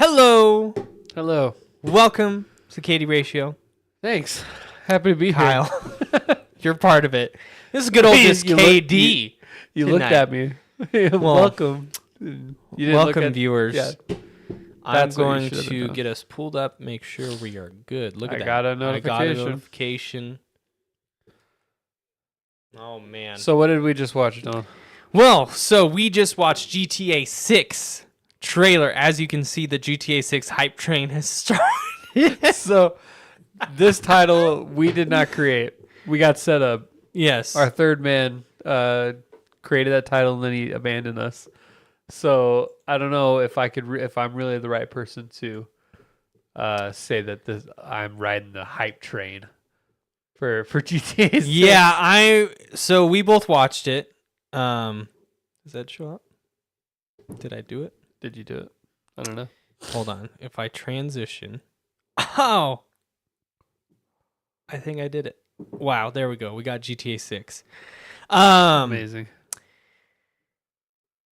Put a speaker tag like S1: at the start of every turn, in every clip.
S1: Hello.
S2: Hello.
S1: Welcome to Katie Ratio.
S2: Thanks. Happy to be
S1: Kyle.
S2: here.
S1: You're part of it. This is good old Miss KD.
S2: You looked at me. Welcome. You didn't
S1: Welcome, viewers.
S2: Yeah.
S1: I'm
S2: That's what you
S1: going
S2: should have
S1: to
S2: done.
S1: get us pulled up, make sure we are good. Look at
S2: I
S1: that.
S2: got a
S1: I got a
S2: notification.
S1: notification. Oh, man.
S2: So what did we just watch, Don?
S1: Well, so we just watched GTA 6 trailer. As you can see, the GTA 6 hype train has started.
S2: So this title we did not create. We got set up.
S1: Yes.
S2: Our third man created that title and then he abandoned us. So I don't know if I could if I'm really the right person to say that I'm riding the hype train for GTA 6.
S1: Yeah, so we both watched it. Does that show up? Did I do it?
S2: Did you do it? I don't know.
S1: Hold on. If I transition. Oh! I think I did it. Wow, there we go. We got GTA 6.
S2: Amazing.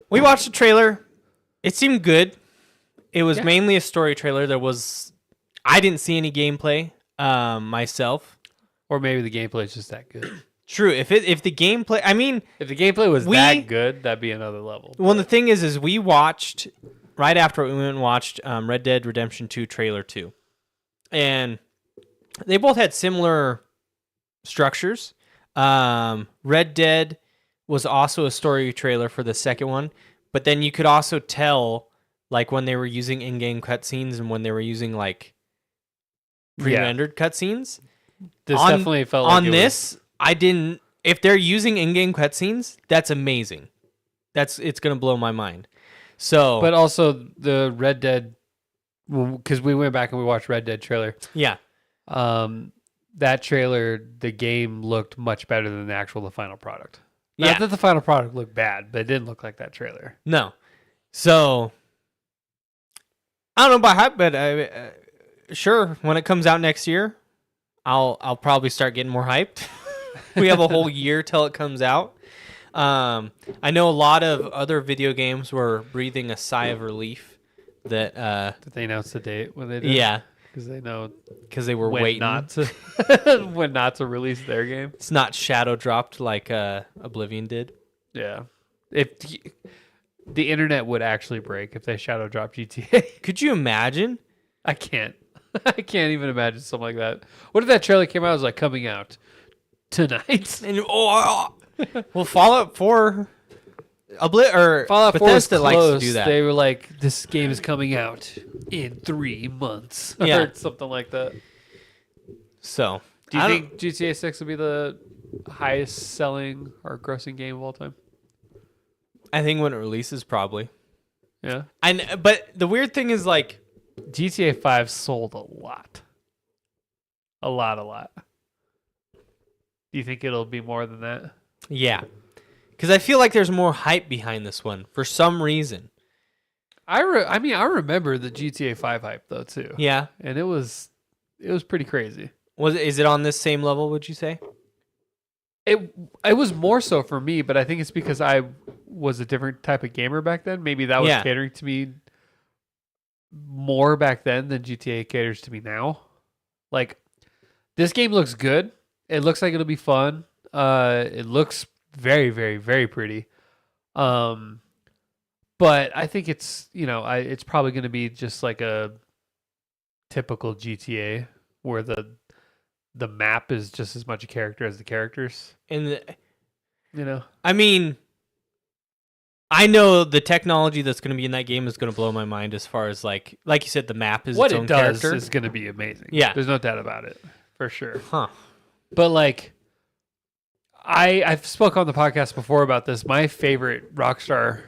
S1: We watched the trailer. It seemed good. It was
S2: Yeah.
S1: mainly a story trailer. I didn't see any gameplay myself.
S2: Or maybe the gameplay is just that good.
S1: True. If the gameplay, I mean,
S2: If the gameplay was that good, that'd be another level.
S1: well, the thing is we watched right after we went and watched Red Dead Redemption 2 trailer 2. And they both had similar structures. Red Dead was also a story trailer for the second one, but then you could also tell like when they were using in-game cutscenes and when they were using like pre-rendered cutscenes.
S2: This definitely felt like
S1: on this. I didn't. If they're using in-game cutscenes, that's amazing. It's gonna blow my mind. So,
S2: but also the Red Dead, because we went back and we watched Red Dead trailer.
S1: yeah,
S2: That trailer, the game looked much better than the final product.
S1: Yeah.
S2: Not that the final product looked bad, but it didn't look like that trailer.
S1: no. So I don't know about hype, but sure. When it comes out next year, I'll probably start getting more hyped. We have a whole year till it comes out. I know a lot of other video games were breathing a sigh of relief that
S2: Did they announce the date when they did?
S1: yeah,
S2: Because they know
S1: because they were
S2: when
S1: waiting.
S2: not to when not to release their game.
S1: It's not shadow dropped like Oblivion did.
S2: Yeah. If the internet would actually break if they shadow drop GTA.
S1: Could you imagine?
S2: I can't. I can't even imagine something like that. What if that trailer came out? It was like coming out tonight.
S1: And well, Fallout 4,
S2: Fallout 4 was
S1: Bethesda likes to
S2: close.
S1: do that.
S2: They were like, "This game is coming out in 3 months,"
S1: Yeah.
S2: or something like that.
S1: So,
S2: Do you think GTA 6 will be the highest selling or grossing game of all time?
S1: I think when it releases, probably.
S2: Yeah.
S1: But the weird thing is, like,
S2: GTA 5 sold a lot. A lot. Do you think it'll be more than that?
S1: yeah, because I feel like there's more hype behind this one for some reason.
S2: I remember the GTA 5 hype though too.
S1: Yeah,
S2: And it was pretty crazy.
S1: is it on this same level? Would you say?
S2: It was more so for me, but I think it's because I was a different type of gamer back then. Maybe that was
S1: Yeah.
S2: catering to me more back then than GTA caters to me now. Like, this game looks good. It looks like it'll be fun. It looks very, very, very pretty. But I think it's, it's probably going to be just like a typical GTA where the map is just as much a character as the characters.
S1: And
S2: You know?
S1: I mean, I know the technology that's going to be in that game is going to blow my mind as far as like you said, the map is
S2: What
S1: its
S2: it
S1: own
S2: does
S1: character.
S2: is going to be amazing.
S1: Yeah.
S2: There's no doubt about it. For sure.
S1: Huh.
S2: But like, I've spoke on the podcast before about this. My favorite Rockstar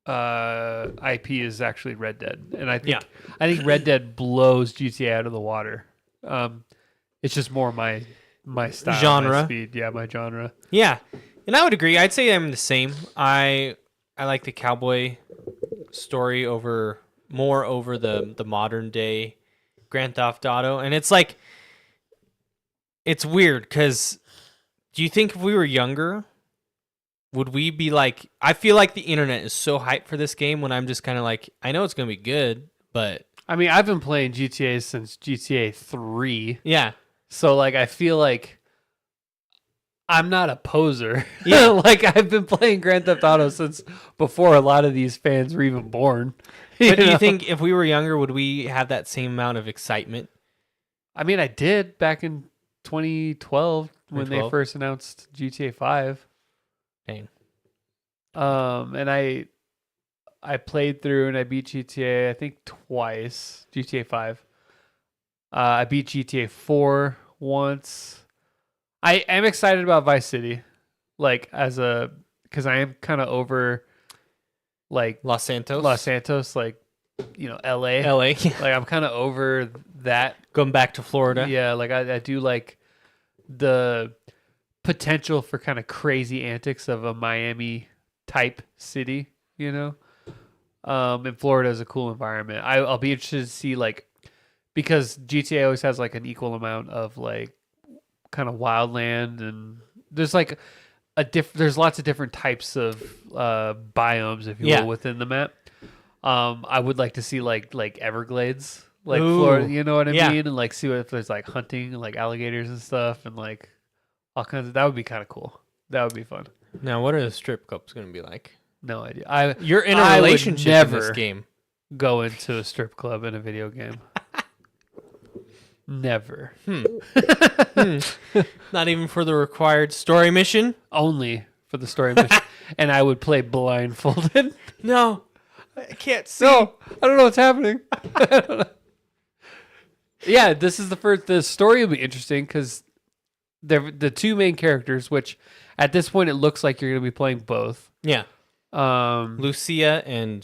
S2: IP is actually Red Dead, and I think Red Dead blows GTA out of the water. It's just more my style,
S1: Genre.
S2: my speed, my genre.
S1: Yeah, and I would agree. I'd say I'm the same. I like the cowboy story more over the modern day Grand Theft Auto, and it's like it's weird because do you think if we were younger, would we be like? I feel like the internet is so hyped for this game when I'm just kind of like, I know it's gonna be good, But
S2: I mean, I've been playing GTA since GTA 3.
S1: yeah,
S2: So, like, I feel like I'm not a poser.
S1: Yeah.
S2: Like, I've been playing Grand Theft Auto since before a lot of these fans were even born.
S1: but do you
S2: know?
S1: think if we were younger, would we have that same amount of excitement?
S2: I mean, I did back in 2012 when they
S1: 2012?
S2: first announced GTA 5.
S1: Dang.
S2: And I played through and I beat GTA I think twice. GTA 5. I beat GTA 4 once. I am excited about Vice City, like because I am kind of over like
S1: Los Santos,
S2: Los Santos, like LA.
S1: LA,
S2: Like I'm kind of over that.
S1: going back to Florida.
S2: Yeah, like I do like the potential for kind of crazy antics of a Miami type city, And Florida is a cool environment. I'll be interested to see because GTA always has like an equal amount of like kind of wildland, and there's like there's lots of different types of biomes, if you will, within the map. I would like to see like Everglades, like Florida, you know what I mean, and like see if there's like hunting, like alligators and stuff, and like all kinds of. That would be kind of cool. That would be fun.
S1: Now, what are the strip clubs going to be like?
S2: No idea.
S1: You're in a
S2: I would
S1: relationship in this
S2: never
S1: game.
S2: Go into a strip club in a video game. Never.
S1: Not even for the required story mission?
S2: Only for the story mission. And I would play blindfolded.
S1: No. I can't see.
S2: No, I don't know what's happening. Yeah, this is the story will be interesting because they're the two main characters, which at this point it looks like you're going to be playing both.
S1: Yeah. Lucia and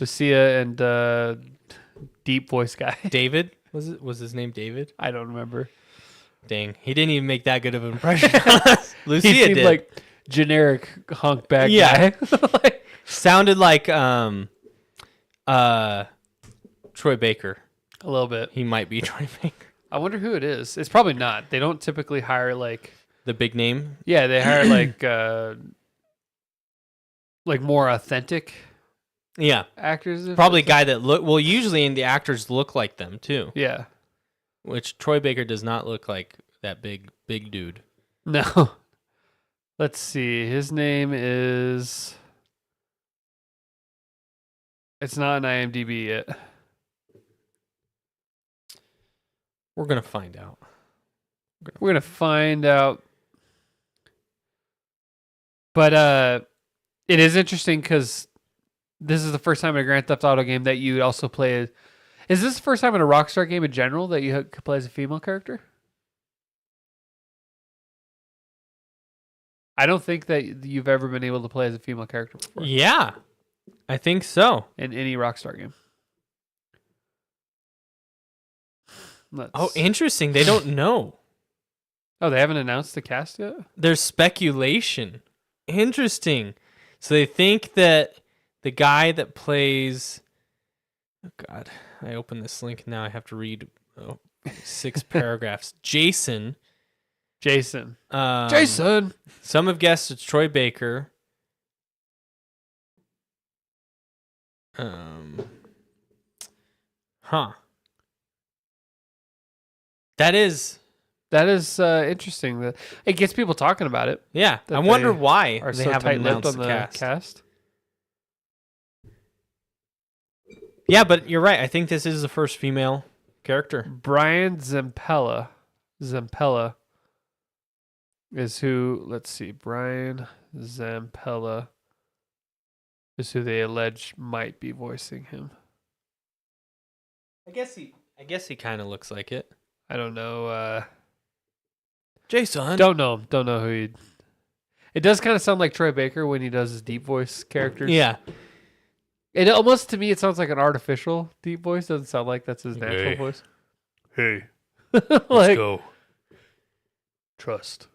S2: deep voice guy.
S1: David. Was his name David?
S2: I don't remember.
S1: Dang, he didn't even make that good of an impression. Lucia
S2: He seemed
S1: did.
S2: like generic hunkback guy.
S1: Sounded like Troy Baker.
S2: A little bit.
S1: He might be Troy Baker.
S2: I wonder who it is. It's probably not. They don't typically hire like
S1: The big name.
S2: Yeah, they hire like more authentic
S1: Yeah.
S2: actors.
S1: Probably a guy that usually in the actors look like them too.
S2: Yeah.
S1: Which Troy Baker does not look like that big dude.
S2: No. Let's see. His name is. It's not an IMDb yet.
S1: We're gonna find out.
S2: We're gonna find out. But it is interesting because this is the first time in a Grand Theft Auto game that you also play. Is this the first time in a Rockstar game in general that you could play as a female character? I don't think that you've ever been able to play as a female character before.
S1: Yeah, I think so.
S2: In any Rockstar game.
S1: Interesting. They don't know.
S2: Oh, they haven't announced the cast yet?
S1: There's speculation. Interesting. So they think that the guy that plays... Oh, God. I opened this link. Now I have to read 6 paragraphs. Jason.
S2: Jason.
S1: Some have guessed it's Troy Baker. That is
S2: interesting. It gets people talking about it.
S1: Yeah. I wonder why
S2: are
S1: they
S2: so
S1: haven't
S2: tight-lipped
S1: announced
S2: on
S1: the
S2: the
S1: cast. Yeah, but you're right. I think this is the first female character.
S2: Brian Zampella is who, let's see, Brian Zampella is who they allege might be voicing him.
S1: I guess he kind of looks like it.
S2: I don't know.
S1: Jason.
S2: Don't know who he. It does kind of sound like Troy Baker when he does his deep voice characters.
S1: Yeah.
S2: It almost, to me, it sounds like an artificial deep voice. Doesn't sound like that's his natural voice.
S1: Hey.
S2: Let's
S1: go.
S2: Trust.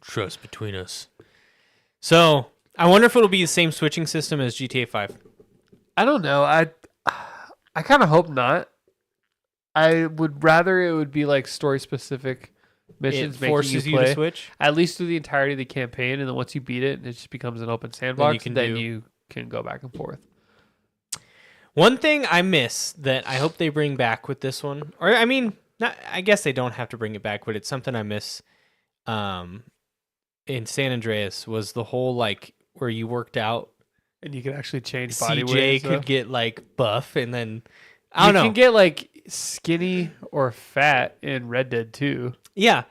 S1: Trust between us. So, I wonder if it'll be the same switching system as GTA 5.
S2: I don't know. I kind of hope not. I would rather it would be like story specific missions,
S1: It forces you to switch.
S2: at least through the entirety of the campaign, and then once you beat it, it just becomes an open sandbox. Then you can go back and forth.
S1: One thing I miss that I hope they bring back with this one, or I mean, not, I guess they don't have to bring it back, but it's something I miss. In San Andreas was the whole like where you worked out.
S2: And you can actually change body weight.
S1: CJ
S2: and stuff.
S1: could get like buff, and then I
S2: You
S1: don't know.
S2: can get like skinny or fat in Red Dead 2.
S1: Yeah,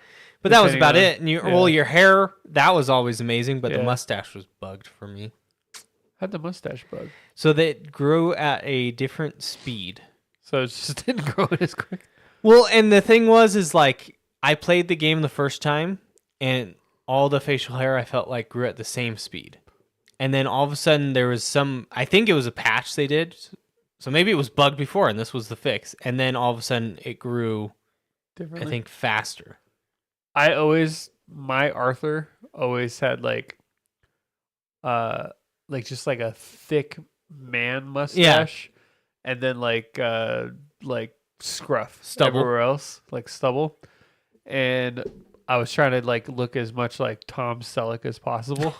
S1: but that was
S2: Depending
S1: about
S2: on-
S1: it. And
S2: yeah.
S1: your hair that was always amazing, but the
S2: Yeah.
S1: mustache was bugged for me.
S2: Had the mustache bug.
S1: So they grew at a different speed.
S2: So it just didn't grow as quick.
S1: Well, and the thing is like I played the game the first time, and all the facial hair I felt like grew at the same speed. And then all of a sudden there was I think it was a patch they did. So maybe it was bugged before and this was the fix. And then all of a sudden it grew,
S2: Differently.
S1: I think, faster.
S2: My Arthur always had like just like a thick man mustache. And then like scruff
S1: Stubble.
S2: everywhere else, like stubble. And I was trying to like look as much like Tom Selleck as possible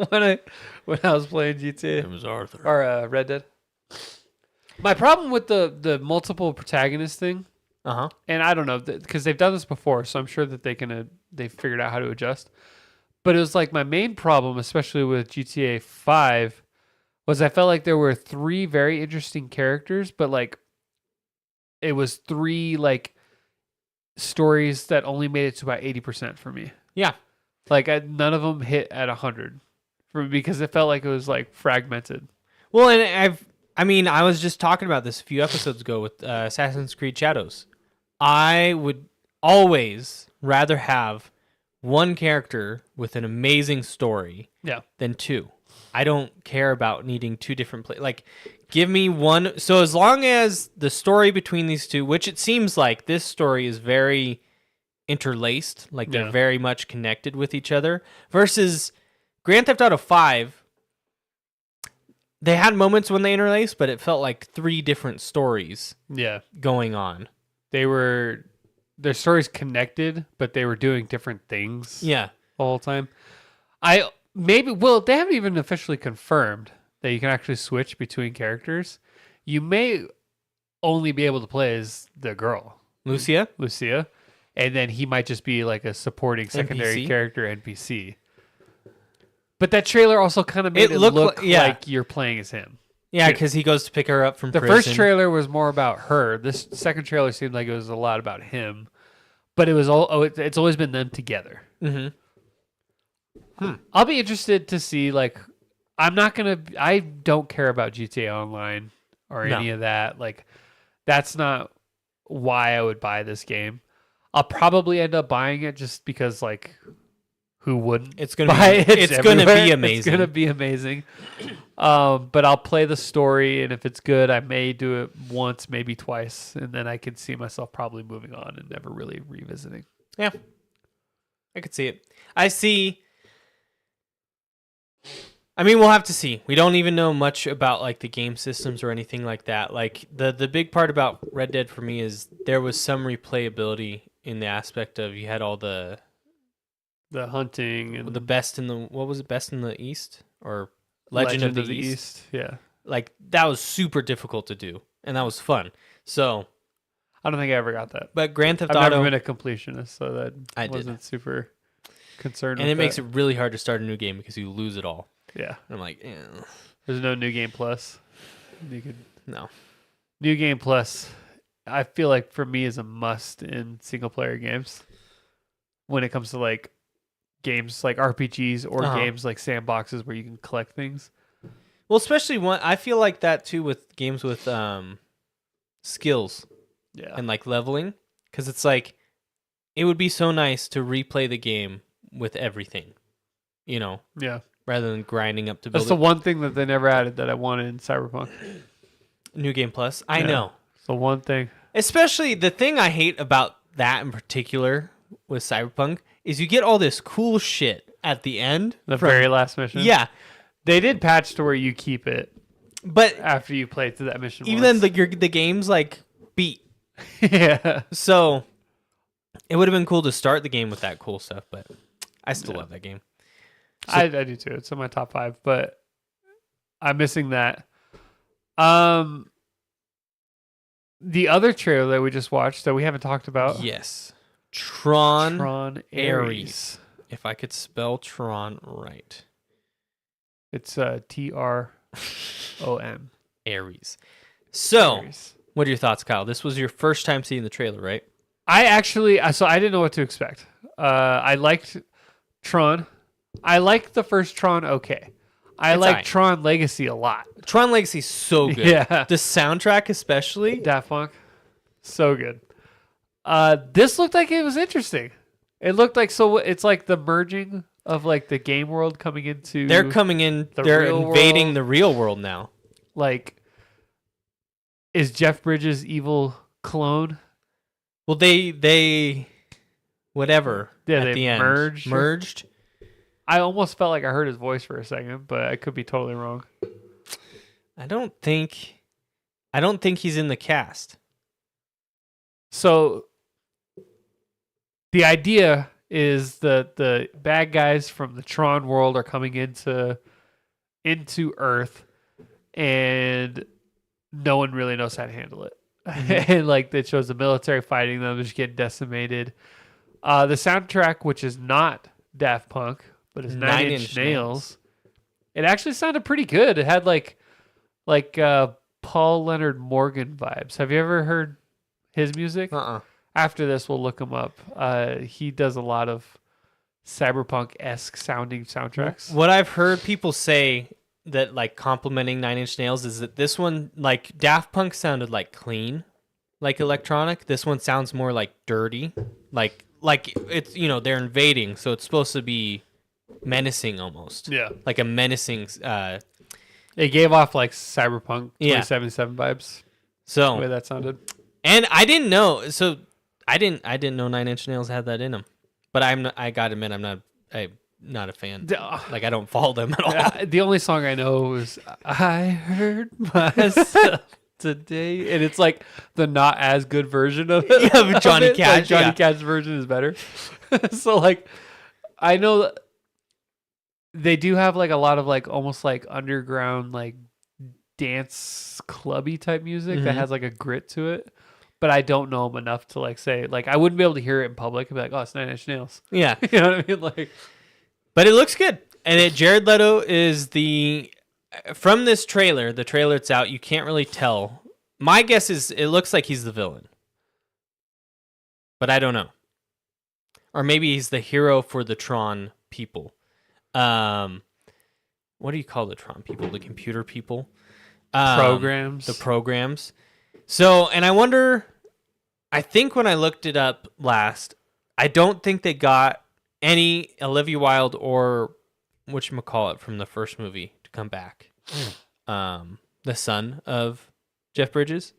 S2: when I was playing GTA
S1: was Arthur.
S2: or Red Dead. My problem with the multiple protagonist thing, and I don't know because they've done this before, so I'm sure that they've figured out how to adjust. But it was like my main problem, especially with GTA 5, was I felt like there were 3 very interesting characters, but like it was 3 like stories that only made it to about 80% for me.
S1: Yeah.
S2: Like none of them hit at 100 because it felt like it was like fragmented.
S1: Well, and I was just talking about this a few episodes ago with Assassin's Creed Shadows. I would always rather have one character with an amazing story than 2. I don't care about needing 2 different like give me one. So as long as the story between these 2, which it seems like this story is very interlaced, like they're very much connected with each other, versus Grand Theft Auto 5, they had moments when they interlaced, but it felt like 3 different stories going on.
S2: Their stories connected, but they were doing different things the whole time. They haven't even officially confirmed that you can actually switch between characters. You may only be able to play as the girl,
S1: Lucia,
S2: and then he might just be like a supporting secondary
S1: NPC?
S2: character NPC. But that trailer also kind of made it look like you're playing as him.
S1: Yeah, because he goes to pick her up from
S2: The
S1: prison.
S2: first trailer was more about her. This second trailer seemed like it was a lot about him. But it was it's always been them together.
S1: Mm-hmm.
S2: I'll be interested to see, like, I don't care about GTA Online or any of that. Like, that's not why I would buy this game. I'll probably end up buying it just because, like, who wouldn't?
S1: It's gonna be amazing.
S2: It's gonna be amazing. But I'll play the story, and if it's good, I may do it once, maybe twice, and then I can see myself probably moving on and never really revisiting.
S1: Yeah, I could see it. We'll have to see. We don't even know much about like the game systems or anything like that. Like the big part about Red Dead for me is there was some replayability in the aspect of you had all the
S2: hunting and
S1: the best in the best in the East or Legend of the East.
S2: Yeah,
S1: like that was super difficult to do, and that was fun. So
S2: I don't think I ever got that.
S1: But Grand Theft
S2: I've
S1: Auto,
S2: never been a completionist, so that I wasn't super concerned.
S1: And
S2: with
S1: it makes
S2: that.
S1: it really hard to start a new game because you lose it all.
S2: Yeah,
S1: and I'm like,
S2: there's no New Game Plus.
S1: No.
S2: New Game Plus, I feel like for me is a must in single player games. When it comes to like games like RPGs or games like sandboxes where you can collect things.
S1: Well, especially I feel like that too with games with skills, and like leveling, because it's like it would be so nice to replay the game with everything, rather than grinding up to build.
S2: That's the one thing that they never added that I wanted in Cyberpunk.
S1: New Game Plus. I know.
S2: It's the one thing.
S1: Especially the thing I hate about that in particular with Cyberpunk is you get all this cool shit at the end.
S2: The very last mission.
S1: Yeah.
S2: They did patch to where you keep it,
S1: but
S2: after you play through that mission,
S1: even then the game's like beat.
S2: Yeah.
S1: So it would have been cool to start the game with that cool stuff, but I still love that game. So,
S2: I do too. It's in my top 5, but I'm missing that. The other trailer that we just watched that we haven't talked about.
S1: Yes. Tron
S2: Tron
S1: Ares. If I could spell Tron right.
S2: It's TRON.
S1: Ares. So,
S2: Ares.
S1: what are your thoughts, Kyle? This was your first time seeing the trailer, right?
S2: I didn't know what to expect. I liked Tron. I liked the first Tron. Okay. I
S1: It's
S2: like
S1: aight.
S2: Tron Legacy a lot.
S1: Tron Legacy's so good.
S2: Yeah.
S1: The soundtrack especially.
S2: Daft Punk. So good. This looked like it was interesting. It looked like it's like the merging of like the game world coming into
S1: They're coming in.
S2: the
S1: They're
S2: real
S1: invading
S2: world.
S1: the real world now.
S2: like is Jeff Bridges' evil clone?
S1: Well, they whatever
S2: Yeah,
S1: at
S2: they
S1: the end
S2: merged. I almost felt like I heard his voice for a second, but I could be totally wrong.
S1: I don't think he's in the cast.
S2: So the idea is that the bad guys from the Tron world are coming into Earth, and no one really knows how to handle it. And like it shows the military fighting them, just getting decimated. The soundtrack, which is not Daft Punk, but is Nine Inch Nails, it actually sounded pretty good. It had like Paul Leonard Morgan vibes. Have you ever heard his music? After this, we'll look him up. He does a lot of cyberpunk-esque sounding soundtracks.
S1: What I've heard people say that like complimenting Nine Inch Nails is that this one, like Daft Punk sounded like clean, like electronic. This one sounds more like dirty, like it's they're invading, so it's supposed to be menacing almost.
S2: Yeah.
S1: Like a menacing.
S2: It gave off like cyberpunk
S1: Yeah.
S2: 2077 vibes.
S1: So
S2: The way that sounded.
S1: And I didn't know. So I didn't know Nine Inch Nails had that in them. But I gotta admit, I'm not a fan. Like I don't follow them at all.
S2: The only song I know is "I Heard Myself Today," and it's like the not as good version of it.
S1: Yeah, with Johnny
S2: of it.
S1: Cash,
S2: Like, Johnny
S1: yeah.
S2: Cash's version is better. So like, I know that they do have like a lot of like almost like underground like dance clubby type music that
S1: Mhm.
S2: has like a grit to it. But I don't know them enough to like say like I wouldn't be able to hear it in public and be like, oh, it's Nine Inch Nails.
S1: Yeah.
S2: You know what I mean? Like,
S1: But it looks good. And Jared Leto is from this trailer, the trailer it's out, you can't really tell. My guess is it looks like he's the villain. But I don't know. Or maybe he's the hero for the Tron people. What do you call the Tron people? The computer people?
S2: programs.
S1: The programs. So, and I wonder, I think when I looked it up last, I don't think they got any Olivia Wilde or whatchamacallit from the first movie to come back. The son of Jeff Bridges.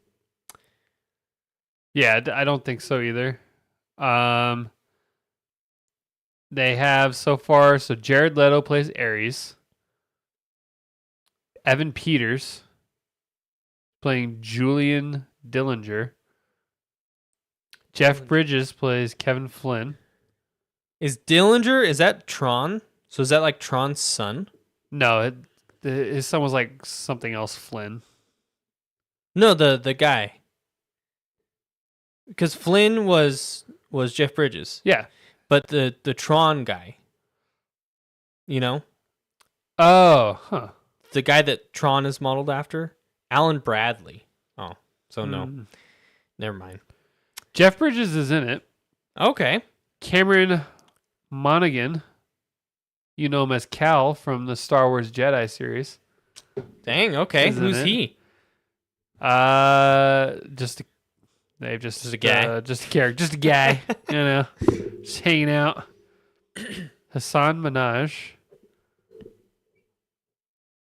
S2: Yeah, I don't think so either. They have so far, so Jared Leto plays Ares. Evan Peters playing Julian Dillinger. Jeff Bridges plays Kevin Flynn.
S1: Is Dillinger, is that Tron? So is that like Tron's son?
S2: No, his son was like something else, Flynn.
S1: No, the guy. Because Flynn was Jeff Bridges.
S2: Yeah.
S1: But the Tron guy,
S2: Oh, huh.
S1: the guy that Tron is modeled after, Alan Bradley. Oh, so no, never mind.
S2: Jeff Bridges is in it.
S1: Okay.
S2: Cameron Monaghan, you know him as Cal from the Star Wars Jedi series.
S1: Dang. Okay.
S2: Isn't
S1: Who's
S2: it?
S1: he?
S2: Just a
S1: guy.
S2: just a character, just a guy, just hanging out. Hassan Minaj.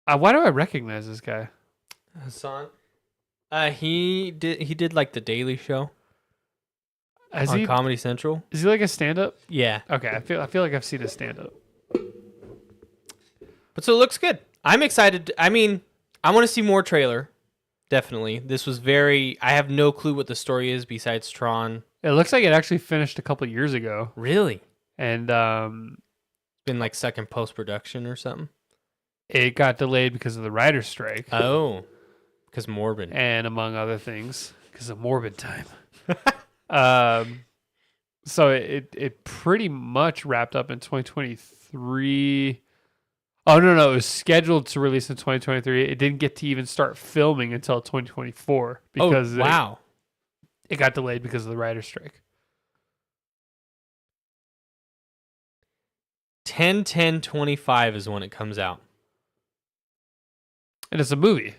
S2: Why do I recognize this guy?
S1: Hassan. He did like the Daily Show
S2: Is
S1: on
S2: he
S1: Comedy Central.
S2: is he like a stand-up?
S1: Yeah.
S2: Okay, I feel like I've seen a stand-up.
S1: But so it looks good. I'm excited. I mean, I want to see more trailer. Definitely. This was I have no clue what the story is besides Tron.
S2: It looks like it actually finished a couple years ago,
S1: Really?
S2: and
S1: Been like stuck in post-production or something?
S2: it got delayed because of the writer's strike.
S1: Oh. Because morbid.
S2: and among other things, because of morbid time. So it pretty much wrapped up in 2023. Oh, no, it was scheduled to release in 2023. It didn't get to even start filming until 2024 because
S1: wow.
S2: it got delayed because of the writer's strike.
S1: 10/10/25 is when it comes out.
S2: And it's a movie.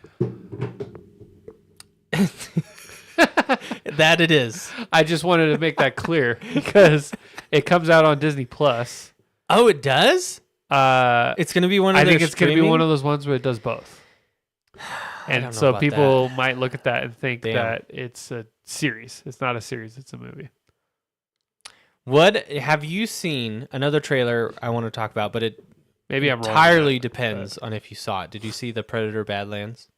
S1: That it is.
S2: I just wanted to make that clear because it comes out on Disney Plus.
S1: Oh, it does? It's going to be one of
S2: I
S1: their
S2: think it's going to be
S1: streaming?
S2: one of those ones where it does both.
S1: I don't
S2: And
S1: know
S2: so
S1: about
S2: people might look at that and think
S1: Damn.
S2: that it's a series. It's not a series, it's a movie.
S1: What have you seen? Another trailer I want to talk about, but it
S2: Maybe I'm wrong.
S1: entirely
S2: on that,
S1: depends on if you saw it. Did you see the Predator Badlands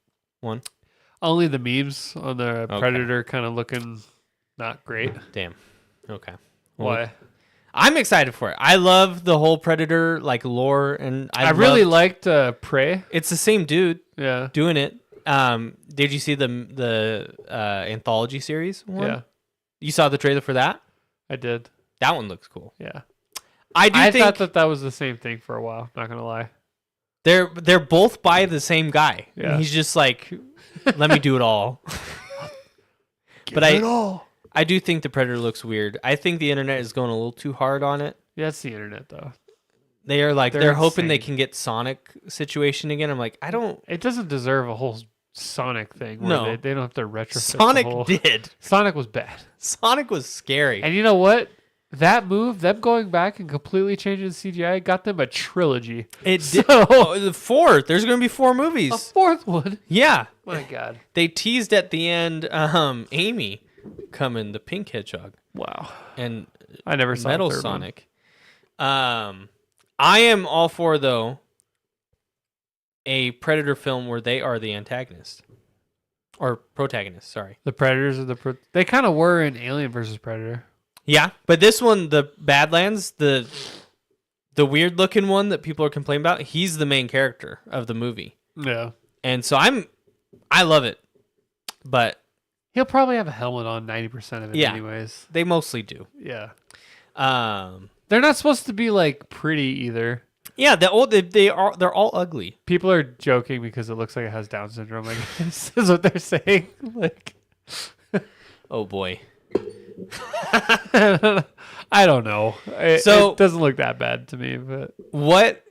S1: one?
S2: but only the memes on the
S1: Okay.
S2: Predator kind of looking not great.
S1: Damn. Okay. Well,
S2: Why?
S1: I'm excited for it. I love the whole Predator like lore, and
S2: I really
S1: loved-
S2: liked Prey.
S1: It's the same dude
S2: Yeah.
S1: doing it. Did you see the anthology series one?
S2: Yeah,
S1: You saw the trailer for that?
S2: I did.
S1: That one looks cool.
S2: Yeah.
S1: I
S2: I
S1: think
S2: thought that was the same thing for a while, not going to lie.
S1: they're both by the same guy.
S2: Yeah.
S1: And he's just like, let me do it all. But I do think the Predator looks weird. I think the internet is going a little too hard on it.
S2: Yeah, it's the internet, though.
S1: They are like,
S2: They're
S1: they're hoping they
S2: insane.
S1: can get Sonic situation again. I'm like, I don't.
S2: It doesn't deserve a whole Sonic thing where
S1: No.
S2: they don't have to retrofit
S1: Sonic
S2: the whole...
S1: did.
S2: Sonic was bad.
S1: Sonic was scary.
S2: And you know what? That move, them going back and completely changing the CGI, got them a trilogy.
S1: It
S2: So-
S1: did. Oh, the fourth. There's going to be 4 movies.
S2: A fourth one.
S1: Yeah.
S2: My God.
S1: They teased at the end Amy coming, the pink hedgehog,
S2: Wow.
S1: and
S2: I never saw
S1: Metal
S2: the third one.
S1: Sonic. I am all for, though, a Predator film where they are the antagonist. Or protagonist, sorry.
S2: The Predators are they kind of were in Alien versus Predator.
S1: Yeah, but this one, the Badlands, the weird looking one that people are complaining about, he's the main character of the movie.
S2: Yeah.
S1: And so I love it. But
S2: He'll probably have a helmet on 90% of it
S1: Yeah.
S2: anyways.
S1: they mostly do.
S2: Yeah.
S1: Um
S2: They're not supposed to be like pretty either.
S1: Yeah, they're all ugly.
S2: People are joking because it looks like it has Down syndrome. I guess is what they're saying. Like,
S1: Oh boy.
S2: I don't know. It doesn't look that bad to me, but
S1: What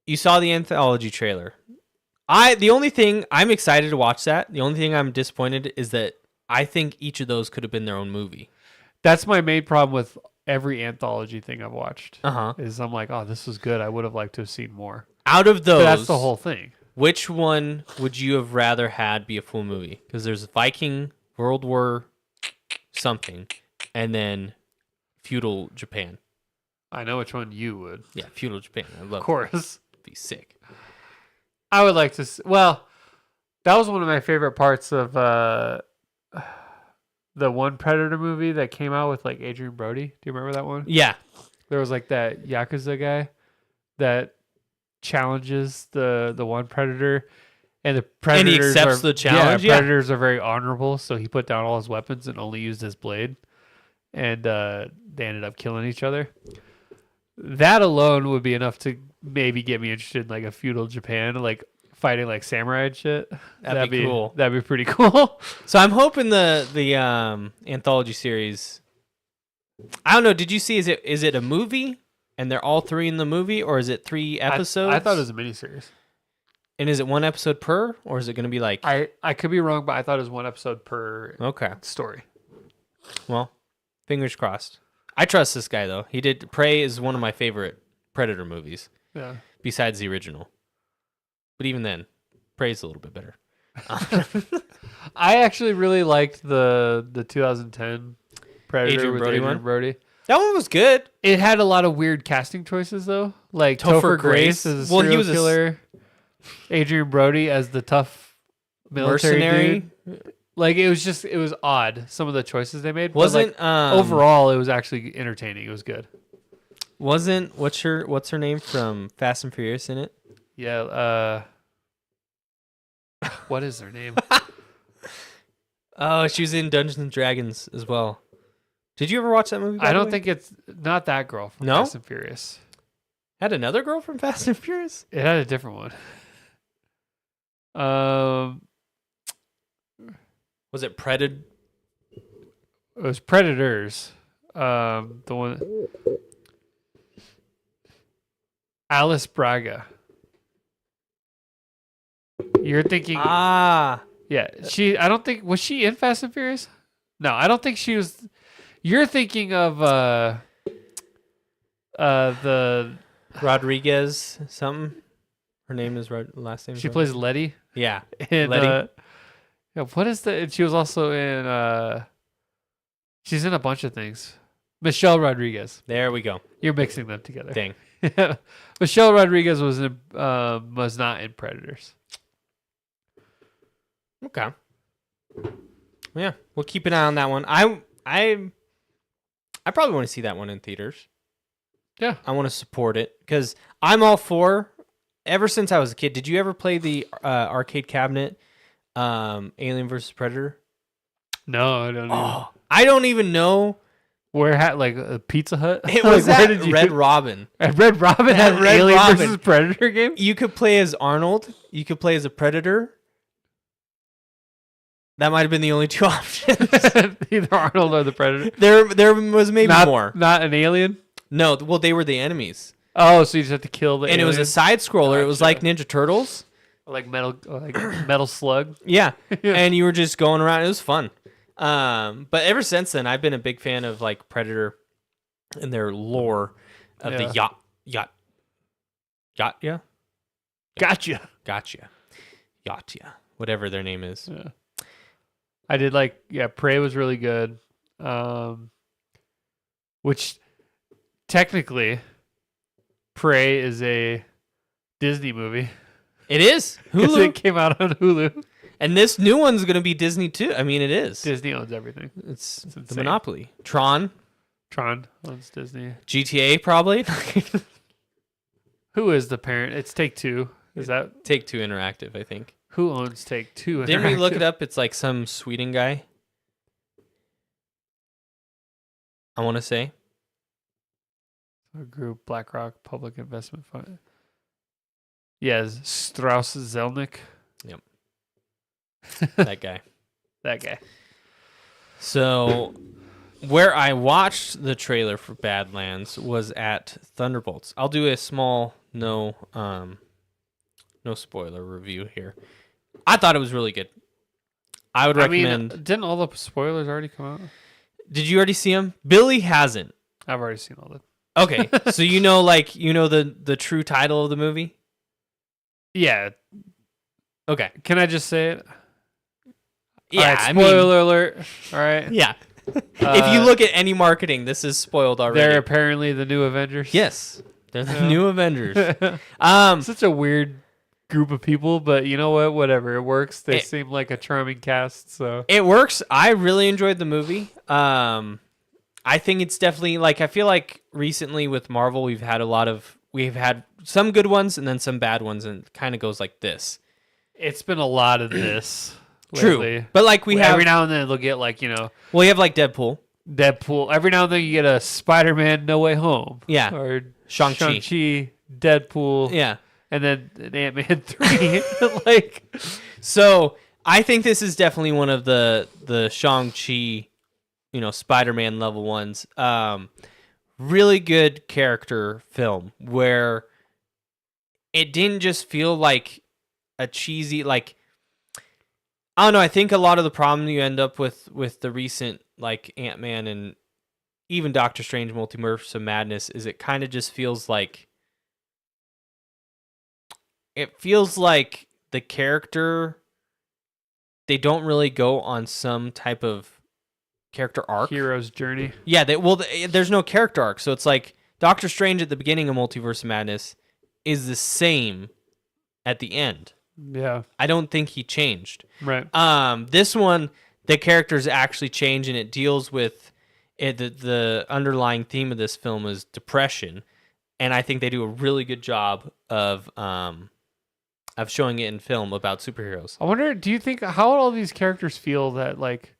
S1: you saw the anthology trailer. The only thing I'm excited to watch that. The only thing I'm disappointed is that I think each of those could have been their own movie.
S2: that's my main problem with every anthology thing I've watched.
S1: Uh-huh.
S2: Is I'm like, oh, this was good. I would have liked to have seen more.
S1: Out of those,
S2: But that's the whole thing.
S1: which one would you have rather had be a full movie? Because there's Viking, World War something, and then feudal Japan.
S2: I know which one you would.
S1: Yeah, feudal Japan. I love
S2: Of course.
S1: It'd be sick.
S2: I would like to. Well, that was one of my favorite parts of the one Predator movie that came out with like Adrian Brody. Do you remember that one?
S1: Yeah.
S2: There was like that Yakuza guy that challenges the one Predator, and the Predators
S1: accepts
S2: are,
S1: the challenge?
S2: Yeah,
S1: Yeah.
S2: Predators are very honorable, so he put down all his weapons and only used his blade, and they ended up killing each other. That alone would be enough to maybe get me interested in like a feudal Japan, like fighting like samurai and shit.
S1: That'd be cool.
S2: That'd be pretty cool.
S1: So I'm hoping the anthology series. I don't know. Did you see? Is it a movie and they're all 3 in the movie, or is it 3 episodes?
S2: I thought it was a miniseries.
S1: And is it 1 episode per, or is it going to be like?
S2: I could be wrong, but I thought it was 1 episode per
S1: Okay.
S2: story.
S1: Well, fingers crossed. I trust this guy though. He did. Prey is one of my favorite Predator movies,
S2: Yeah.
S1: besides the original. But even then, Prey's a little bit better.
S2: I actually really liked the 2010 Predator
S1: Adrian
S2: with
S1: Brody
S2: Adrian
S1: one?
S2: Brody.
S1: That one was good.
S2: It had a lot of weird casting choices though, like
S1: Topher
S2: Topher Grace as a
S1: Well, he
S2: serial
S1: was a
S2: killer, Adrian Brody as the tough military
S1: Mercenary.
S2: dude. Like it was odd some of the choices they made. but,
S1: Wasn't
S2: like, overall it was actually entertaining. It was good.
S1: Wasn't what's her name from Fast and Furious in it?
S2: Yeah. What is her name?
S1: Oh, she was in Dungeons and Dragons as well. Did you ever watch that movie?
S2: I don't think it's not that girl from
S1: No?
S2: Fast and Furious.
S1: Had another girl from Fast and Furious?
S2: It had a different one.
S1: Was it Predator?
S2: It was Predators. The one Alice Braga. You're thinking
S1: Ah,
S2: yeah, I don't think was she in Fast and Furious? No, I don't think she was. You're thinking of the
S1: Rodriguez something. Her name is last name.
S2: she plays Letty
S1: Yeah,
S2: in
S1: Letty.
S2: yeah, what is the and she was also in she's in a bunch of things. Michelle Rodriguez.
S1: There we go.
S2: You're mixing them together.
S1: Dang.
S2: Michelle Rodriguez was not in Predators.
S1: Okay. Yeah, we'll keep an eye on that one. I probably want to see that one in theaters.
S2: Yeah.
S1: I want to support it because I'm all for. Ever since I was a kid, did you ever play the arcade cabinet, Alien vs Predator?
S2: No, I don't know.
S1: Oh, I don't even know.
S2: Where had like a Pizza Hut?
S1: It was
S2: Like,
S1: at Red Robin.
S2: At Red Robin had an
S1: Red
S2: Alien
S1: Robin.
S2: versus Predator game?
S1: You could play as Arnold. You could play as a Predator. That might have been the only two options.
S2: Either Arnold or the Predator.
S1: There was maybe more.
S2: Not an alien?
S1: No, well, they were the enemies.
S2: Oh, so you just have to kill the
S1: And
S2: alien?
S1: it was a side scroller. It was
S2: Gotcha.
S1: like Ninja Turtles.
S2: like Metal Slug.
S1: Yeah.
S2: Yeah.
S1: And you were just going around. It was fun. But ever since then, I've been a big fan of like Predator and their lore of the yacht. Yeah. Gotcha. Whatever their name is.
S2: Yeah. I did Prey was really good. Which technically Prey is a Disney movie.
S1: It is.
S2: 'Cause
S1: Hulu.
S2: It came out on Hulu.
S1: And this new one's going to be Disney too. I mean, it is.
S2: Disney owns everything.
S1: It's the
S2: insane.
S1: monopoly. Tron,
S2: owns Disney.
S1: GTA probably.
S2: Who is the parent? It's Take-Two. Is that
S1: Take-Two Interactive, I think.
S2: who owns Take-Two?
S1: Didn't we look it up? It's like some Sweden guy. I want to say.
S2: A group, BlackRock Public Investment Fund. Yes, Strauss Zelnick.
S1: That guy.
S2: That guy.
S1: So, where I watched the trailer for Badlands was at Thunderbolts. I'll do a small no spoiler review here. I thought it was really good. I would recommend.
S2: Didn't all the spoilers already come out?
S1: Did you already see them? Billy hasn't.
S2: I've already seen all that.
S1: Okay, so you know the true title of the movie.
S2: Yeah.
S1: Okay.
S2: Can I just say it?
S1: Yeah.
S2: All right, spoiler alert. All right.
S1: Yeah. If you look at any marketing, this is spoiled already.
S2: They're apparently the new Avengers.
S1: Yes, they're the
S2: Yeah.
S1: new Avengers.
S2: Such a weird group of people, but you know what? Whatever. It works. They
S1: It-
S2: seem like a charming cast, so
S1: It works. I really enjoyed the movie. I think it's definitely I feel like recently with Marvel we've had some good ones and then some bad ones, and it kind of goes like this.
S2: it's been a lot of this.
S1: True,
S2: lately.
S1: but we have
S2: every now and then they'll get
S1: we have Deadpool.
S2: Deadpool. Every now and then you get a Spider-Man No Way Home.
S1: Yeah.
S2: Or
S1: Shang-Chi.
S2: Deadpool.
S1: Yeah.
S2: And then an Ant-Man 3.
S1: So I think this is definitely one of the Shang-Chi, Spider-Man level ones. Really good character film where it didn't just feel like a cheesy I don't know. I think a lot of the problem you end up with the recent Ant-Man and even Doctor Strange Multiverse of Madness is it kind of just feels like the character, they don't really go on some type of character arc.
S2: Hero's journey.
S1: Yeah, there's no character arc. So it's like Doctor Strange at the beginning of Multiverse of Madness is the same at the end.
S2: Yeah.
S1: I don't think he changed.
S2: Right.
S1: This one, the characters actually change, and it deals with it. The underlying theme of this film is depression, and I think they do a really good job of of showing it in film about superheroes.
S2: I wonder, do you think, how would all these characters feel that, like,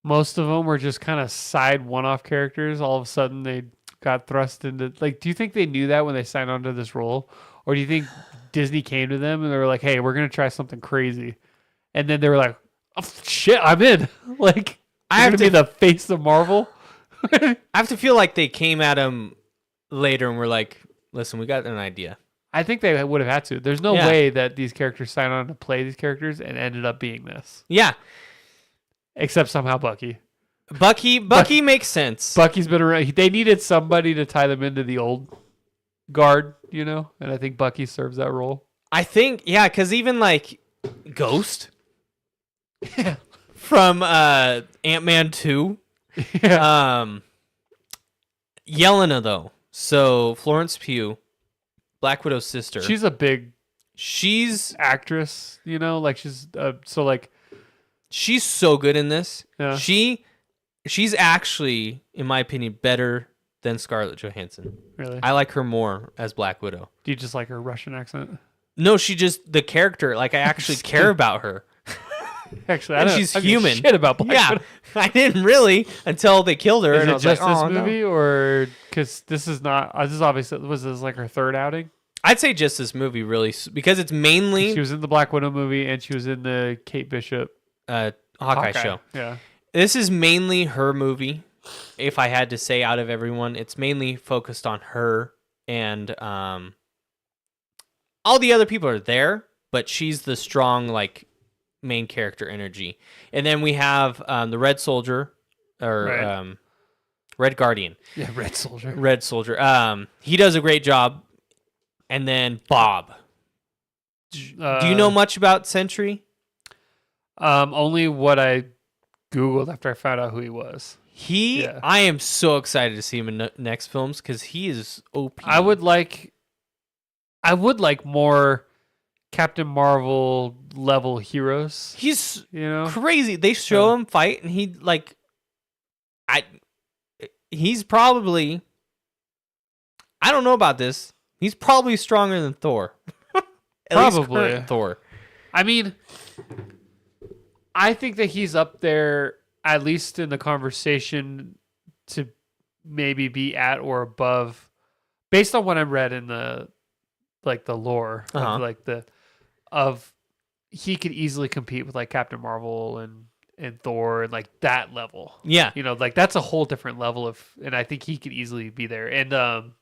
S2: most of them were just kind of side one-off characters? All of a sudden, they got thrust into, like, do you think they knew that when they signed on to this role? Or do you think Disney came to them and they were like, hey, we're going to try something crazy? And then they were like, oh, shit, I'm in. Like, I have to be the face of Marvel.
S1: I have to feel like they came at him later and were like, listen, we got an idea.
S2: I think they would have had to. There's no way that these characters signed on to play these characters and ended up being this.
S1: Yeah.
S2: Except somehow Bucky.
S1: Bucky makes sense.
S2: Bucky's been around. They needed somebody to tie them into the old guard, you know? And I think Bucky serves that role.
S1: I think, yeah, because even like Ghost from Ant-Man 2.
S2: Yeah.
S1: Yelena, though. So Florence Pugh, Black Widow's sister. She's
S2: actress, you know? Like, she's, so like...
S1: She's so good in this.
S2: Yeah.
S1: She's actually, in my opinion, better than Scarlett Johansson.
S2: Really?
S1: I like her more as Black Widow.
S2: Do you just like her Russian accent?
S1: No, the character, like I actually care about her.
S2: Actually,
S1: and she's human.
S2: Shit about Black Widow.
S1: I didn't really until they killed her.
S2: Is
S1: and
S2: it
S1: I was
S2: just
S1: like,
S2: this movie, or because this is not? This is obviously was this like her third outing?
S1: I'd say just this movie, really, because it's mainly
S2: she was in the Black Widow movie and she was in the Kate Bishop
S1: Hawkeye show.
S2: Yeah,
S1: this is mainly her movie. If I had to say, out of everyone, it's mainly focused on her, and all the other people are there, but she's the strong like main character energy. And then we have the Red Soldier, or Red Guardian.
S2: Yeah, Red Soldier.
S1: Red Soldier. He does a great job. And then Bob. Do you know much about Sentry?
S2: Only what I Googled after I found out who he was.
S1: I am so excited to see him in next films because he is OP.
S2: I would like more Captain Marvel level heroes.
S1: He's crazy. They show him fight, and he's probably, I don't know about this. He's probably stronger than Thor.
S2: Probably
S1: Thor.
S2: I mean, I think that he's up there, at least in the conversation, to maybe be at or above, based on what I read in the lore of he could easily compete with like Captain Marvel and Thor and like that level.
S1: Yeah,
S2: like that's a whole different level of, and I think he could easily be there. And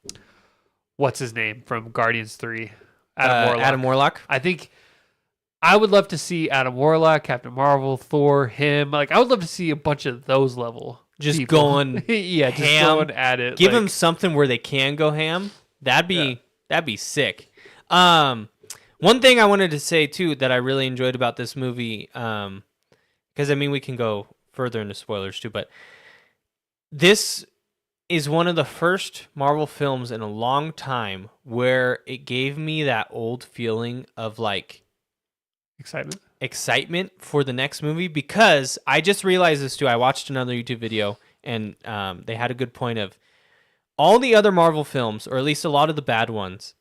S2: what's his name from Guardians 3?
S1: Adam Warlock.
S2: I think I would love to see Adam Warlock, Captain Marvel, Thor, him. Like, I would love to see a bunch of those level
S1: just
S2: people.
S1: Going
S2: ham. Just going at it.
S1: Give them something where they can go ham. That'd be sick. One thing I wanted to say too that I really enjoyed about this movie, because I mean we can go further into spoilers too, but this is one of the first Marvel films in a long time where it gave me that old feeling of like excitement for the next movie, because I just realized this too. I watched another YouTube video, and they had a good point of all the other Marvel films, or at least a lot of the bad ones,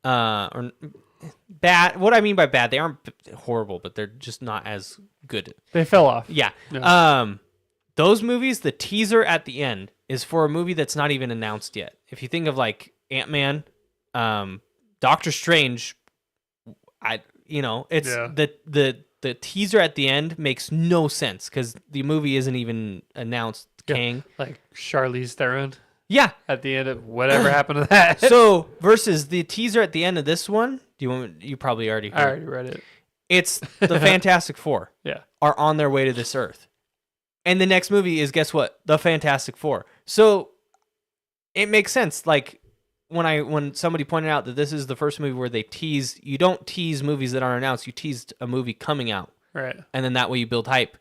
S1: or bad. What I mean by bad, they aren't horrible, but they're just not as good.
S2: They fell off.
S1: Yeah. Those movies, the teaser at the end is for a movie that's not even announced yet. If you think of like Ant-Man, Doctor Strange, it's the teaser at the end makes no sense because the movie isn't even announced. Kang,
S2: like Charlize Theron.
S1: Yeah,
S2: at the end of whatever happened to that.
S1: So versus the teaser at the end of this one, you probably already heard.
S2: I already read it.
S1: It's the Fantastic Four.
S2: Yeah,
S1: are on their way to this Earth. And the next movie is, guess what? The Fantastic Four. So it makes sense. Like when somebody pointed out that this is the first movie where they tease, you don't tease movies that aren't announced. You teased a movie coming out.
S2: Right. And
S1: then that way you build hype.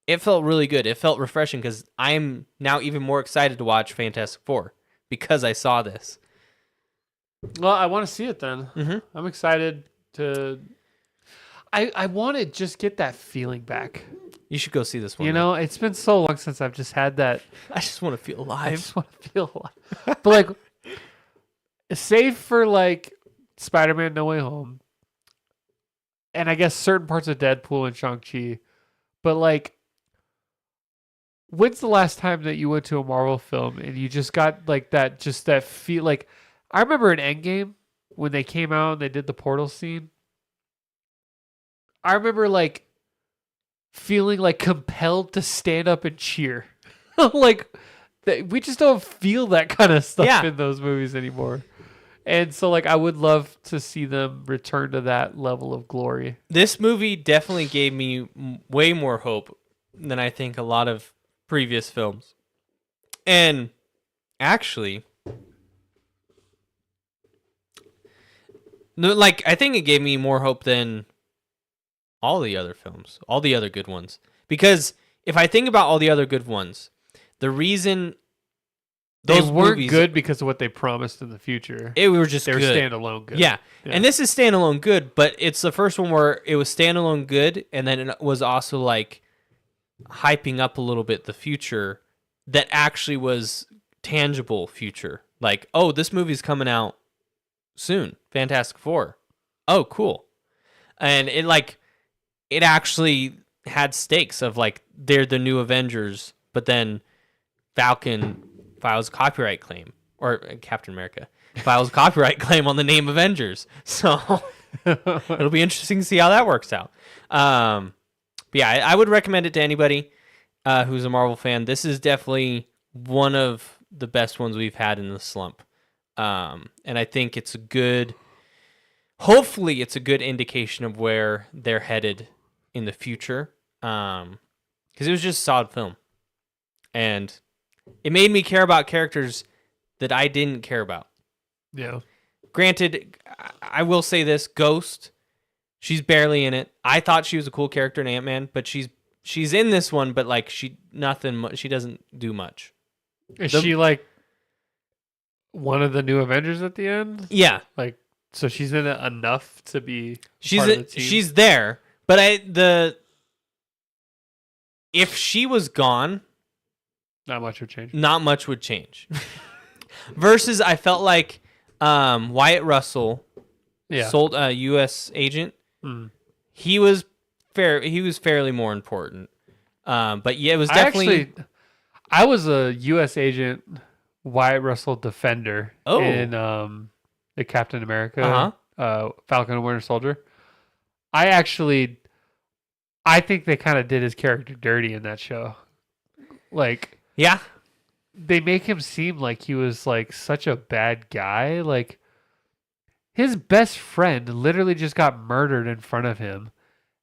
S1: It felt really good. It felt refreshing because I'm now even more excited to watch Fantastic Four because I saw this.
S2: Well, I want to see it then.
S1: Mm-hmm.
S2: I'm excited to... I want to just get that feeling back.
S1: You should go see this one.
S2: It's been so long since I've just had that.
S1: I just want to feel alive.
S2: I just want to feel alive. But like, save for like Spider-Man No Way Home, and I guess certain parts of Deadpool and Shang-Chi. But like, when's the last time that you went to a Marvel film and you just got like that feel? Like, I remember in Endgame when they came out and they did the portal scene. I remember like feeling like compelled to stand up and cheer. Like, we just don't feel that kind of stuff in those movies anymore. And so, like, I would love to see them return to that level of glory.
S1: This movie definitely gave me way more hope than I think a lot of previous films. And actually, no, like, I think it gave me more hope than all the other films, all the other good ones. Because if I think about all the other good ones, the reason
S2: those weren't good because of what they promised in the future.
S1: They were just
S2: they were
S1: good.
S2: Standalone good.
S1: Yeah. And this is standalone good, but it's the first one where it was standalone good, and then it was also like hyping up a little bit the future that actually was tangible future. Like, oh, this movie's coming out soon. Fantastic Four. Oh, cool. And it actually had stakes of like they're the new Avengers, but then Falcon files copyright claim, or Captain America files copyright claim on the name Avengers. So it'll be interesting to see how that works out. But yeah, I would recommend it to anybody who's a Marvel fan. This is definitely one of the best ones we've had in the slump. And I think it's hopefully it's a good indication of where they're headed in the future. Because it was just a solid film. And it made me care about characters that I didn't care about.
S2: Yeah.
S1: Granted, I will say this, Ghost, she's barely in it. I thought she was a cool character in Ant-Man, but she's in this one, but like she doesn't do much.
S2: Is she like one of the new Avengers at the end?
S1: Yeah.
S2: Like, so she's in it enough to be part of the team?
S1: She's there, but if she was gone,
S2: not much would change.
S1: Not much would change. Versus, I felt like Wyatt Russell, sold U.S. agent.
S2: Mm.
S1: He was fairly more important. But yeah, it was definitely.
S2: I was a U.S. agent, Wyatt Russell defender in the Captain America, Falcon and Winter Soldier. I think they kind of did his character dirty in that show. Like,
S1: yeah,
S2: they make him seem like he was like such a bad guy. Like, his best friend literally just got murdered in front of him,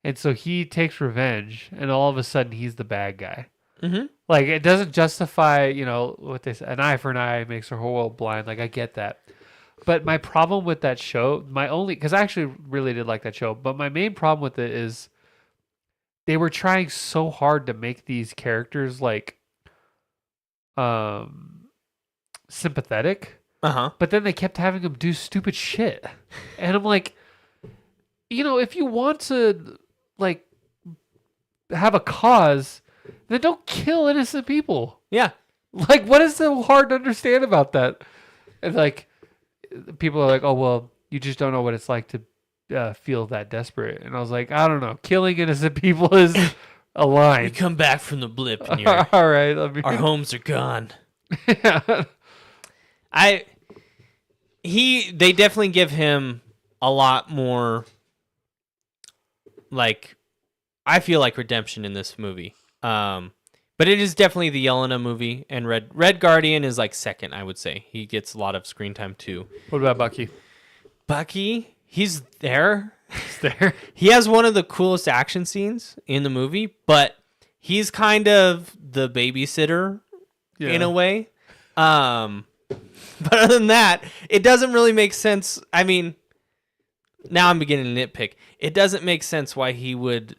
S2: and so he takes revenge, and all of a sudden he's the bad guy.
S1: Mm-hmm.
S2: Like, it doesn't justify, what they say, an eye for an eye makes the whole world blind. Like, I get that. But my problem with that show, because I actually really did like that show, but my main problem with it is they were trying so hard to make these characters like sympathetic. But then they kept having them do stupid shit. And I'm like, if you want to like have a cause, then don't kill innocent people.
S1: Yeah.
S2: Like, what is so hard to understand about that? And like, people are like, oh, well, you just don't know what it's like to feel that desperate. And I was like, I don't know. Killing innocent people is a line.
S1: You come back from the blip and
S2: all right.
S1: Our homes are gone.
S2: Yeah.
S1: They definitely give him a lot more, like, I feel like redemption in this movie. But it is definitely the Yelena movie, and Red Guardian is like second, I would say. He gets a lot of screen time too.
S2: What about Bucky?
S1: Bucky, he's there.
S2: He's there.
S1: He has one of the coolest action scenes in the movie, but he's kind of the babysitter in a way. But other than that, it doesn't really make sense. I mean, now I'm beginning to nitpick. It doesn't make sense why he would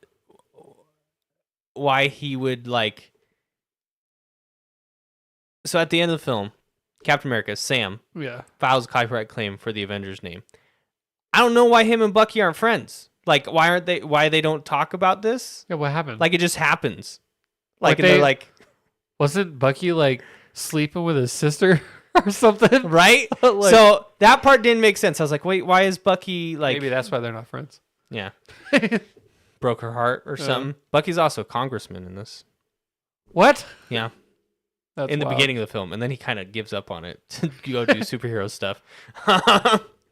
S1: like. So at the end of the film, Captain America, Sam, files a copyright claim for the Avengers name. I don't know why him and Bucky aren't friends. Like, why they don't talk about this?
S2: Yeah, what happened?
S1: Like, it just happens. Like, they're like,
S2: wasn't Bucky like sleeping with his sister or something?
S1: Right?
S2: Like,
S1: so that part didn't make sense. I was like, wait, why is Bucky like?
S2: Maybe that's why they're not friends.
S1: Yeah. Broke her heart or something. Bucky's also a congressman in this.
S2: What?
S1: Yeah.
S2: That's
S1: in the
S2: wild.
S1: beginning of the film, and then he kind of gives up on it to go do superhero stuff.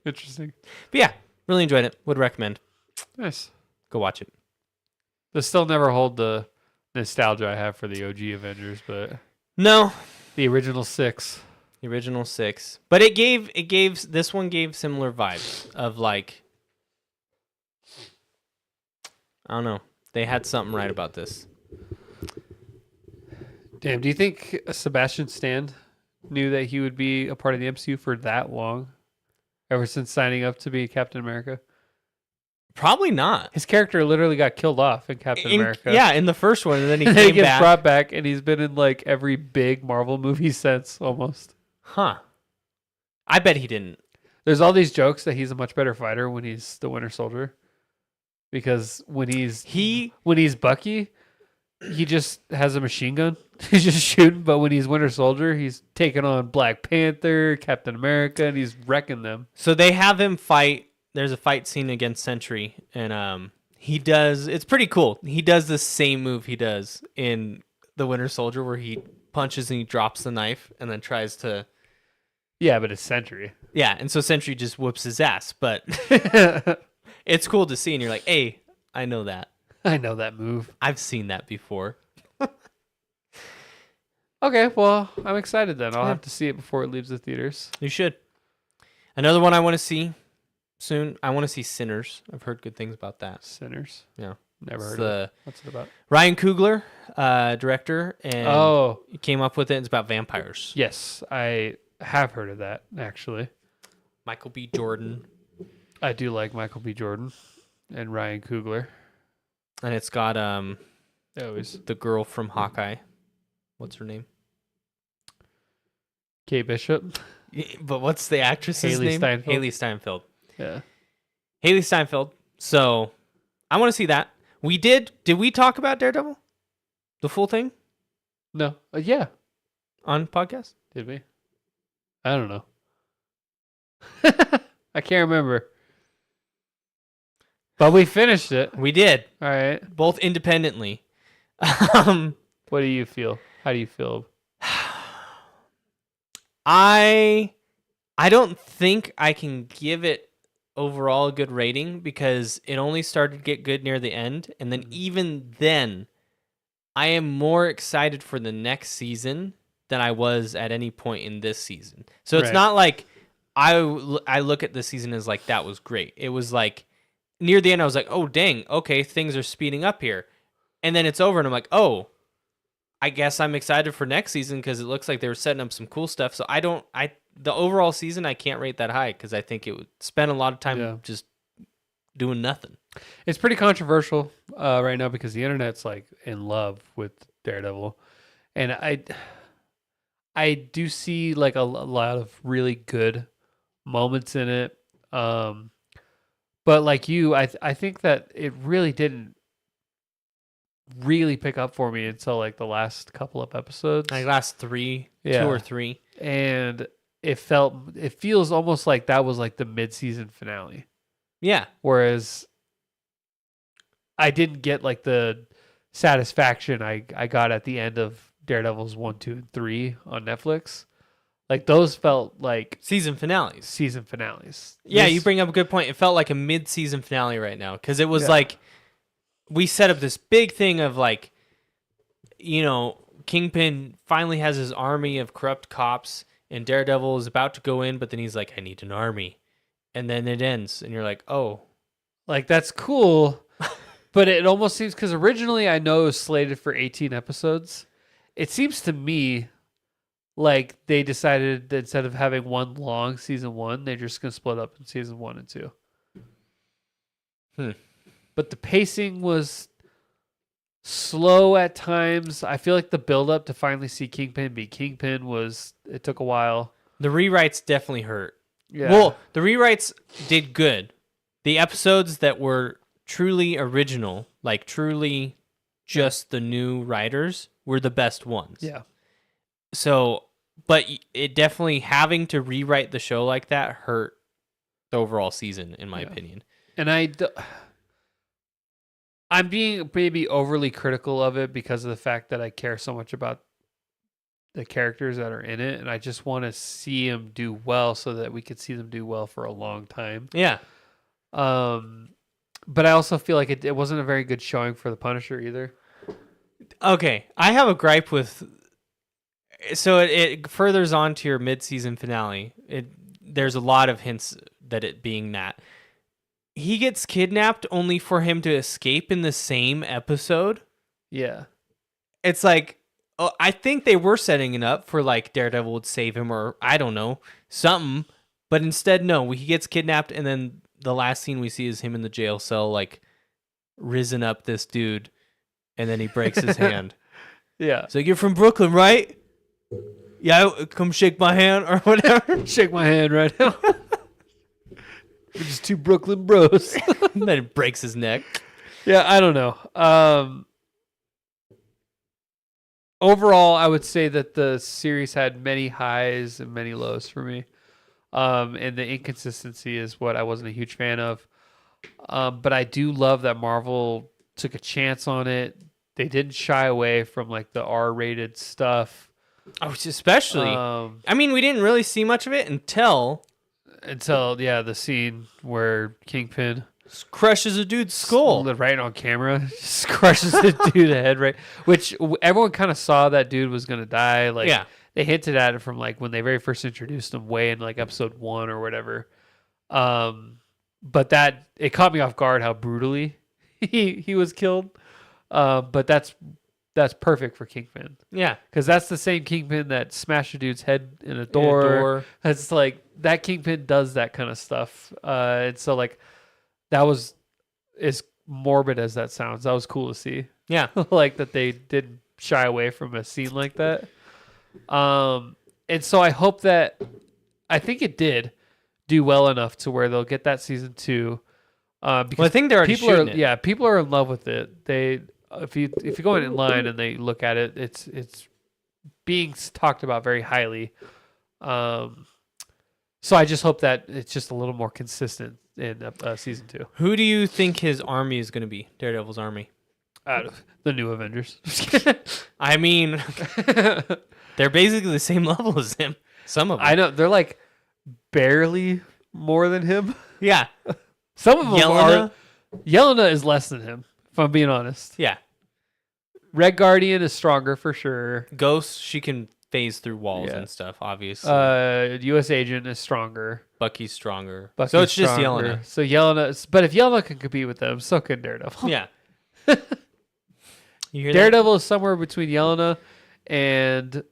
S2: Interesting.
S1: But yeah, really enjoyed it. Would recommend.
S2: Nice.
S1: Go watch it.
S2: This still never hold the nostalgia I have for the OG Avengers, but
S1: No,
S2: the original 6.
S1: the original 6, but it gave this one gave similar vibes of like, I don't know, they had something right about this.
S2: Damn, do you think Sebastian Stan knew that he would be a part of the MCU for that long? Ever since signing up to be Captain America?
S1: Probably not.
S2: His character literally got killed off in Captain America.
S1: Yeah, in the first one, and then he
S2: And then
S1: came
S2: he gets
S1: back.
S2: brought back, and he's been in like every big Marvel movie since, almost.
S1: Huh. I bet he didn't.
S2: There's all these jokes that he's a much better fighter when he's the Winter Soldier. Because when he's Bucky, he just has a machine gun. He's just shooting. But when he's Winter Soldier, he's taking on Black Panther, Captain America, and he's wrecking them.
S1: So they have him fight. There's a fight scene against Sentry, and he does. It's pretty cool. He does the same move he does in the Winter Soldier, where he punches and he drops the knife, and then tries to.
S2: Yeah, but it's Sentry.
S1: Yeah, and so Sentry just whoops his ass, but it's cool to see, and you're like, hey, I know that.
S2: I know that move.
S1: I've seen that before.
S2: Okay, well, I'm excited then. I'll
S1: Yeah.
S2: have to see it before it leaves the theaters.
S1: You should. Another one I want to see soon. I want to see Sinners. I've heard good things about that.
S2: Sinners.
S1: Yeah.
S2: Never
S1: It's
S2: heard of it. What's it about?
S1: Ryan Coogler, director, and
S2: Oh,
S1: he came up with it. It's about vampires.
S2: yes. I have heard of that, actually.
S1: Michael B. Jordan.
S2: I do like Michael B. Jordan and Ryan Coogler.
S1: And it's got
S2: They always.
S1: the girl from Hawkeye. What's her name?
S2: Kate Bishop.
S1: But what's the actress's
S2: Haley
S1: name?
S2: Steinfeld.
S1: Haley Steinfeld.
S2: Yeah.
S1: Haley Steinfeld. So I want to see that. Did we talk about Daredevil? The full thing
S2: No. Yeah.
S1: on podcast?
S2: Did we? I don't know. I can't remember. But we finished it.
S1: We did.
S2: All right.
S1: Both independently.
S2: What do you feel? How do you feel?
S1: I don't think I can give it overall a good rating because it only started to get good near the end, and then even then, I am more excited for the next season than I was at any point in this season. So it's
S2: Right.
S1: not like I look at this season as like that was great. It was like near the end I was like, "Oh dang, okay, things are speeding up here." And then it's over and I'm like, "Oh, I guess I'm excited for next season because it looks like they were setting up some cool stuff." So the overall season I can't rate that high because I think it would spend a lot of time
S2: Yeah.
S1: just doing nothing.
S2: It's pretty controversial right now because the internet's like in love with Daredevil, and I do see like a lot of really good moments in it. But like you, I think that it really didn't really pick up for me until like the last couple of episodes.
S1: Like last two or three.
S2: And it feels almost like that was like the mid-season finale.
S1: Yeah.
S2: Whereas I didn't get like the satisfaction I got at the end of Daredevils 1, 2, and 3 on Netflix. Like those felt like
S1: Season finales.
S2: season finales.
S1: Yeah,
S2: This-
S1: you bring up a good point. It felt like a mid-season finale right now because it was
S2: Yeah.
S1: like we set up this big thing of like, Kingpin finally has his army of corrupt cops and Daredevil is about to go in, but then he's like, I need an army. And then it ends and you're like, oh.
S2: like that's cool, but it almost seems because originally I know it was slated for 18 episodes. It seems to me like they decided that instead of having one long season 1, they're just gonna split up in season 1 and 2. But the pacing was slow at times. I feel like the build up to finally see Kingpin be Kingpin it took a while.
S1: The rewrites definitely hurt.
S2: Yeah.
S1: Well, the rewrites did good. The episodes that were truly original, like truly just the new writers, were the best ones.
S2: yeah.
S1: So, but it definitely having to rewrite the show like that hurt the overall season, in my
S2: Yeah.
S1: opinion.
S2: And I'm being maybe overly critical of it because of the fact that I care so much about the characters that are in it, and I just want to see them do well so that we could see them do well for a long time.
S1: Yeah.
S2: Um, but I also feel like it wasn't a very good showing for the Punisher either.
S1: Okay, I have a gripe with. So it furthers on to your mid-season finale. There's a lot of hints that it being that he gets kidnapped only for him to escape in the same episode.
S2: Yeah.
S1: It's like, oh, I think they were setting it up for like Daredevil would save him or I don't know something, but instead no, he gets kidnapped and then the last scene we see is him in the jail cell like risen up this dude, and then he breaks his hand.
S2: Yeah.
S1: So you're from Brooklyn, right? Yeah, come shake my hand or whatever.
S2: Shake my hand right now. We're just two Brooklyn bros.
S1: And then it breaks his neck.
S2: Yeah, I don't know. Overall, I would say that the series had many highs and many lows for me. And the inconsistency is what I wasn't a huge fan of. But I do love that Marvel took a chance on it. They didn't shy away from like the R-rated stuff.
S1: Oh, especially. I mean, we didn't really see much of it until
S2: the scene where Kingpin
S1: crushes a dude's skull
S2: right on camera, just crushes the dude head right. Which everyone kind of saw that dude was gonna die. Like,
S1: yeah,
S2: they hinted at it from like when they very first introduced him, way in like episode 1 or whatever. But that it caught me off guard how brutally he was killed. But that's perfect for Kingpin.
S1: Yeah,
S2: because that's the same Kingpin that smashed a dude's head in a door. It's like that Kingpin does that kind of stuff. And so like that was as morbid as that sounds. That was cool to see.
S1: Yeah,
S2: like that they didn't shy away from a scene like that. And so I hope that I think it did do well enough to where they'll get that season 2. Because
S1: I think they're already shooting it.
S2: Yeah, people are in love with it. They if you go in line and they look at it, it's being talked about very highly. So I just hope that it's just a little more consistent in season 2.
S1: Who do you think his army is going to be? Daredevil's army.
S2: The new Avengers.
S1: I mean, they're basically the same level as him. Some of them.
S2: I know they're like barely more than him.
S1: Yeah.
S2: Some of them are. Yelena is less than him, if I'm being honest.
S1: Yeah.
S2: Red Guardian is stronger for sure.
S1: Ghost, she can phase through walls and stuff, obviously.
S2: U.S. Agent is stronger.
S1: Bucky's stronger.
S2: Bucky's
S1: so it's just
S2: stronger.
S1: Yelena.
S2: So Yelena, but if Yelena can compete with them, so can Daredevil.
S1: Yeah. You hear
S2: Daredevil is somewhere between Yelena and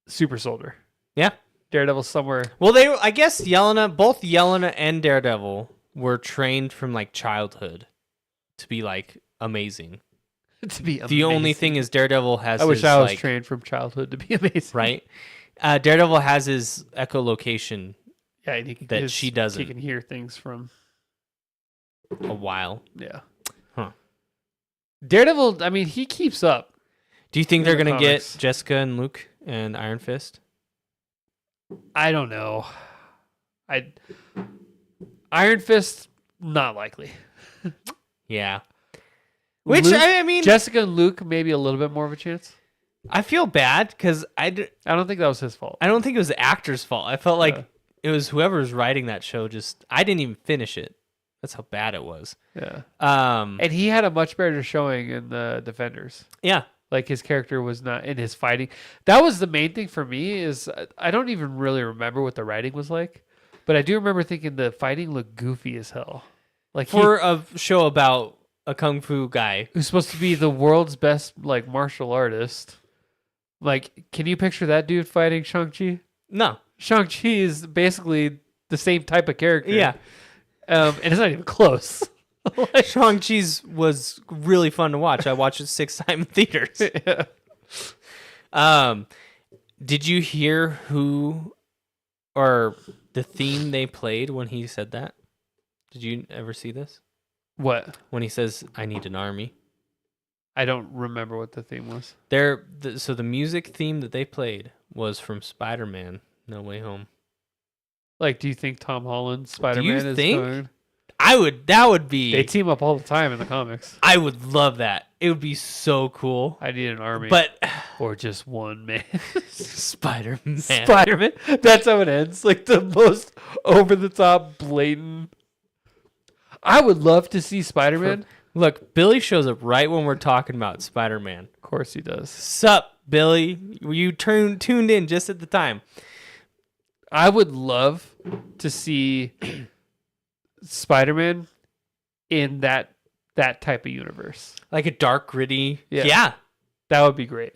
S2: Super Soldier.
S1: Yeah.
S2: Daredevil's somewhere.
S1: Well, I guess both Yelena and Daredevil were trained from like childhood to be like amazing.
S2: To be amazing.
S1: The only thing is Daredevil has.
S2: I wish I was trained from childhood to be amazing.
S1: Right. Daredevil has his echolocation.
S2: Yeah, and
S1: that she doesn't.
S2: He can hear things from
S1: a while.
S2: Yeah.
S1: Huh.
S2: Daredevil. I mean, he keeps up.
S1: Do you think they're gonna get Jessica and Luke and Iron Fist?
S2: I don't know. Iron Fist, not likely.
S1: Yeah. Which,
S2: Luke,
S1: I mean...
S2: Jessica and Luke, maybe a little bit more of a chance.
S1: I feel bad, because I
S2: don't think that was his fault.
S1: I don't think it was the actor's fault. I felt like it was whoever was writing that show I didn't even finish it. That's how bad it was.
S2: Yeah.
S1: And
S2: he had a much better showing in the Defenders.
S1: Yeah.
S2: Like, his character was not in his fighting. That was the main thing for me is I don't even really remember what the writing was like. But I do remember thinking the fighting looked goofy as hell. Like
S1: for a show about a kung fu guy
S2: who's supposed to be the world's best like martial artist. Like, can you picture that dude fighting Shang-Chi?
S1: No.
S2: Shang-Chi is basically the same type of character.
S1: Yeah.
S2: And it's not even close.
S1: Like, Shang-Chi's was really fun to watch. I watched it 6 times in theaters.
S2: Yeah.
S1: Did you hear who or the theme they played when he said that? Did you ever see this?
S2: What?
S1: When he says, I need an army.
S2: I don't remember what the theme was.
S1: So the music theme that they played was from Spider-Man No Way Home.
S2: Like, do you think Tom Holland's Spider-Man is going?
S1: That would be.
S2: They team up all the time in the comics.
S1: I would love that. It would be so cool.
S2: I need an army.
S1: But
S2: or just one man.
S1: Spider-Man.
S2: Spider-Man. That's how it ends. Like the most over-the-top, blatant. I would love to see Spider-Man.
S1: Look, Billy shows up right when we're talking about Spider-Man.
S2: Of course he does.
S1: Sup, Billy? You tuned in just at the time.
S2: I would love to see Spider-Man in that type of universe.
S1: Like a dark, gritty.
S2: Yeah.
S1: Yeah.
S2: That would be great.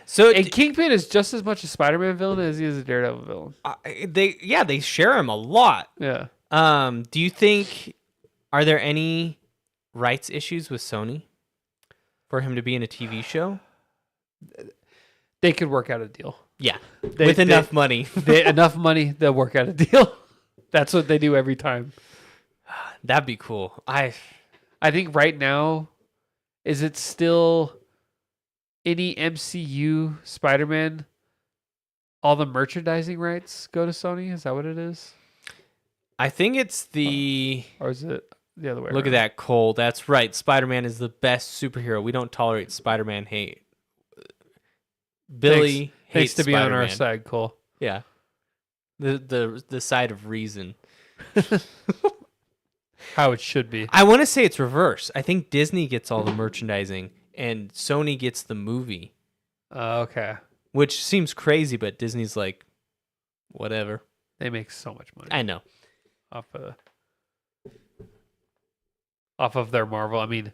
S1: So
S2: And Kingpin is just as much a Spider-Man villain as he is a Daredevil villain.
S1: they share him a lot.
S2: Yeah.
S1: Do you think are there any rights issues with Sony for him to be in a TV show?
S2: They could work out a deal.
S1: Yeah. With enough money.
S2: Enough money, they'll work out a deal. That's what they do every time.
S1: That'd be cool.
S2: I think right now, is it still any MCU Spider-Man? All the merchandising rights go to Sony? Is that what it is?
S1: I think it's the...
S2: Or is it the other way
S1: Look
S2: around?
S1: at that, Cole. That's right. Spider-Man is the best superhero. We don't tolerate Spider-Man hate. Billy
S2: Thanks
S1: hates
S2: to be
S1: Spider-Man.
S2: on our side, Cole.
S1: Yeah. The side of reason.
S2: How it should be.
S1: I want to say it's reverse. I think Disney gets all the merchandising and Sony gets the movie.
S2: Okay.
S1: Which seems crazy, but Disney's like, whatever.
S2: They make so much money.
S1: I know.
S2: Off of their Marvel. I mean,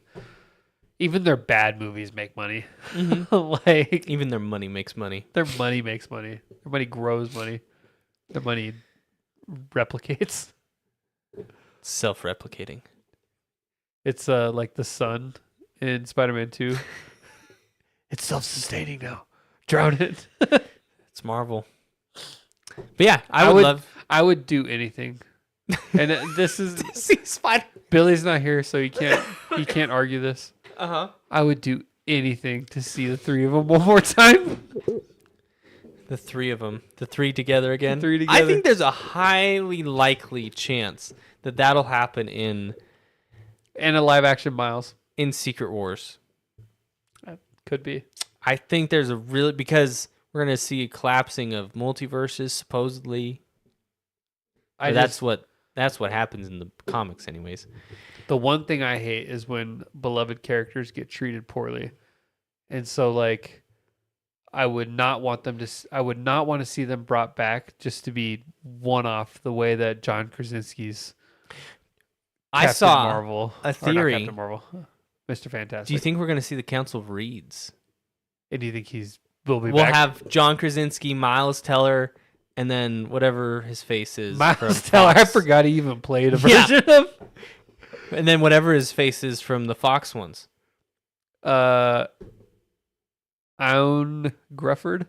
S2: even their bad movies make money.
S1: Mm-hmm.
S2: Like
S1: Even their money makes money.
S2: their money makes money. Their money grows money. Their money replicates.
S1: Self-replicating.
S2: It's like the sun in Spider-Man 2. It's self-sustaining now. Drown it.
S1: It's Marvel. But yeah, I would love...
S2: I would do anything. And this is
S1: to see Spider...
S2: Billy's not here, so he can't argue this.
S1: Uh-huh.
S2: I would do anything to see the three of them one more time.
S1: The three of them. The three together again.
S2: The three
S1: I
S2: together.
S1: think there's a highly likely chance that that'll happen in
S2: And a live-action Miles.
S1: in Secret Wars.
S2: Could be.
S1: I think there's a really... Because we're going to see a collapsing of multiverses, supposedly. That's what happens in the comics anyways.
S2: The one thing I hate is when beloved characters get treated poorly. And so like I would not want to see them brought back just to be one off the way that John Krasinski's
S1: I saw
S2: Marvel,
S1: a
S2: or not
S1: theory.
S2: Captain Marvel, Mr. Fantastic.
S1: Do you think we're going to see the Council of Reeds?
S2: And do you think will be
S1: We'll
S2: back?
S1: have John Krasinski, Miles Teller, and then whatever his face is.
S2: Miles
S1: from
S2: Teller. I
S1: Fox.
S2: forgot he even played a
S1: Yeah.
S2: version of.
S1: And then whatever his face is from the Fox ones.
S2: Aun Grufford.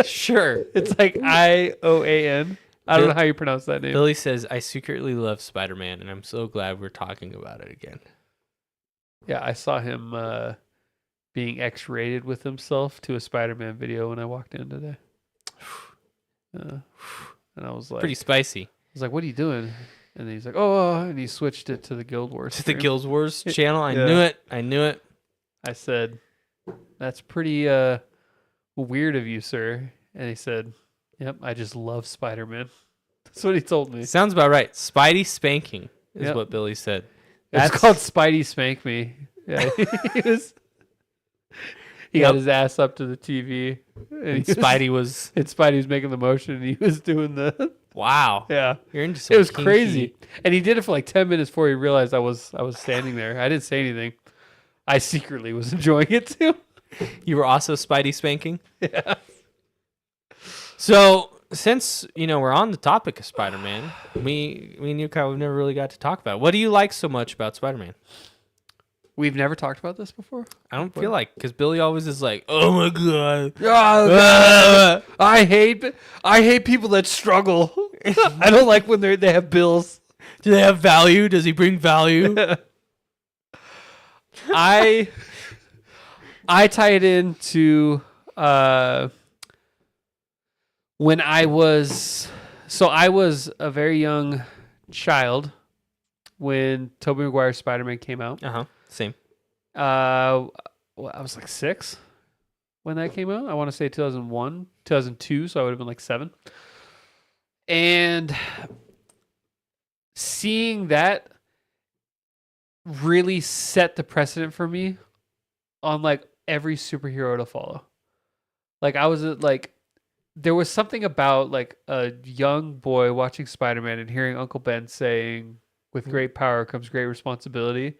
S1: Sure.
S2: It's like Ioan. I don't know how you pronounce that name.
S1: Billy says, I secretly love Spider-Man, and I'm so glad we're talking about it again.
S2: Yeah, I saw him being X-rated with himself to a Spider-Man video when I walked in today. And I was like,
S1: Pretty spicy.
S2: I was like, what are you doing? And then he's like, oh, and he switched it to the Guild Wars.
S1: To the
S2: stream.
S1: Guild Wars channel. I
S2: Yeah.
S1: knew it.
S2: I said, that's pretty weird of you, sir. And he said, yep, I just love Spider-Man. That's what he told me.
S1: Sounds about right. Spidey spanking is
S2: Yep.
S1: what Billy said.
S2: It's called Spidey Spank Me. Yeah, he got his ass up to the TV.
S1: And Spidey was...
S2: And Spidey was making the motion, and he was doing the...
S1: Wow.
S2: Yeah.
S1: You're into some
S2: It was
S1: kinky-
S2: crazy. And he did it for like 10 minutes before he realized I was standing there. I didn't say anything. I secretly was enjoying it too.
S1: You were also Spidey spanking?
S2: Yeah.
S1: So, since, we're on the topic of Spider-Man, me and you, Kyle, we've never really got to talk about it. What do you like so much about Spider-Man?
S2: We've never talked about this before.
S1: I don't feel like, because Billy always is like, oh my God.
S2: I hate people that struggle. I don't like when they have bills.
S1: Do they have value? Does he bring value?
S2: I tie it into when I was a very young child when Tobey Maguire's Spider-Man came out.
S1: Same.
S2: I was like 6 when that came out. I want to say 2001, 2002, so I would have been like 7. And seeing that really set the precedent for me on like every superhero to follow. Like I was like, there was something about like a young boy watching Spider-Man and hearing Uncle Ben saying, "With great power comes great responsibility,"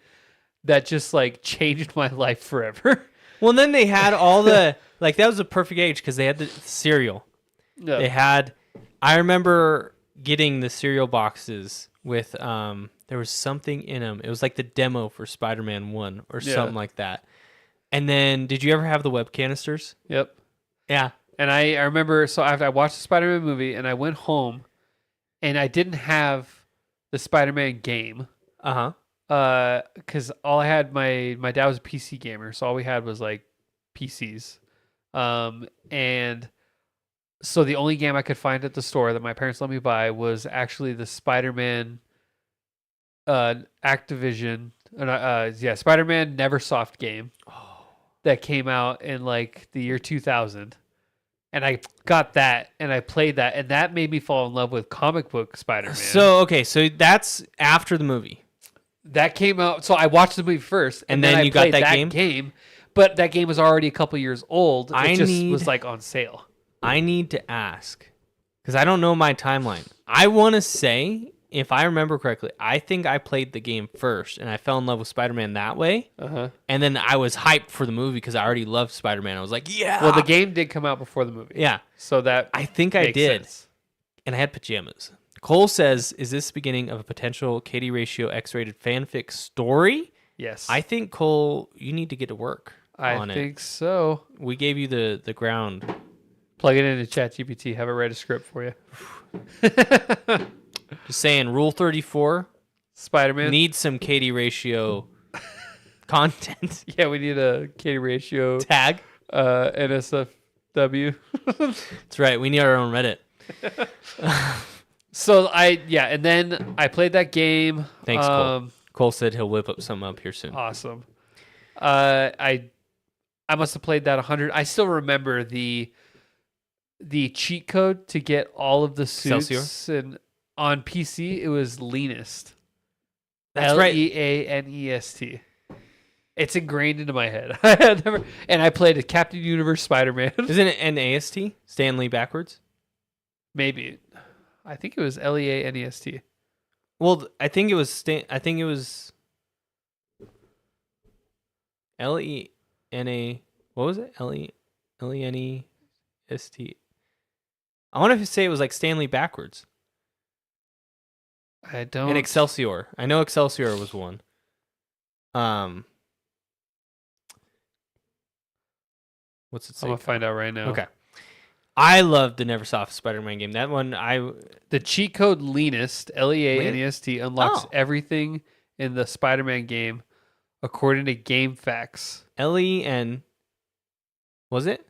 S2: that just like changed my life forever.
S1: Well, and then they had all the like that was a perfect age because they had the cereal.
S2: Yeah.
S1: They had. I remember getting the cereal boxes with there was something in them. It was like the demo for Spider-Man 1 or something like that. And then, did you ever have the web canisters?
S2: Yep.
S1: Yeah.
S2: And I remember, so I watched the Spider-Man movie, and I went home, and I didn't have the Spider-Man game. Because all I had, my dad was a PC gamer, so all we had was like PCs. And so the only game I could find at the store that my parents let me buy was actually the Spider-Man Activision, Spider-Man Neversoft game that came out in like the year 2000. And I got that, and I played that, and that made me fall in love with comic book Spider-Man.
S1: So that's after the movie.
S2: That came out, so I watched the movie first,
S1: and then you got that
S2: game. But that game was already a couple years old. It was like on sale.
S1: I need to ask, because I don't know my timeline. I want to say, if I remember correctly, I think I played the game first, and I fell in love with Spider-Man that way. And then I was hyped for the movie because I already loved Spider-Man. I was like, yeah.
S2: Well, the game did come out before the movie.
S1: Yeah.
S2: So that
S1: I think I did.
S2: Sense.
S1: And I had pajamas. Cole says, is this the beginning of a potential Katie Ratio X-rated fanfic story?
S2: Yes.
S1: I think, Cole, you need to get to work on it.
S2: I think so.
S1: We gave you the ground.
S2: Plug it into ChatGPT. Have it write a script for you.
S1: Just saying, Rule 34.
S2: Spider-Man
S1: needs some Katie Ratio content.
S2: Yeah, we need a Katie Ratio
S1: tag.
S2: NSFW.
S1: That's right. We need our own Reddit.
S2: So and then I played that game.
S1: Thanks, Cole. Cole said he'll whip up something up here soon.
S2: Awesome. I must have played that 100. I still remember the cheat code to get all of the suits.
S1: Excelsior?
S2: And on PC, it was Leanest.
S1: That's right.
S2: Leanest. It's ingrained into my head. And I played a Captain Universe Spider-Man.
S1: Isn't it NAST? Stanley backwards?
S2: Maybe. I think it was Leanest.
S1: Well, I think it was Lena. What was it? Lenest. I want to say it was like Stanley backwards.
S2: I don't.
S1: And Excelsior. I know Excelsior was one. What's it say?
S2: I'm gonna find out right now.
S1: Okay. I love the Neversoft Spider-Man game. That one,
S2: the cheat code Leanest, Leanest, unlocks everything in the Spider-Man game, according to GameFAQs.
S1: Len. Was it?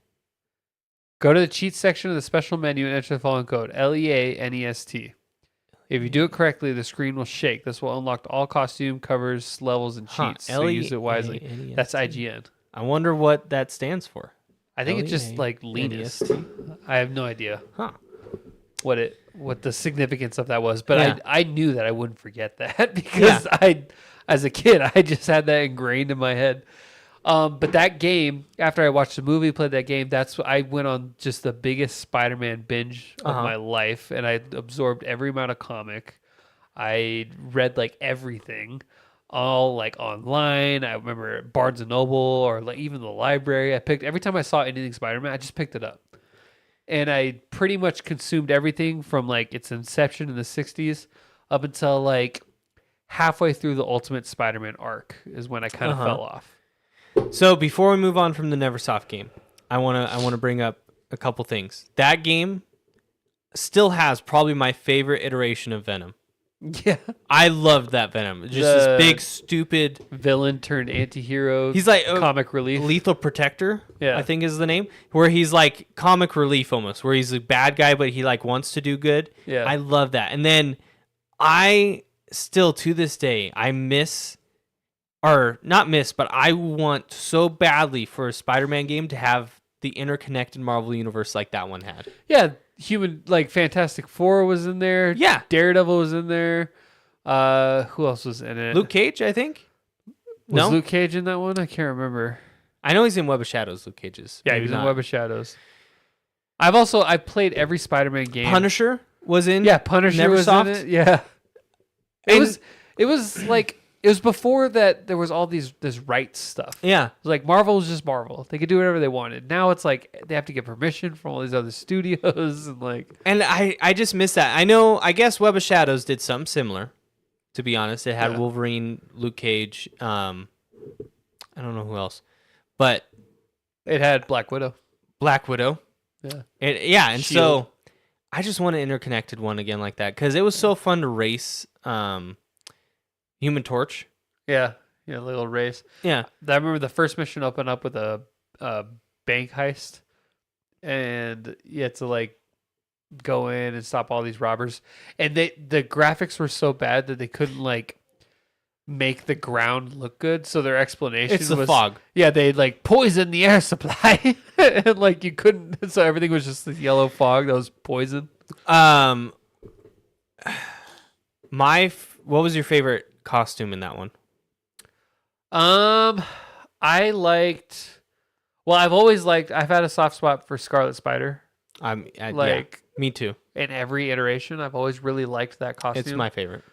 S2: Go to the cheat section of the special menu and enter the following code: Leanest. If you do it correctly, the screen will shake. This will unlock all costume covers, levels, and cheats. So use it wisely. That's IGN.
S1: I wonder what that stands for.
S2: I think it's just like Leanest. I have no idea what the significance of that was, but I knew that I wouldn't forget that because as a kid, I just had that ingrained in my head. But that game, after I watched the movie, played that game, I went on just the biggest Spider-Man binge of my life, and I absorbed every amount of comic. I read like everything, all like online. I remember Barnes and Noble or like even the library. Every time I saw anything Spider-Man, I just picked it up. And I pretty much consumed everything from like its inception in the 60s up until like halfway through the Ultimate Spider-Man arc is when I kind of fell off.
S1: So before we move on from the Neversoft game, I wanna bring up a couple things. That game still has probably my favorite iteration of Venom.
S2: Yeah,
S1: I loved that Venom. Just this big stupid
S2: villain turned anti-hero.
S1: He's like
S2: comic relief.
S1: Lethal Protector,
S2: I
S1: think is the name. Where he's like comic relief almost, where he's a bad guy but he like wants to do good.
S2: Yeah,
S1: I love that. And then I still to this day I miss, or not miss, but I want so badly for a Spider-Man game to have the interconnected Marvel universe like that one had.
S2: Yeah, Fantastic Four was in there.
S1: Yeah.
S2: Daredevil was in there. Who else was in it?
S1: Luke Cage, I think.
S2: Was Luke Cage in that one? I can't remember.
S1: I know he's in Web of Shadows. Luke Cage is.
S2: Yeah, he was in Web of Shadows. I played every Spider-Man game.
S1: Punisher was in.
S2: Yeah, Punisher was in it. Yeah. It was before that there was all this rights stuff.
S1: Yeah.
S2: It was like Marvel was just Marvel. They could do whatever they wanted. Now it's like they have to get permission from all these other studios and
S1: I just miss that. I guess Web of Shadows did something similar, to be honest. It had Wolverine, Luke Cage, I don't know who else. But
S2: it had Black Widow.
S1: Yeah. And
S2: Shield.
S1: so I just want an interconnected one again like that, because it was so fun to race Human Torch.
S2: Yeah, little race.
S1: Yeah.
S2: I remember the first mission opened up with a bank heist, and you had to go in and stop all these robbers. And the graphics were so bad that they couldn't make the ground look good. So their explanation
S1: It's the
S2: was
S1: fog.
S2: Yeah, they poison the air supply, and you couldn't. So everything was just this yellow fog that was poison.
S1: What was your favorite costume in that one?
S2: I liked. Well, I've had a soft spot for Scarlet Spider.
S1: Yeah, me too.
S2: In every iteration, I've always really liked that costume.
S1: It's my favorite.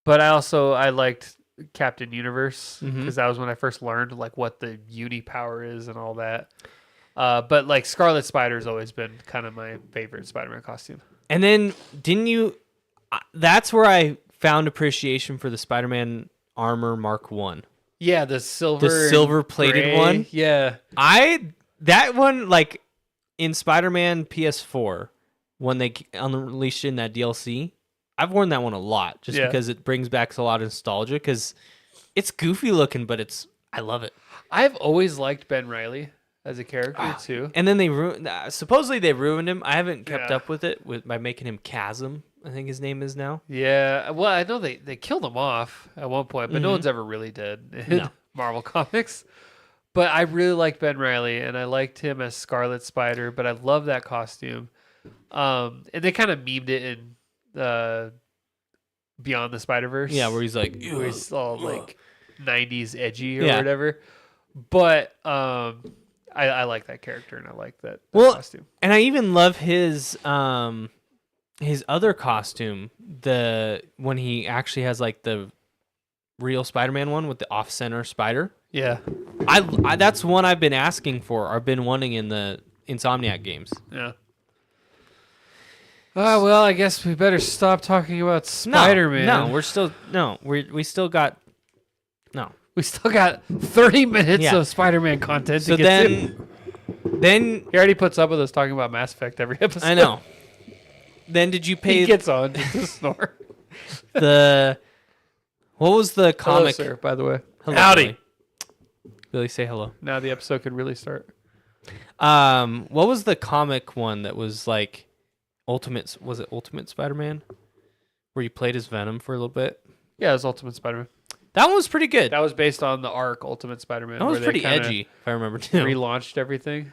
S2: But I liked Captain Universe, because
S1: Mhm.
S2: that was when I first learned what the uni power is and all that. But Scarlet Spider's always been kind of my favorite Spider-Man costume.
S1: And then didn't you? That's where I found appreciation for the Spider-Man armor Mark 1.
S2: Yeah, the
S1: silver plated one.
S2: Yeah,
S1: that one in Spider-Man PS4 when they unleashed it in that DLC. I've worn that one a lot just because it brings back a lot of nostalgia, because it's goofy looking, but I love it.
S2: I've always liked Ben Reilly as a character too.
S1: And then supposedly they ruined him. I haven't kept up with it by making him Chasm, I think his name is now.
S2: Yeah, well, I know they killed him off at one point, but no one's ever really dead in Marvel Comics. But I really liked Ben Reilly, and I liked him as Scarlet Spider, but I love that costume. And they kind of memed it in Beyond the Spider-Verse.
S1: Yeah, where he's
S2: where he's all 90s edgy or whatever. But I like that character, and I like that costume.
S1: And I even love his other costume, when he actually has the real Spider-Man one with the off-center spider.
S2: Yeah.
S1: I that's one I've been asking for. I've been wanting in the Insomniac games.
S2: Yeah. Well, I guess we better stop talking about Spider-Man.
S1: We still got
S2: 30 minutes of Spider-Man content to get to.
S1: Then
S2: he already puts up with us talking about Mass Effect every episode.
S1: I know. Then did you pay?
S2: He gets on just to snore.
S1: What was the comic?
S2: Hello, sir, by the way.
S1: Hello,
S2: Howdy.
S1: Billy, say hello.
S2: Now the episode could really start.
S1: What was the comic one that was Ultimate? Was it Ultimate Spider-Man, where you played as Venom for a little bit?
S2: Yeah, it was Ultimate Spider-Man.
S1: That one was pretty good.
S2: That was based on the arc Ultimate Spider-Man.
S1: That was pretty edgy, if I remember too.
S2: Relaunched everything.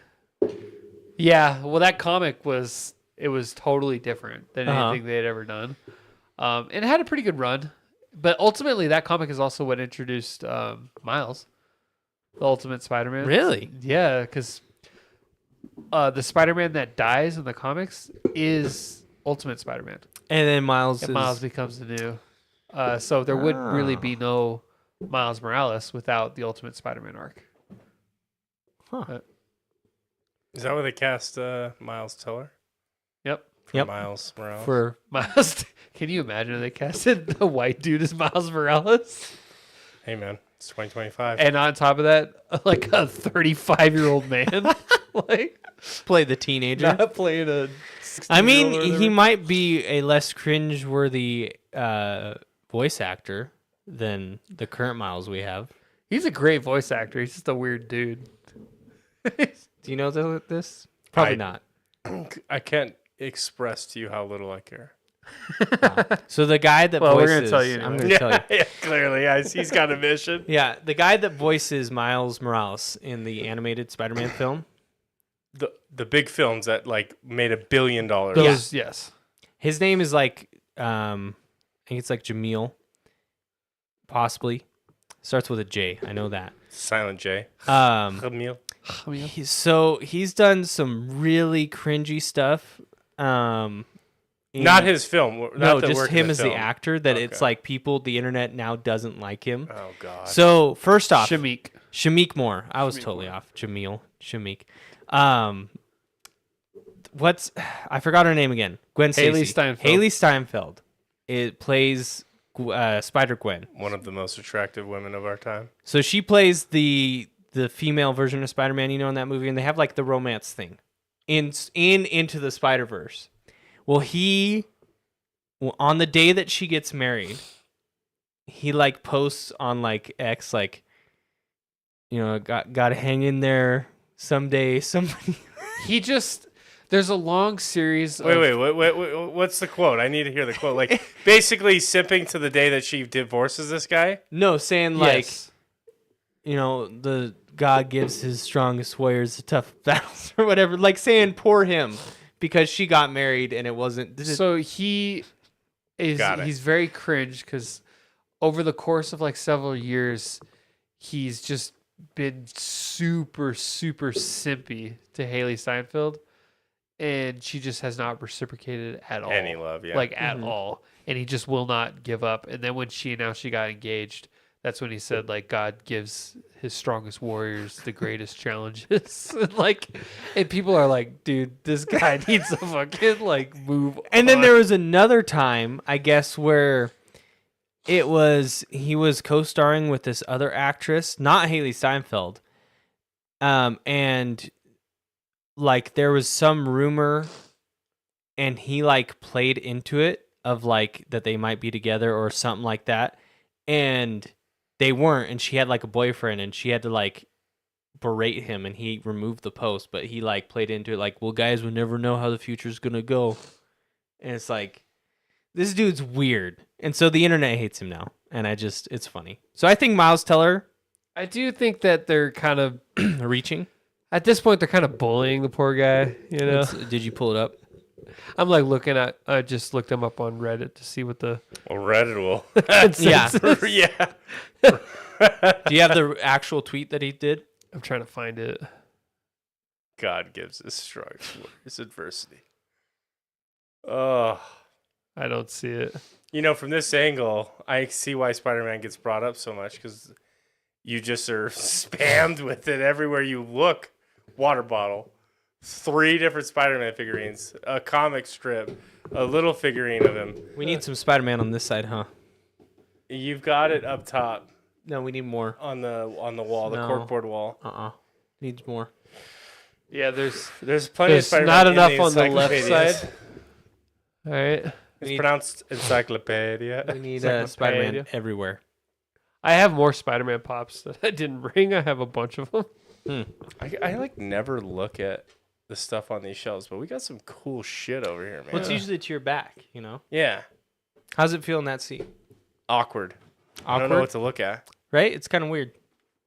S2: Yeah, well, that comic was totally different than anything they had ever done. And it had a pretty good run. But ultimately, that comic is also what introduced Miles, the Ultimate Spider-Man.
S1: Really?
S2: Yeah, because the Spider-Man that dies in the comics is Ultimate Spider-Man.
S1: And then Miles
S2: becomes the new. So there would really be no Miles Morales without the Ultimate Spider-Man arc.
S1: Huh.
S3: Is that where they cast Miles Teller?
S2: Yep.
S3: Miles Morales.
S2: For Miles, can you imagine if they casted a white dude as Miles Morales?
S3: Hey man, it's 2025.
S2: And on top of that, a 35-year-old man,
S1: play the teenager,
S2: not playing a.
S1: I mean, he might be a less cringe-worthy voice actor than the current Miles we have.
S2: He's a great voice actor. He's just a weird dude.
S1: Do you know this? Probably not.
S3: I can't express to you how little I care.
S1: So the guy that
S2: Well, we're
S1: voices,
S2: gonna tell you
S1: I'm
S2: anyway.
S1: going to tell you.
S3: Yeah, clearly, he's got a mission.
S1: Yeah, the guy that voices Miles Morales in the animated Spider-Man film,
S3: The big films that like made $1 billion.
S2: Those, yes.
S1: his name is like, I think it's like Jamil, possibly. Starts with a J. I know that.
S3: Silent J.
S1: Um,
S3: Camille.
S1: he's done some really cringy stuff.
S3: Not his film. Not
S1: No,
S3: the
S1: just
S3: work in
S1: him
S3: the
S1: as
S3: film.
S1: the actor. That it's
S3: Okay.
S1: like the internet now doesn't like him.
S3: Oh God.
S1: So first off,
S2: Shamik.
S1: Moore. I was
S2: Shamik
S1: totally
S2: Moore.
S1: off. Shamik. What's I forgot her name again. Gwen
S2: Haley
S1: Stacy.
S2: Steinfeld.
S1: Haley Steinfeld. It plays Spider Gwen.
S3: One of the most attractive women of our time.
S1: So she plays the female version of Spider-Man, in that movie, and they have like the romance thing in Into the Spider-Verse. Well, on the day that she gets married, he like posts on like X like, got to hang in there someday. Somebody.
S2: There's a long series.
S3: Wait. What's the quote? I need to hear the quote. Like basically sipping to the day that she divorces this guy.
S1: No, saying like,
S2: Yes.
S1: the God gives his strongest warriors the tough battles or whatever. Like saying poor him because she got married and it wasn't.
S2: So he's very cringe because over the course of like several years, he's just been super, super simpy to Haley Steinfeld, and she just has not reciprocated at all.
S3: Any love, yeah.
S2: Like at all. And he just will not give up. And then when she announced she got engaged, that's when he said like God gives his strongest warriors the greatest challenges. and people are like, dude, this guy needs to fucking like move
S1: And then
S2: on.
S1: there was another time, I guess, where he was co-starring with this other actress, not Haley Steinfeld. And like there was some rumor and he like played into it of like that they might be together or something like that. And they weren't, and she had like a boyfriend and she had to like berate him and he removed the post, but he like played into it like, well, guys will never know how the future's gonna go. And it's like, this dude's weird. And so the internet hates him now. And it's funny. So I think Miles Teller
S2: I do think that they're kind of
S1: reaching.
S2: at this point they're kind of bullying the poor guy, you know.
S1: Did you pull it up?
S2: I'm like looking at I just looked him up on Reddit to see what the
S3: Well, Reddit will.
S1: Yeah.
S3: Yeah.
S1: Do you have the actual tweet that he did?
S2: I'm trying to find it.
S3: God gives us strongest warriors adversity. Oh.
S2: I don't see it.
S3: From this angle, I see why Spider-Man gets brought up so much because you just are spammed with it everywhere you look. Water bottle, 3 different Spider-Man figurines, a comic strip, a little figurine of him.
S1: We need some Spider-Man on this side, huh?
S3: You've got it up top
S1: No, we need more.
S3: on the wall, the
S1: No.
S3: corkboard wall.
S1: Needs more.
S2: Yeah, there's
S3: Plenty of
S2: there's
S3: Spider-Man
S2: not
S3: in
S2: enough
S3: the
S2: on the left
S3: encyclopedias.
S2: side. All right.
S3: It's pronounced encyclopedia.
S1: We need
S2: Encyclopedia.
S1: Spider-Man everywhere.
S2: I have more Spider-Man pops that I didn't bring. I have a bunch of them.
S3: I like never look at the stuff on these shelves, but we got some cool shit over here, man.
S1: Well, it's usually to your back,
S3: Yeah.
S1: How's it feel in that seat?
S3: Awkward. I don't know
S1: Awkward?
S3: what to look at.
S1: Right? It's kind of weird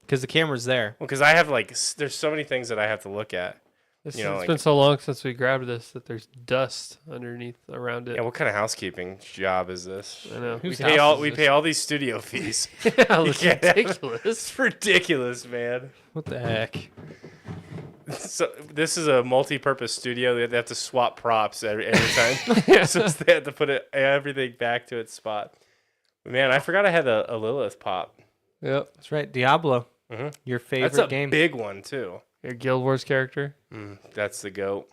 S1: because the camera's there.
S3: Well, because I have there's so many things that I have to look at.
S2: It's
S3: like-
S2: been so long since we grabbed this that there's dust underneath around it.
S3: Yeah, what kind of housekeeping job is this?
S2: I know.
S1: Whose
S3: We
S1: house is
S3: we
S1: this?
S3: pay all these studio fees.
S2: Yeah, it's
S3: Yeah.
S2: ridiculous.
S3: It's ridiculous, man.
S1: What the heck?
S3: So this is a multi-purpose studio. They have to swap props every time, so they have to put everything back to its spot. Man, I forgot I had a Lilith pop.
S2: Yep.
S1: That's right. Diablo.
S3: Mhm.
S1: Your favorite
S3: That's a
S1: game.
S3: big one too.
S2: Your Guild Wars character.
S3: That's the goat.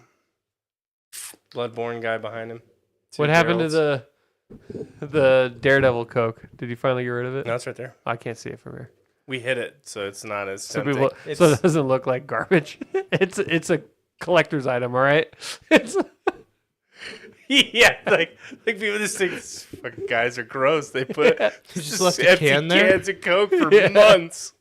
S3: Bloodborne guy behind him.
S2: What happened to the Daredevil Coke? Did you finally get rid of it?
S3: No, it's right there.
S2: I can't see it from here.
S3: We hit it, so it's not as
S2: So,
S3: tempting.
S2: so it doesn't look like garbage. It's a collector's item, all right? It's
S3: Yeah, like people just think these fucking guys are gross. They put
S1: just left a
S3: empty
S1: can there?
S3: cans of Coke for
S2: Yeah.
S3: months.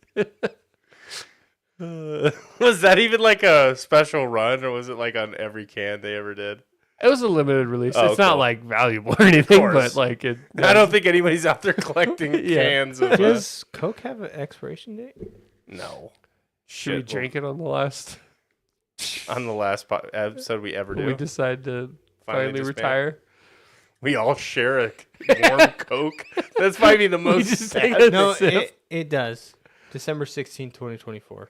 S3: Was that even like a special run, or was it like on every can they ever did?
S2: It was a limited release.
S3: Oh,
S2: it's not
S3: cool.
S2: like valuable or anything,
S3: course.
S2: but like it.
S3: I don't think anybody's out there collecting
S2: Yeah.
S3: cans of.
S1: Does Coke have an expiration date?
S3: No.
S2: Should we
S3: Shit,
S2: drink it on the last?
S3: on the last episode we ever do?
S2: We decide to finally
S3: disband?
S2: retire.
S3: We all share a warm Coke. That's probably the most
S2: just
S3: sad.
S2: take a
S1: No,
S2: sip.
S1: it does. December 16th, 2024.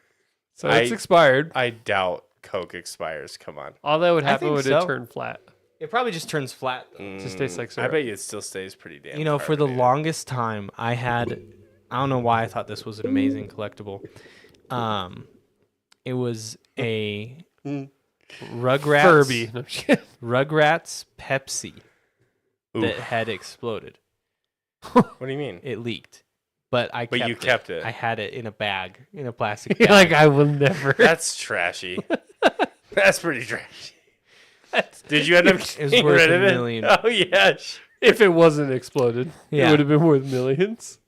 S2: So it's expired.
S3: I doubt Coke expires. Come on.
S2: All that would
S1: I
S2: happen
S1: think
S2: would
S1: so.
S2: it turn flat.
S1: It probably just turns flat.
S2: Just tastes like
S3: I
S2: syrup.
S3: bet you it still stays pretty damn.
S1: You know, for the
S3: carbonated.
S1: longest time, I don't know why I thought this was an amazing collectible. It was a Rugrats
S2: Furby. No, I'm just kidding.
S1: Rugrats Pepsi
S3: Oof.
S1: that had exploded.
S3: What do you mean?
S1: It leaked, but
S3: You kept it.
S1: I had it in a bag, in a plastic
S2: You're
S1: bag.
S2: like, I will never.
S3: That's trashy. That's pretty trashy. Did you end up
S1: It was
S3: getting
S1: worth
S3: rid
S1: a
S3: of it?
S1: million.
S3: Oh yeah.
S2: If it wasn't exploded, it
S1: Yeah.
S2: would have been worth millions.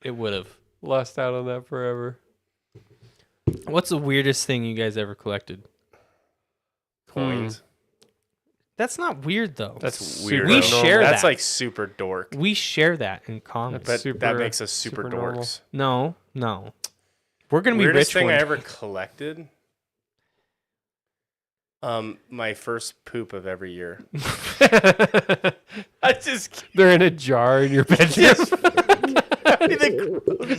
S1: It would have.
S2: Lost out on that forever.
S1: What's the weirdest thing you guys ever collected?
S3: Coins.
S1: That's not weird though.
S3: That's
S2: super
S3: weird.
S1: We share
S3: That's
S1: that.
S3: like super dork.
S1: We share that in common.
S3: But
S2: Super-
S3: that makes us super,
S2: super normal.
S3: dorks.
S1: No. We're gonna be
S3: Weirdest
S1: rich
S3: thing
S1: one
S3: I
S1: day.
S3: ever collected. My first poop of every year. I just
S2: They're in a jar in your bedroom.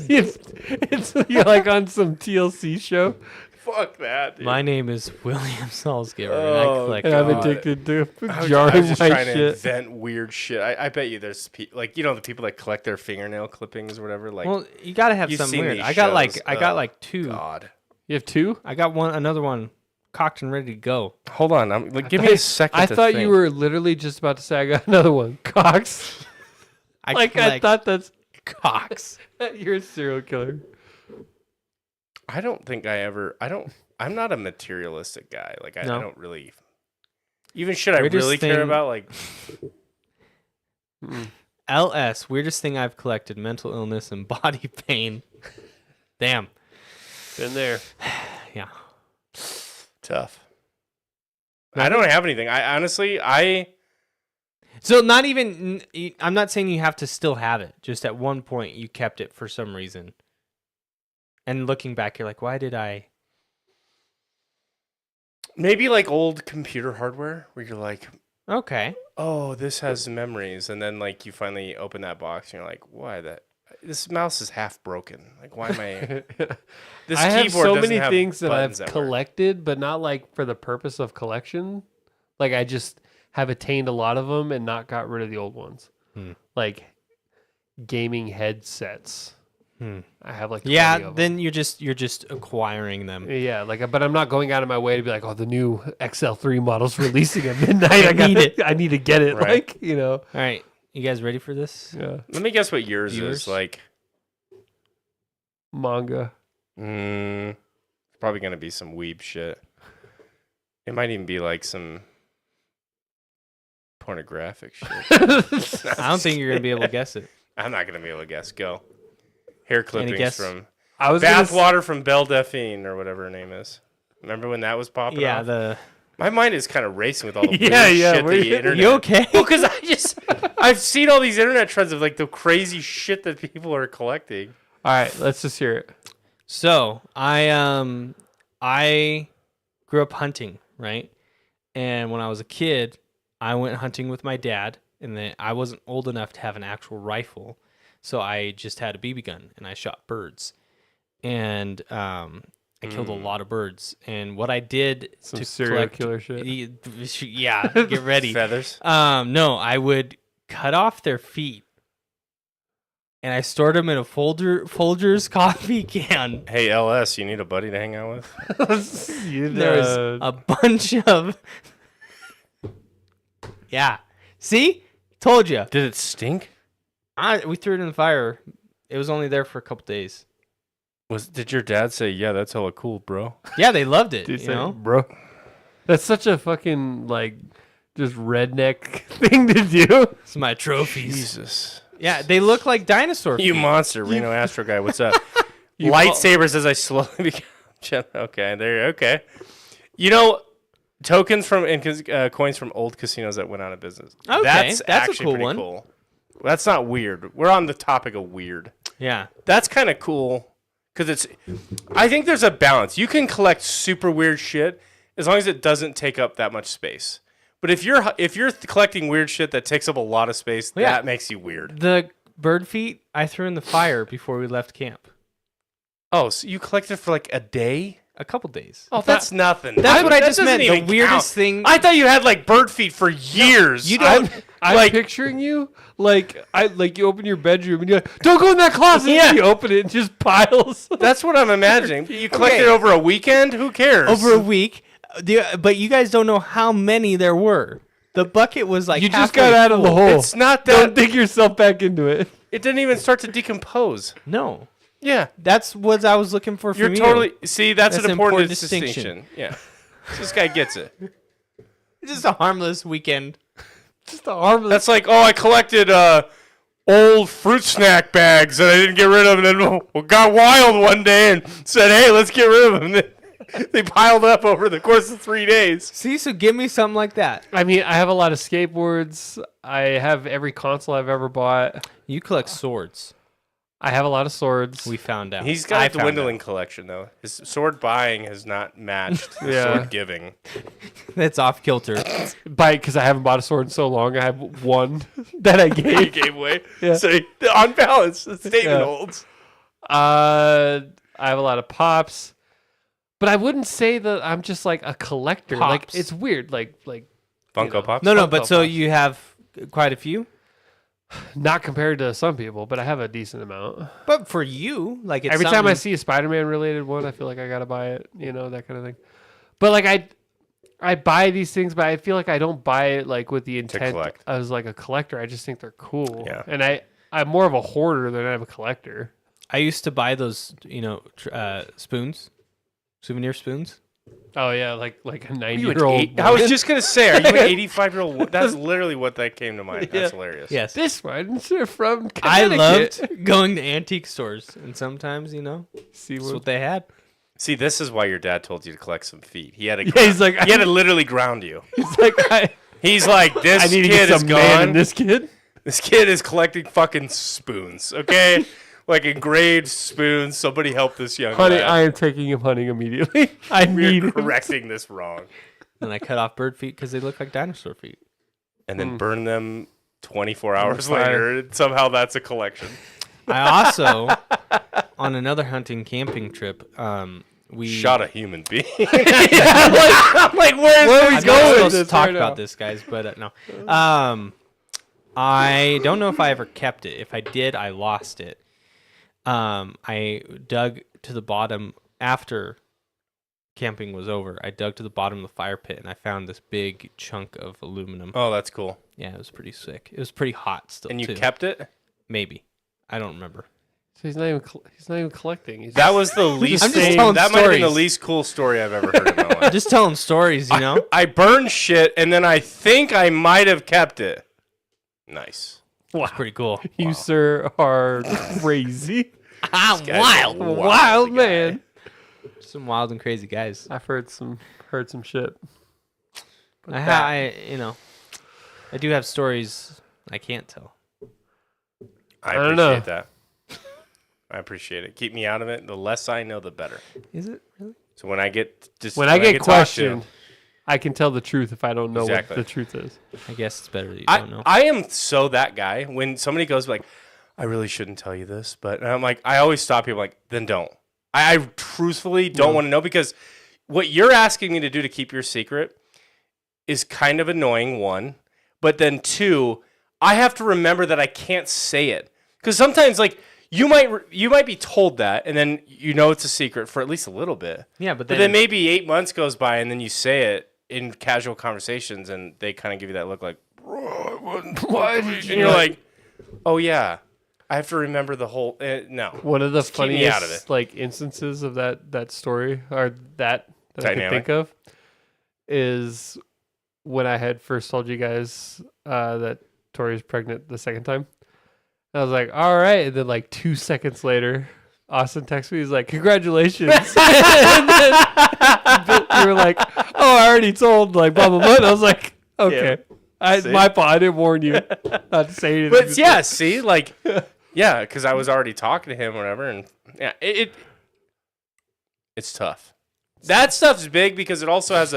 S2: You're like on some TLC show,
S3: fuck that. Dude.
S1: My name is William Salzgiver, and
S3: Oh,
S1: I collect.
S2: and I'm
S3: God.
S2: addicted to
S3: I was
S2: jarring
S3: just
S2: my
S3: trying to
S2: shit.
S3: invent weird shit. I bet you there's like the people that collect their fingernail clippings or whatever. Like,
S1: Well, you gotta have
S3: you've
S1: something
S3: seen
S1: weird.
S3: these
S1: I got
S3: shows.
S1: like two.
S3: God.
S2: You have two?
S1: I got another one, cocked and ready to go.
S3: Hold on. Give me a second.
S2: I
S3: to
S2: thought
S3: think.
S2: you were literally just about to say I got another one. Cox. I
S1: collect
S2: thought that's
S1: cocks.
S2: you're a serial killer.
S3: I don't think I ever. I'm not a materialistic guy. Like I
S1: No.
S3: don't really. Even shit I
S1: Weirdest
S3: really care
S1: thing-
S3: about. Like
S1: LS, weirdest thing I've collected: mental illness and body pain. Damn.
S2: Been there.
S1: Yeah.
S3: tough. I don't have anything. I honestly.
S1: So not even. I'm not saying you have to still have it. Just at one point you kept it for some reason. And looking back, you're like, why did I?
S3: Maybe like old computer hardware where you're like,
S1: Okay.
S3: oh, this has memories, and then like you finally open that box and you're like, why that? This mouse is half broken. Like, why am I? This
S2: I have
S3: keyboard
S2: so
S3: doesn't
S2: many
S3: have
S2: things that I've
S3: buttons work.
S2: collected, but not like for the purpose of collection. Like I just have attained a lot of them and not got rid of the old ones. Like gaming headsets. I have like 20
S1: Yeah.
S2: of them.
S1: Then you're just acquiring them.
S2: Yeah, like, but I'm not going out of my way to be like, oh, the new XL3 model's releasing at midnight. I
S1: need it.
S2: I need to get it.
S3: Right.
S2: Like, you know.
S1: All right. You guys ready for this?
S2: Yeah.
S3: Let me guess what yours
S1: Viewers?
S3: is like.
S2: Manga.
S3: Probably gonna be some weeb shit. It might even be like some pornographic shit.
S1: I don't think you're gonna be able to guess it.
S3: I'm not gonna be able to guess. Go. Hair clippings
S1: guess?
S3: from
S2: I was gonna
S3: Bathwater from Belle Delphine or whatever her name is. Remember when that was popping
S1: Yeah.
S3: off? My mind is kind of racing with all the
S2: Yeah,
S3: weird
S2: yeah,
S3: shit
S2: were
S3: that the
S2: you-
S3: internet.
S1: You okay?
S3: Well, because I've seen all these internet trends of like the crazy shit that people are collecting.
S2: All right, let's just hear it.
S1: So I grew up hunting, right? And when I was a kid, I went hunting with my dad, and then I wasn't old enough to have an actual rifle, so I just had a BB gun and I shot birds, and I killed a lot of birds. And what I did
S2: Some
S1: to
S2: serial
S1: collect,
S2: killer shit.
S1: yeah, get ready.
S3: Feathers.
S1: No, I would cut off their feet, and I stored them in a Folgers coffee can.
S3: Hey LS, you need a buddy to hang out with?
S1: There's a bunch of. Yeah. See? Told you.
S3: Did it stink?
S1: We threw it in the fire. It was only there for a couple days.
S3: Did your dad say, "Yeah, that's hella cool, bro"?
S1: Yeah, they loved it.
S2: Dude,
S1: You
S2: say,
S1: know?
S2: bro. That's such a fucking like just redneck thing to do.
S1: It's my trophies.
S3: Jesus.
S1: Yeah, they look like dinosaur feet.
S3: You monster, Reno Astro guy. What's up?
S2: You
S3: Lightsabers as I slowly become. Okay, there. Okay. You know, Tokens from and coins from old casinos that went out of business.
S1: Okay, that's a
S3: actually
S1: cool
S3: pretty
S1: one.
S3: cool. That's not weird. We're on the topic of weird.
S1: Yeah.
S3: That's kind of cool because I think there's a balance. You can collect super weird shit as long as it doesn't take up that much space. But if you're collecting weird shit that takes up a lot of space, that makes you weird.
S1: The bird feet I threw in the fire before we left camp.
S3: Oh, so you collected for like a day?
S1: A couple days.
S3: Oh, that's nothing.
S1: That's what I just
S3: doesn't
S1: meant. The
S3: even
S1: weirdest
S3: count.
S1: thing.
S3: I thought you had like bird feet for years.
S1: you don't.
S2: I'm
S3: Like-
S2: picturing you like you open your bedroom and you're like, don't go in that closet.
S3: Yeah.
S2: And you open it and just piles.
S3: That's what I'm imagining. You collected over a weekend? Who cares?
S1: Over a week. But you guys don't know how many there were. The bucket was like
S2: You just
S1: halfway
S2: got out of the
S1: full.
S2: hole.
S3: It's not
S2: Don't
S3: that.
S2: dig yourself back into it.
S3: It didn't even start to decompose.
S1: No.
S3: Yeah.
S1: That's what I was looking for
S3: You're
S1: from
S3: totally. See, that's
S1: That's
S3: an
S1: an
S3: important
S1: important
S3: distinction. Yeah. This guy gets it.
S1: you. Just a harmless weekend.
S2: Just a harmless.
S3: That's like, oh, I collected old fruit snack bags that I didn't get rid of, and then got wild one day and said, hey, let's get rid of them. They piled up over the course of 3 days.
S1: See, so give me something like that.
S2: I mean, I have a lot of skateboards. I have every console I've ever bought.
S1: You collect swords.
S2: I have a lot of swords.
S1: We found out.
S3: He's got
S1: I
S3: a
S1: found
S3: dwindling collection, though. His sword buying has not matched his
S2: Yeah.
S3: sword giving.
S1: out. That's off kilter.
S2: Because I haven't bought a sword in so long. I have one that I
S3: He
S2: gave.
S3: gave away.
S2: Yeah.
S3: So, on balance, the statement
S2: Yeah.
S3: holds.
S2: I have a lot of pops. But I wouldn't say that I'm just like a collector. Like
S1: Pops.
S2: it's weird. Like
S3: Funko
S2: you know.
S3: Pops?
S1: No,
S2: Funko
S1: but so
S2: Pops.
S1: you have quite a few.
S2: not compared to some people, but I have a decent amount.
S1: But for you, like it's
S2: Every time I
S1: something-
S2: see a Spider-Man related one, I feel like I gotta buy it. You know, that kind of thing. But like I buy these things, but I feel like I don't buy it like with the intent
S3: collect.
S2: as like a collector. I just think they're cool.
S3: Yeah.
S2: And I'm more of a hoarder than I'm a collector.
S1: I used to buy those, spoons, souvenir spoons.
S2: Oh yeah, like a
S3: Are you an
S2: 90-year-old.
S3: eight- I was just going to say, are you an 85-year-old? That's literally what that came to mind. That's hilarious.
S1: Yes.
S2: This one's from
S1: I
S2: Connecticut.
S1: loved going to antique stores, and sometimes,
S2: See
S1: that's
S2: what?
S1: what they had.
S3: See, this is why your dad told you to collect some feet. He had to,
S2: Yeah, he's like,
S3: he had to literally ground you.
S2: he's like,
S3: He's like, this
S2: I need to
S3: kid
S2: get
S3: is
S2: some man in
S3: gone.
S2: this kid.
S3: This kid is collecting fucking spoons, okay? Like engraved spoons. Somebody help this young
S2: Honey,
S3: lad.
S2: I am taking him hunting immediately. I need
S3: We're
S2: him.
S3: correcting this wrong.
S1: And I cut off bird feet because they look like dinosaur feet.
S3: And then burn them 24 hours
S2: Fire.
S3: later. And somehow that's a collection.
S1: I also, on another hunting camping trip, we
S3: Shot a human being.
S2: Like, where's
S1: I'm not
S2: going?
S1: supposed to
S2: This
S1: talk
S2: right
S1: about
S2: now.
S1: this, guys, but no. I don't know if I ever kept it. If I did, I lost it. I dug to the bottom after camping was over. I dug to the bottom of the fire pit and I found this big chunk of aluminum.
S3: Oh, that's cool.
S1: Yeah, it was pretty sick. It was pretty hot still.
S3: And you
S1: too.
S3: kept it?
S1: Maybe. I don't remember.
S2: So he's not even collecting. He's
S3: That was the least.
S1: I'm just
S3: cool,
S1: telling
S3: that might have been the
S1: stories.
S3: least cool story I've ever heard in my life.
S1: Just telling stories, you know.
S3: I burned shit, and then I think I might have kept it. Nice.
S2: wow.
S1: Pretty cool.
S2: You sir are crazy.
S3: Guy's a
S2: Wild
S3: guy.
S2: man.
S1: Some wild and crazy guys.
S2: I've heard some shit.
S1: I do have stories I can't tell.
S3: I
S2: don't know.
S3: appreciate that. I appreciate it. Keep me out of it. The less I know, the better.
S1: Is it really?
S3: So when I get
S2: When I get
S3: talked to,
S2: questioned, I can tell the truth if I don't know
S3: Exactly.
S2: what the truth is.
S1: I guess it's better that you don't know.
S3: I am so that guy. When somebody goes like, I really shouldn't tell you this, but and I'm like, I always stop people like, then don't. I truthfully don't want to know because what you're asking me to do to keep your secret is kind of annoying, one. But then two, I have to remember that I can't say it. Because sometimes like you might be told that and then you know it's a secret for at least a little bit.
S1: Yeah, but
S3: But then maybe 8 months goes by and then you say it in casual conversations and they kind of give you that look like,
S2: Why
S3: and you're like, oh yeah, I have to remember the whole. No,
S2: One of the
S3: Just keep me out of
S2: funniest
S3: it.
S2: like instances of that story or that I can
S3: Dynamic.
S2: think of is when I had first told you guys that Tori was pregnant the second time. I was like, all right. And then like 2 seconds later, Austin texts me. He's like, congratulations. And then you were like, "Oh, I already told like blah blah blah." And I was like, "Okay,
S3: See?
S2: my fault. I didn't warn you not to say anything."
S3: But yeah, see, like, yeah, because I was already talking to him or whatever, and yeah, it's tough. That stuff's big because it also has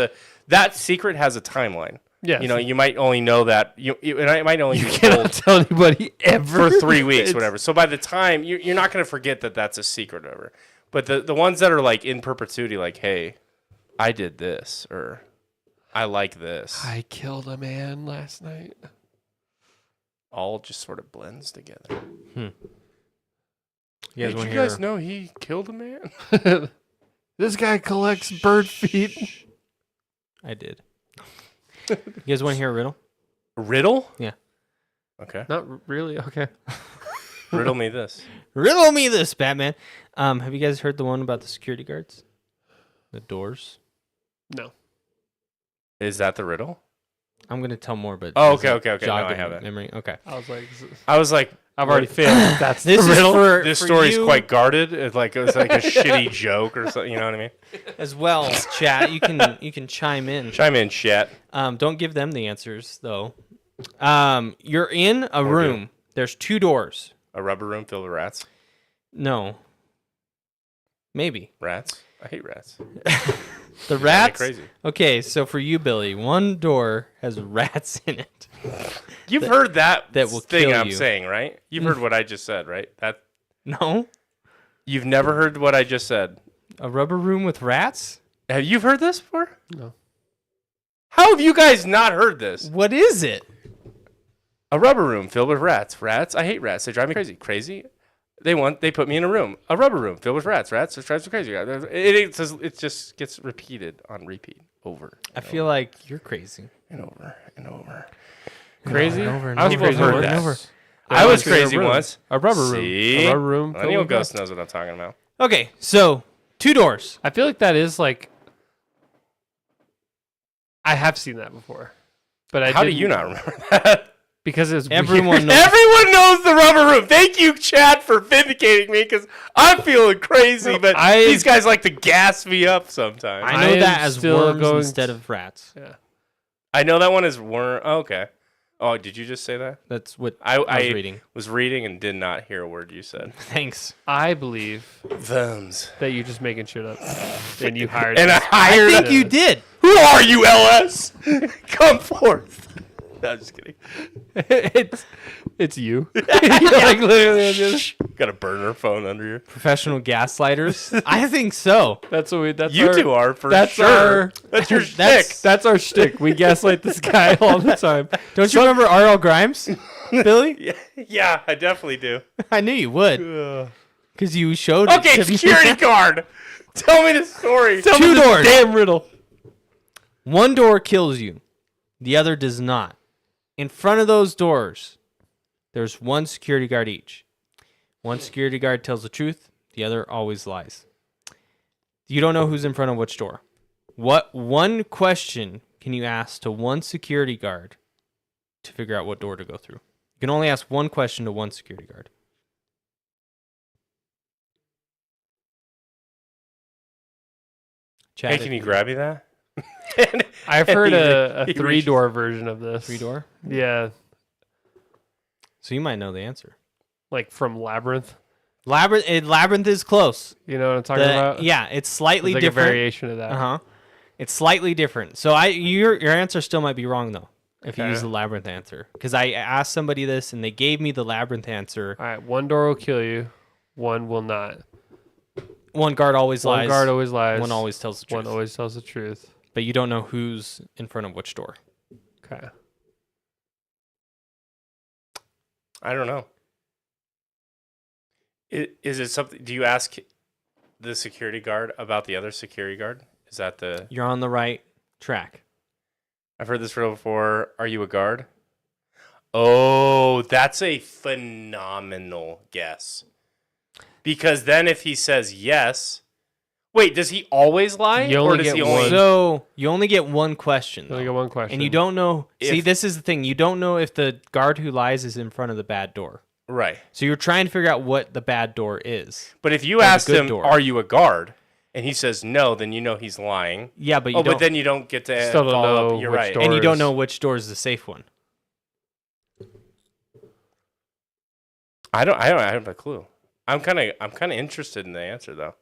S3: that secret has a timeline.
S2: Yeah,
S3: You know, you might only know that and I might only
S2: you
S3: be
S2: cannot
S3: told
S2: tell anybody ever
S3: for 3 weeks, whatever. So by the time you're not going to forget that that's a secret, or whatever. But the ones that are like in perpetuity, like, hey, I did this, or I like this,
S2: I killed a man last night.
S3: all just sort of blends together.
S1: You
S3: Did you guys know he killed a man?
S2: This guy collects bird feet.
S1: I did. You guys want to hear a riddle?
S3: Riddle?
S1: Yeah.
S3: Okay.
S2: Not really. Okay.
S3: Riddle me this.
S1: Riddle me this, Batman. Have you guys heard the one about the security guards? The doors?
S2: No.
S3: Is that the riddle?
S1: I'm going to tell more, but...
S3: Oh,
S1: does
S3: okay,
S1: it
S3: okay, okay.
S1: jog
S3: No, I
S1: in
S3: have it.
S1: Memory? Okay.
S3: I was like,
S2: I've already failed. That's
S1: This
S2: the
S1: is
S2: riddle.
S1: for
S3: this
S1: for
S3: story's
S1: you
S3: quite guarded. It was like a shitty joke or something. You know what I mean?
S1: as well, chat. You can chime in.
S3: Chime in, chat.
S1: Don't give them the answers, though. You're in a room. There's 2 doors.
S3: A rubber room filled with rats.
S1: No. Maybe.
S3: Rats. I hate rats.
S1: The
S3: Drive me
S1: rats?
S3: crazy.
S1: Okay, so for you, Billy, one door has rats in it.
S3: You've heard that
S1: will
S3: thing
S1: kill
S3: I'm
S1: you.
S3: saying, right? You've heard what I just said, right? That
S1: No?
S3: you've never heard what I just said.
S1: A rubber room with rats?
S3: Have you heard this before?
S2: No.
S3: How have you guys not heard this?
S1: What is it?
S3: A rubber room filled with rats. Rats. I hate rats. They drive me crazy. Crazy. They put me in a room. A rubber room filled with rats. Rats. It drives me crazy. It just gets repeated on repeat over.
S1: I feel like you're crazy.
S3: And over and over.
S2: Crazy?
S1: and over and
S2: I was
S1: over
S2: crazy
S1: and over
S2: once.
S1: and over.
S3: I was
S2: There
S3: crazy
S2: room.
S3: once.
S2: A rubber room.
S3: See?
S2: A rubber room.
S3: Millennial
S2: filled with
S3: Ghost
S2: rats.
S3: knows what I'm talking about.
S1: Okay, so 2 doors.
S2: I feel like that is like. I have seen that before, but
S3: How do
S2: didn't-
S3: you not remember that?
S2: Because it's
S1: Everyone
S2: weird.
S1: knows.
S3: Everyone knows the rubber room. Thank you, Chad, for vindicating me because I'm feeling crazy, but these guys like to gas me up sometimes.
S1: I
S2: I
S1: know
S2: am
S1: that as
S2: still
S1: worms
S2: going
S1: instead
S2: to-
S1: of rats.
S2: Yeah.
S3: I know that one is worm. Oh, okay. Oh, did you just say that?
S1: That's what
S3: I
S1: I was reading.
S3: was reading and did not hear a word you said.
S1: Thanks.
S2: I believe
S3: Thumbs.
S2: that you're just making shit up, and you hired.
S3: And I
S2: this-
S1: I
S3: hired.
S1: think you did.
S3: Who are you, LS? Come forth. No, I'm just kidding.
S2: it's you. You're like literally. Just,
S3: Got a burner phone under your.
S1: Professional gaslighters? I think so.
S2: that's what we. That's
S3: You
S2: our,
S3: two are for
S2: that's
S3: sure.
S2: our-
S3: That's your
S1: That's-
S3: shtick.
S2: That's our shtick. We gaslight this guy all the time.
S1: Don't you remember R.L. Grimes, Billy?
S3: Yeah, I definitely do.
S1: I knew you would. Because you showed
S3: Okay,
S1: it to me.
S3: security guard. Tell me the story.
S2: Tell
S1: 2
S2: me this
S1: doors.
S2: Damn riddle.
S1: One door kills you. The other does not. In front of those doors, there's 1 security guard each. 1 security guard tells the truth. The other always lies. You don't know who's in front of which door. What 1 question can you ask to 1 security guard to figure out what door to go through? You can only ask 1 question to 1 security guard. Chat
S3: Hey,
S1: it.
S3: can you grab me that?
S2: I've heard a
S3: he
S2: 3-door version of this.
S1: 3-door?
S2: Yeah,
S1: So you might know the answer.
S2: like from Labyrinth.
S1: Labyrinth is close.
S2: You know what I'm talking about?
S1: Yeah, it's slightly
S2: It's like
S1: different.
S2: a variation of that.
S1: Uh-huh. It's slightly different. So your answer still might be wrong though if you
S3: Okay.
S1: use the labyrinth answer. Because I asked somebody this and they gave me the labyrinth answer.
S2: All right, 1 door will kill you, 1 will not.
S1: 1 guard always
S2: 1
S1: lies.
S2: guard always lies.
S1: 1 always tells the truth.
S2: 1 always tells the truth.
S1: But you don't know who's in front of which door.
S2: Okay.
S3: I don't know. Is it something? Do you ask the security guard about the other security guard? Is that the?
S1: You're on the right track.
S3: I've heard this riddle before. Are you a guard? Oh, that's a phenomenal guess. Because then if he says yes, wait, does he always lie?
S2: You
S3: or
S2: only
S3: does
S2: get
S3: he
S2: one.
S3: only?
S1: So you only get 1 question.
S2: You only
S1: though.
S2: got 1 question.
S1: And you don't know. See,
S3: If-
S1: this is the thing. You don't know if the guard who lies is in front of the bad door.
S3: Right.
S1: So you're trying to figure out what the bad door is.
S3: But if you
S1: the
S3: asked
S1: good
S3: him,
S1: door.
S3: "Are you a guard?" and he says no, then you know he's lying.
S1: Yeah, but you
S3: Oh,
S1: don't,
S3: but then you don't get to
S2: Still don't
S3: follow
S2: know
S3: up. You're
S2: which
S3: right.
S2: door-
S1: and you don't
S2: doors.
S1: know which door is the safe one.
S3: I don't have a clue. I'm kind of interested in the answer though.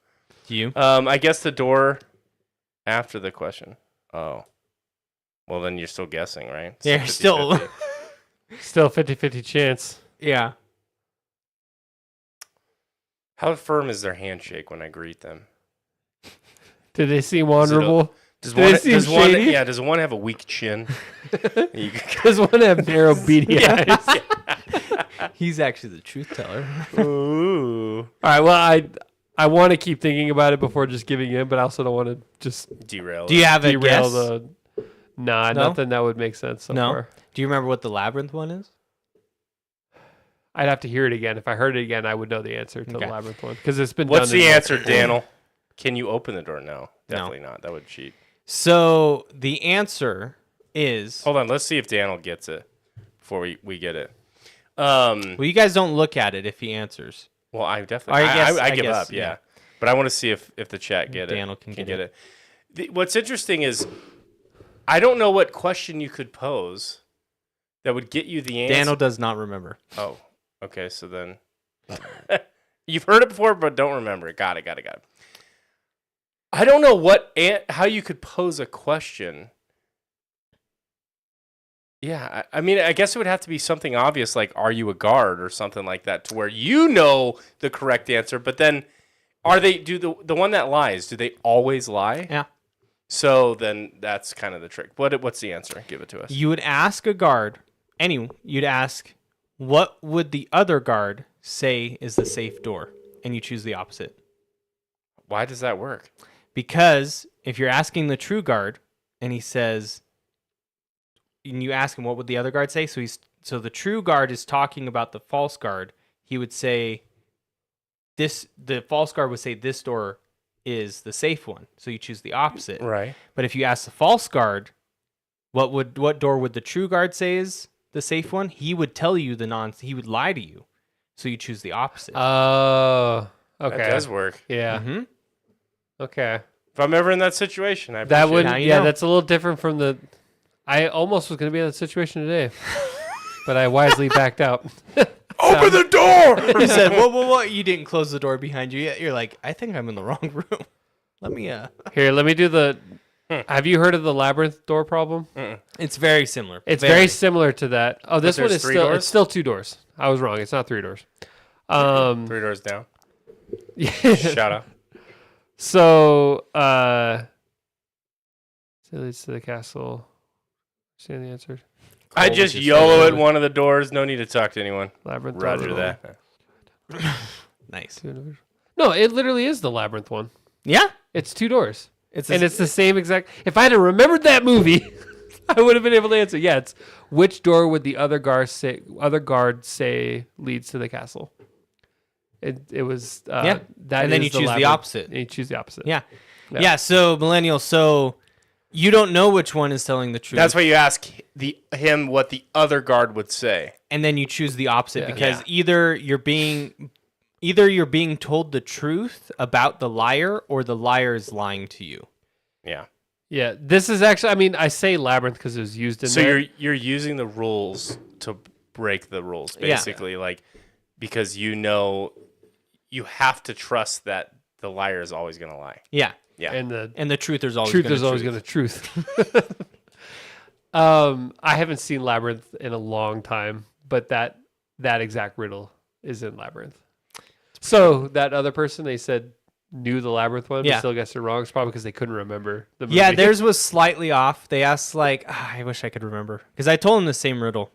S1: Do you?
S3: I guess the door after the question. Oh. Well, then you're still guessing, right?
S1: Yeah,
S3: 50-50.
S1: still.
S2: Still 50-50 chance.
S1: Yeah.
S3: How firm is their handshake when I greet them?
S2: Did they seem
S3: Is it a-
S2: honorable?
S3: Does
S2: Do they
S3: one,
S2: seem
S3: does one,
S2: shady?
S3: yeah, does one have a weak chin? You-
S2: Does one have narrow, beady eyes?
S1: He's actually the truth teller.
S3: Ooh.
S2: All right. Well, I want to keep thinking about it before just giving in, but I also don't want to just
S3: Derail.
S1: Do you have a
S2: derail
S1: guess?
S2: the. Nah,
S1: No?
S2: nothing that would make sense so
S1: No?
S2: far.
S1: Do you remember what the labyrinth one is?
S2: I'd have to hear it again. If I heard it again, I would know the answer to
S1: Okay.
S2: the labyrinth one because it's been.
S3: What's
S2: done
S3: the
S2: in
S3: answer, Daniel? Can you open the door? No,
S1: No.
S3: definitely not. That would cheat.
S1: So the answer is.
S3: Hold on. Let's see if Daniel gets it before we get it.
S1: Well, you guys don't look at it if he answers.
S3: Well, I definitely. I give
S1: guess,
S3: up. Yeah. But I want to see if the chat get it.
S1: Daniel can get
S3: it. What's interesting is I don't know what question you could pose that would get you the answer.
S1: Daniel does not remember.
S3: Oh, okay. So then you've heard it before, but don't remember it. Got it. I don't know how you could pose a question. Yeah, I mean, I guess it would have to be something obvious, like "Are you a guard?" or something like that, to where you know the correct answer. But then, the one that lies? Do they always lie?
S1: Yeah.
S3: So then that's kind of the trick. What's the answer? Give it to us.
S1: You would ask a guard. You'd ask, what would the other guard say is the safe door? And you choose the opposite.
S3: Why does that work?
S1: Because if you're asking the true guard and he says, and you ask him what would the other guard say, so the true guard is talking about the false guard, he would say the false guard would say this door is the safe one. So you choose the opposite.
S3: Right.
S1: But if you ask the false guard, what door would the true guard say is the safe one? He would tell you he would lie to you. So you choose the opposite.
S2: Oh, okay.
S3: That does work.
S2: Yeah.
S1: Mm-hmm.
S2: Okay.
S3: If I'm ever in that situation, I
S2: That
S3: appreciate
S2: would.
S1: Now you
S2: Yeah,
S1: know.
S2: that's a little different from the. I almost was going to be in that situation today, but I wisely backed out.
S3: Open the door.
S1: You said, whoa. You didn't close the door behind you yet. You're like, I think I'm in the wrong room. Let me,
S2: Here, let me do the. Have you heard of the labyrinth door problem?
S1: It's very similar.
S2: It's very similar to that. Oh, this one
S3: there's
S2: is
S3: 3
S2: still.
S3: doors?
S2: It's still 2 doors. I was wrong. It's not 3 doors.
S3: 3 doors down.
S2: Yeah.
S3: Shout out.
S2: So, it leads to the castle. See the answer.
S3: I
S1: Cool,
S3: just
S1: which is
S3: YOLO
S1: so
S3: at one of the doors. No need to talk to anyone.
S2: Labyrinth.
S3: Roger
S2: door.
S3: that.
S1: Nice.
S2: No, it literally is the labyrinth one.
S1: Yeah.
S2: It's 2 doors.
S1: It's
S2: It's the same exact. If I had remembered that movie, I would have been able to answer. Yeah, it's which door would the other guard say leads to the castle? It was
S1: Yeah.
S2: that
S1: And then
S2: is
S1: you choose the
S2: labyrinth.
S1: opposite.
S2: And you choose the opposite.
S1: Yeah.
S2: Yeah.
S1: Yeah. So millennial. So you don't know which one is telling the truth.
S3: That's why you ask him what the other guard would say.
S1: And then you choose the opposite
S2: Yeah.
S1: because either you're being told the truth about the liar or the liar is lying to you.
S3: Yeah.
S2: Yeah, this is actually. I mean, I say labyrinth because it was used in
S3: So
S2: there.
S3: you're using the rules to break the rules,
S1: Yeah.
S3: basically, like because you have to trust that the liar is always going to lie.
S1: Yeah.
S3: Yeah.
S2: and the
S1: And the truth is always
S2: truth
S1: gonna
S2: is always
S1: truth.
S2: going to truth. I haven't seen Labyrinth in a long time, but that exact riddle is in Labyrinth. So that other person they said knew the Labyrinth one,
S1: Yeah.
S2: but still guessed it wrong. It's probably because they couldn't remember the movie.
S1: Yeah, theirs was slightly off. They asked like, I wish I could remember because I told them the same riddle.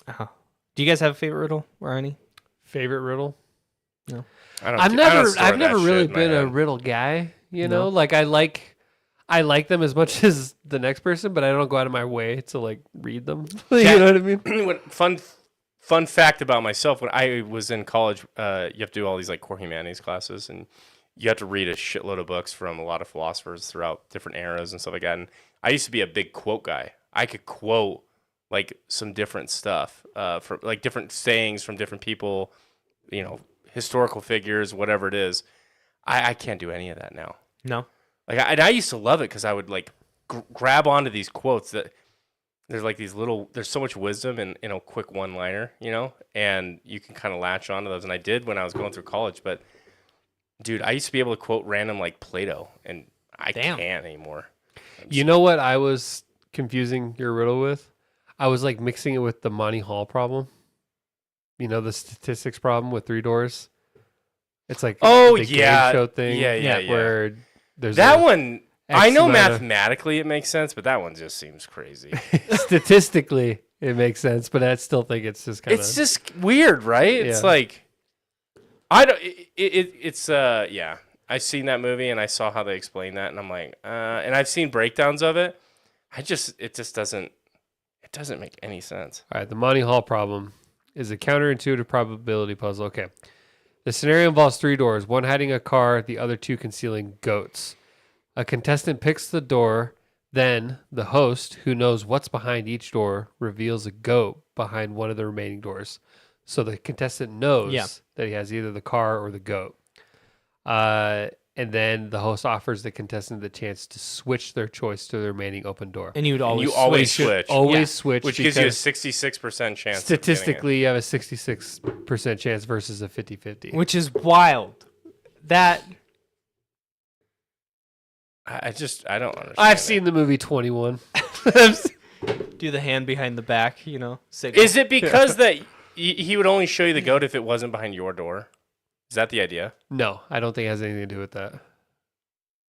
S1: Do you guys have a favorite riddle or any?
S2: favorite riddle.
S3: I don't store
S2: I've never
S3: that
S2: really
S3: shit in my
S2: been a
S3: head.
S2: riddle guy. You
S1: No.
S2: know, like I like them as much as the next person, but I don't go out of my way to like read them. You know what I mean?
S3: Fun fact about myself: when I was in college, you have to do all these like core humanities classes, and you have to read a shitload of books from a lot of philosophers throughout different eras and stuff like that. And I used to be a big quote guy. I could quote like some different stuff from like different sayings from different people, you know, historical figures, whatever it is. I can't do any of that now.
S1: No.
S3: Like, and I used to love it because I would like grab onto these quotes that there's like these little. There's so much wisdom in a quick one-liner, and you can kind of latch onto those. And I did when I was going through college, but dude, I used to be able to quote random like Plato, and I can't anymore.
S2: You know what I was confusing your riddle with? I was like mixing it with the Monty Hall problem. The statistics problem with 3 doors. It's like the game show thing.
S3: Yeah.
S2: Where there's
S3: that one. I know
S2: amount of-
S3: mathematically it makes sense, but that one just seems crazy.
S2: Statistically, it makes sense, but I still think it's just kind of.
S3: It's just weird, right? It's like, I don't. It's yeah. I've seen that movie and I saw how they explain that, and I'm like, and I've seen breakdowns of it. It just doesn't make any sense.
S2: All right, the Monty Hall problem is a counterintuitive probability puzzle. Okay. The scenario involves 3 doors, one hiding a car, the other 2 concealing goats. A contestant picks the door, then the host, who knows what's behind each door, reveals a goat behind one of the remaining doors. So the contestant knows that he has either the car or the goat. And then the host offers the contestant the chance to switch their choice to the remaining open door.
S1: And you would always
S3: switch.
S2: Always switch.
S3: Which gives you a 66% chance.
S2: Statistically, you have a 66% chance versus a 50-50.
S1: Which is wild. That
S3: I don't understand.
S2: I've seen the movie 21.
S1: do the hand behind the back, signal.
S3: Is it because that he would only show you the goat if it wasn't behind your door? Is that the idea?
S2: No, I don't think it has anything to do with that.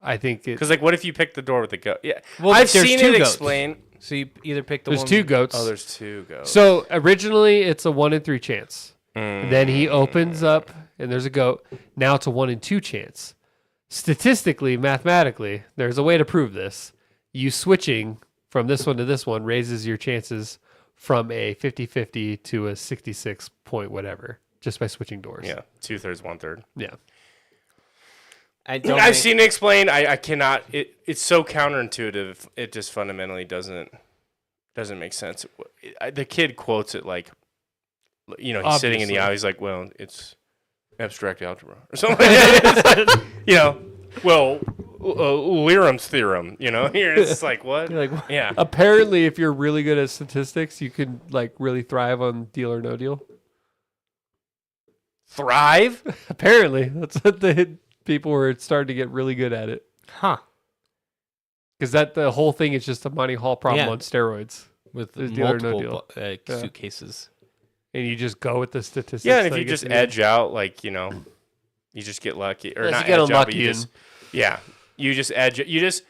S2: I think it...
S3: Because, like, what if you pick the door with the goat? Yeah,
S1: well,
S3: I've
S1: there's
S3: seen
S1: 2
S3: it
S1: goats.
S3: explain.
S1: So you either pick the
S2: There's
S1: one...
S2: 2 goats.
S3: Oh, there's 2 goats.
S2: So originally it's a 1 in 3 chance. Then he opens up and there's a goat. Now it's a 1 in 2 chance. Statistically, mathematically, there's a way to prove this. You switching from this one to this one raises your chances from a 50-50 to a 66 point whatever, just by switching doors.
S3: Yeah, 2/3, 1/3.
S2: Yeah.
S3: I've seen it explained. I cannot. It's so counterintuitive. It just fundamentally doesn't make sense. The kid quotes it like, he's sitting in the aisle. He's like, well, it's abstract algebra or something. Lirum's theorem. Here it's like what?
S1: You're like, what?
S3: Yeah.
S2: Apparently, if you're really good at statistics, you can like really thrive on Deal or No Deal.
S3: Thrive?
S2: Apparently, that's what the people were starting to get really good at it.
S1: Huh.
S2: Because the whole thing is just a Monty Hall problem
S1: Yeah.
S2: on steroids.
S1: With
S2: There's Deal or No
S1: multiple
S2: Deal.
S1: suitcases.
S2: And you just go with the statistics.
S3: Yeah, and if
S2: that
S3: you
S2: get
S3: just
S2: to the
S3: edge out, like, you just get lucky. Or
S2: Yes,
S3: not
S2: you get
S3: edge out, but
S2: unlucky
S3: you just, you just edge. You just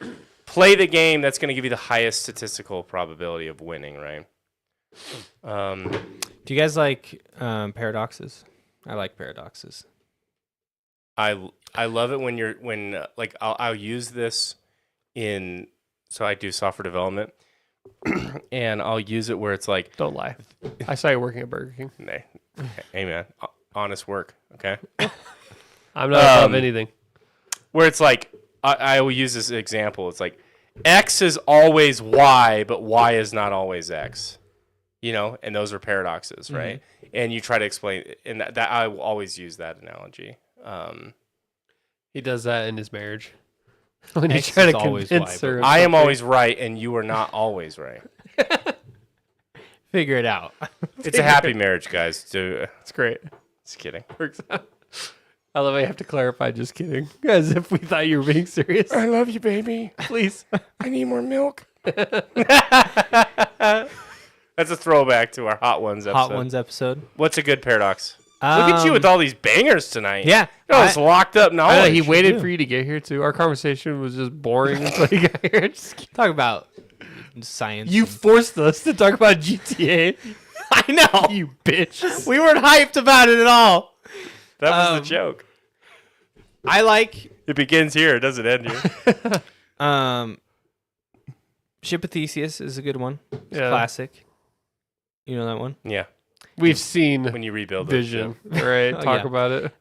S3: play the game that's going to give you the highest statistical probability of winning, right?
S1: Do you guys like paradoxes? I like paradoxes.
S3: I love it when I'll use this so I do software development, and I'll use it where it's like,
S2: Don't lie. I saw you working at Burger King.
S3: hey man, honest work, okay?
S2: I'm not above anything.
S3: Where it's like, I will use this example. It's like, X is always Y, but Y is not always X. And those are paradoxes, right? And you try to explain, and that I will always use that analogy.
S2: He does that in his marriage. When
S1: X
S2: you try
S1: is
S2: to
S1: always
S2: convince
S1: Y,
S2: her. of
S3: I am
S2: something.
S3: always right, and you are not always right.
S1: Figure it out.
S3: It's a happy marriage, guys.
S2: It's great.
S3: Just kidding.
S2: Works out. I love how you have to clarify. Just kidding. As if we thought you were being serious.
S3: I love you, baby.
S2: Please.
S3: I need more milk. That's a throwback to our Hot Ones episode.
S1: Hot Ones episode.
S3: What's a good paradox? Look at you with all these bangers tonight.
S1: Yeah.
S3: It's locked up
S2: I
S3: knowledge.
S2: know, he waited for you to get here too. Our conversation was just boring until you got here. Just kidding.
S1: Talk about science.
S2: You forced us to talk about GTA.
S1: I know.
S2: You bitch.
S1: We weren't hyped about it at all.
S3: That was the joke.
S1: I like
S3: It begins here. It doesn't end here.
S1: Ship of Theseus is a good one. It's
S2: Yeah.
S1: classic. You know that one?
S3: Yeah.
S2: We've seen
S3: When you rebuild the
S2: Vision.
S3: ship.
S2: Right?
S1: Oh,
S2: Talk
S1: yeah.
S2: about it.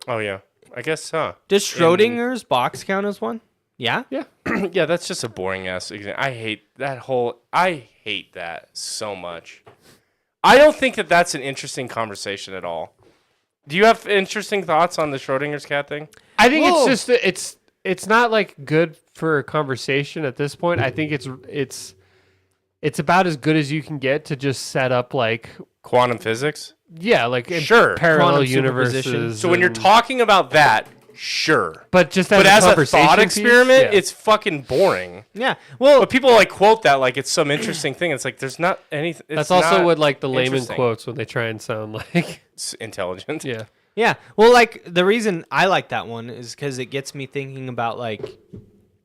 S3: Oh, yeah. I guess, huh?
S1: Does Schrodinger's box count as one? Yeah?
S3: Yeah, that's just a boring ass example. I hate that so much. I don't think that that's an interesting conversation at all. Do you have interesting thoughts on the Schrodinger's cat thing?
S2: I think
S1: Whoa.
S2: it's just it's not like good for a conversation at this point. I think it's about as good as you can get to just set up like
S3: Quantum physics.
S2: like in
S3: Sure.
S2: parallel
S1: Quantum
S2: universes.
S1: superposition.
S3: So when you're
S2: and-
S3: talking about that, sure.
S2: but just
S3: But as a
S2: conversation
S3: thought
S2: piece,
S3: experiment,
S2: yeah.
S3: it's fucking boring.
S1: Yeah. Well,
S3: But people like quote that like it's some interesting thing. It's like there's not anything.
S2: That's also what like the layman
S3: interesting.
S2: quotes when they try and sound like
S3: It's intelligent.
S2: yeah.
S1: yeah. Well, like the reason I like that one is because it gets me thinking about like,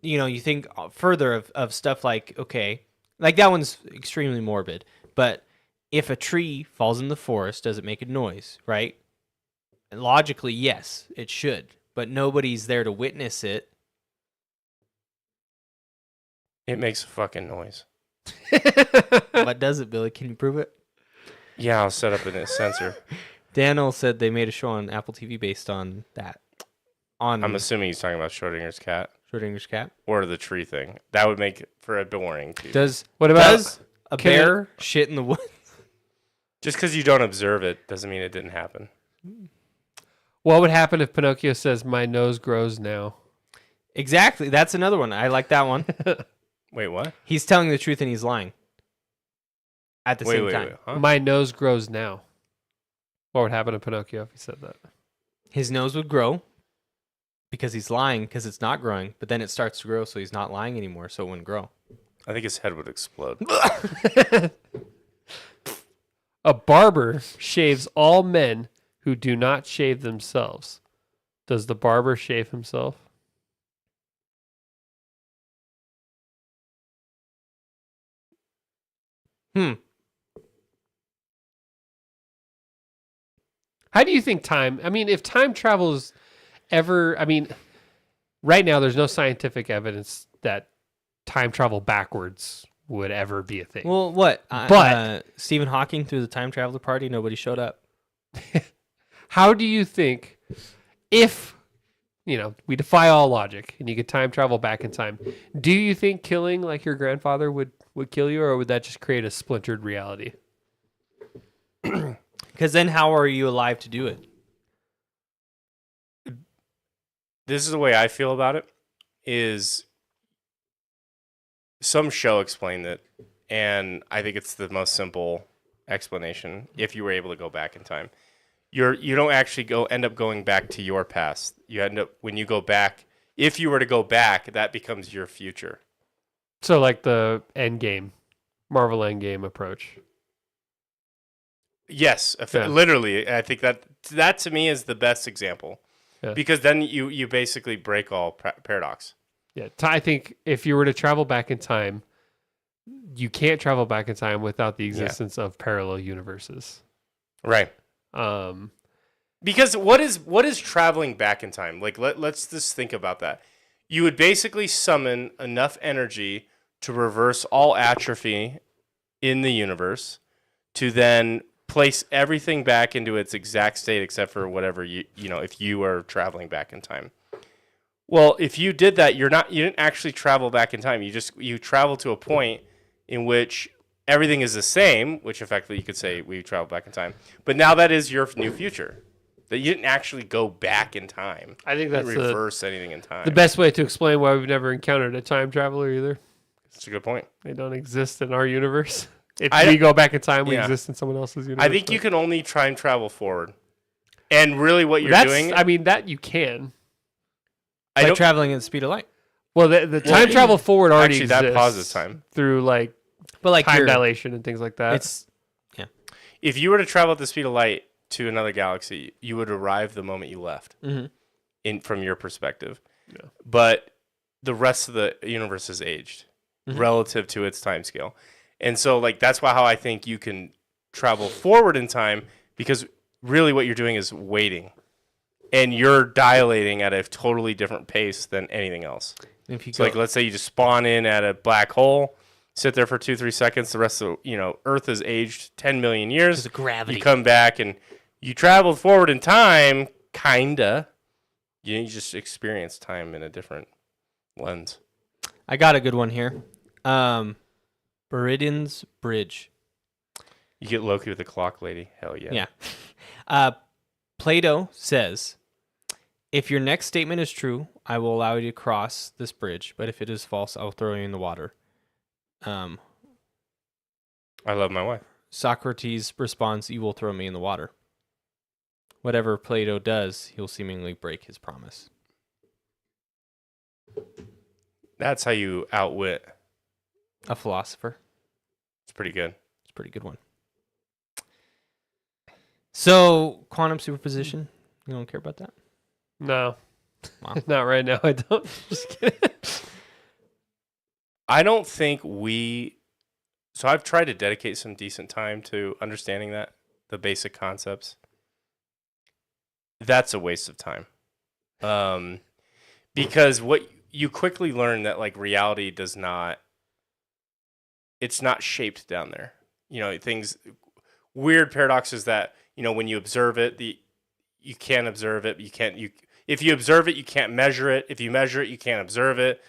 S1: you think further of stuff like, okay, like that one's extremely morbid, but if a tree falls in the forest, does it make a noise, right? And logically, yes, it should, but nobody's there to witness it.
S3: It makes a fucking noise.
S1: What does it, Billy? Can you prove it?
S3: Yeah, I'll set up a sensor.
S1: Daniel said they made a show on Apple TV based on that. On
S3: I'm assuming he's talking about Schrodinger's cat
S1: Schrodinger's cat.
S3: or the tree thing. That would make for a boring TV.
S1: Does
S2: What about
S1: a
S2: can
S1: bear shit in the woods?
S3: Just because you don't observe it doesn't mean it didn't happen.
S2: what would happen if Pinocchio says my nose grows now?
S1: Exactly. That's another one. I like that one.
S3: Wait, what?
S1: He's telling the truth and he's lying at the same time.
S3: Huh?
S2: My nose grows now. What would happen to Pinocchio if he said that?
S1: His nose would grow because he's lying because it's not growing, but then it starts to grow, so he's not lying anymore, so it wouldn't grow.
S3: I think his head would explode.
S2: A barber shaves all men who do not shave themselves. Does the barber shave himself? How do you think time? I mean, if time travel is ever, I mean, right now there's no scientific evidence that time travel backwards would ever be a thing.
S1: Well, what?
S2: But-
S1: Stephen Hawking threw the time traveler party, nobody showed up.
S2: How do you think if, we defy all logic and you could time travel back in time, do you think killing like your grandfather would kill you, or would that just create a splintered reality?
S1: Because then how are you alive to do it?
S3: This is the way I feel about it. Is some show explained it, and I think it's the most simple explanation. If you were able to go back in time, you don't actually end up going back to your past. You end up when you go back. If you were to go back, that becomes your future.
S2: So like the Marvel Endgame approach.
S3: Yes,
S2: Yeah.
S3: literally. I think that to me is the best example,
S2: Yeah.
S3: because then you basically break all paradox.
S2: Yeah, I think if you were to travel back in time, you can't travel back in time without the existence of parallel universes.
S3: Right. Because what is traveling back in time? Like let's just think about that. You would basically summon enough energy to reverse all atrophy in the universe to then place everything back into its exact state except for whatever if you are traveling back in time. Well, if you did that, you didn't actually travel back in time. You travel to a point in which everything is the same, which effectively you could say we traveled back in time. But now that is your new future. That you didn't actually go back in time.
S2: I think that's
S3: reverse anything in time.
S2: the best way to explain why we've never encountered a time traveler either.
S3: That's a good point.
S2: They don't exist in our universe. If
S3: I
S2: we
S3: don't-
S2: go back in time, we
S3: Yeah.
S2: exist in someone else's universe.
S3: I think you can only try and travel forward. And really what you're
S2: That's,
S3: doing...
S2: I mean, that you can.
S3: I
S1: Like
S3: don't,
S1: traveling at the speed of light.
S2: Well, the time travel forward already
S3: actually,
S2: exists.
S3: that pauses time.
S2: Through like
S1: But like
S2: time
S1: you're-
S2: dilation and things like that.
S1: it's
S3: if you were to travel at the speed of light to another galaxy, you would arrive the moment you left. From your perspective.
S2: Yeah.
S3: But the rest of the universe is aged relative to its time scale. And so that's how I think you can travel forward in time, because really what you're doing is waiting. And you're dilating at a totally different pace than anything else.
S1: if you
S3: So
S1: go,
S3: let's say you just spawn in at a black hole, sit there for 2-3 seconds. The rest of Earth is aged 10 million years.
S1: because of gravity.
S3: You come back and you traveled forward in time, kinda. You just experience time in a different lens.
S1: I got a good one here. Buridan's Bridge.
S3: You get Loki with the clock lady. Hell yeah.
S1: Yeah. Plato says, if your next statement is true, I will allow you to cross this bridge, but if it is false, I will throw you in the water.
S3: I love my wife.
S1: Socrates responds, you will throw me in the water. Whatever Plato does, he'll seemingly break his promise.
S3: That's how you outwit.
S1: A philosopher.
S3: It's pretty good.
S1: It's a pretty good one. So, quantum superposition, you don't care about that?
S2: No.
S1: Wow.
S2: Not right now. I don't. Just kidding.
S3: I don't think we. So I've tried to dedicate some decent time to understanding that, the basic concepts. That's a waste of time. Because what you quickly learn that like reality does not. It's not shaped down there. You know, things, weird paradoxes that, you know, when you observe it, you can't observe it. If you observe it, you can't measure it. If you measure it, you can't observe it.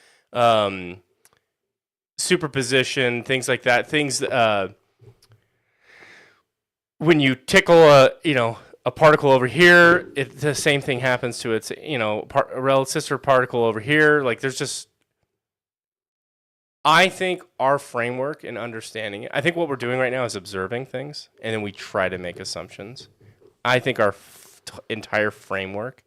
S3: Superposition, things like that. Things when you tickle a particle over here, the same thing happens to its a relative sister particle over here. Like there's just. I think our framework and understanding it, I think what we're doing right now is observing things, and then we try to make assumptions. I think our entire framework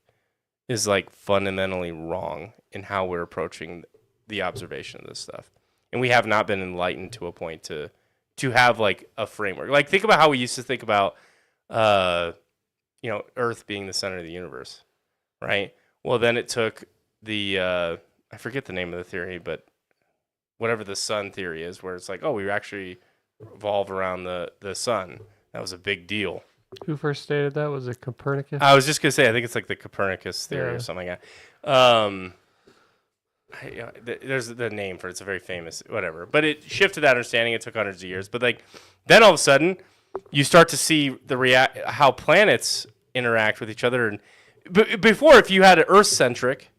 S3: is like fundamentally wrong in how we're approaching the observation of this stuff. And we have not been enlightened to a point to have like a framework. Like think about how we used to think about, Earth being the center of the universe, right? Well, then it took the, I forget the name of the theory, but whatever the sun theory is, where it's like, oh, we actually revolve around the sun. That was a big deal.
S2: Who first stated that? Was it Copernicus?
S3: I was just going to say, I think it's like the Copernicus theory or something like that. There's the name for it. It's a very famous, whatever. But it shifted that understanding. It took hundreds of years. But like, then all of a sudden, you start to see how planets interact with each other. And before, if you had an Earth-centric,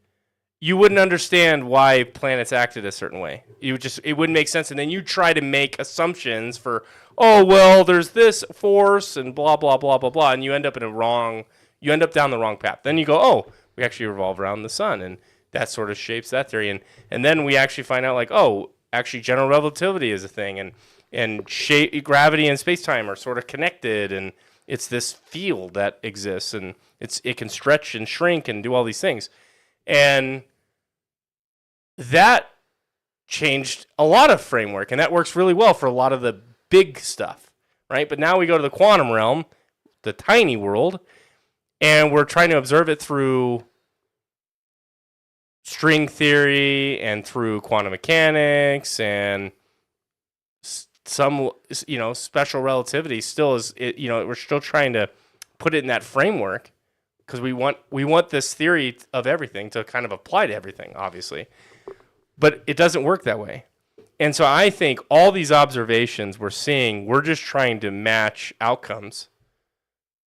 S3: you wouldn't understand why planets acted a certain way. It wouldn't make sense. And then you try to make assumptions for, oh, well, there's this force and blah, blah, blah, blah, blah. And you end up down the wrong path. Then you go, oh, we actually revolve around the sun. And that sort of shapes that theory. And then we actually find out like, oh, actually general relativity is a thing. And gravity and space-time are sort of connected. And it's this field that exists. And it can stretch and shrink and do all these things. And that changed a lot of framework, and that works really well for a lot of the big stuff, right? But now we go to the quantum realm, the tiny world, and we're trying to observe it through string theory and through quantum mechanics and some, special relativity still is, we're still trying to put it in that framework. Because we want this theory of everything to kind of apply to everything, obviously. But it doesn't work that way. And so I think all these observations we're seeing, we're just trying to match outcomes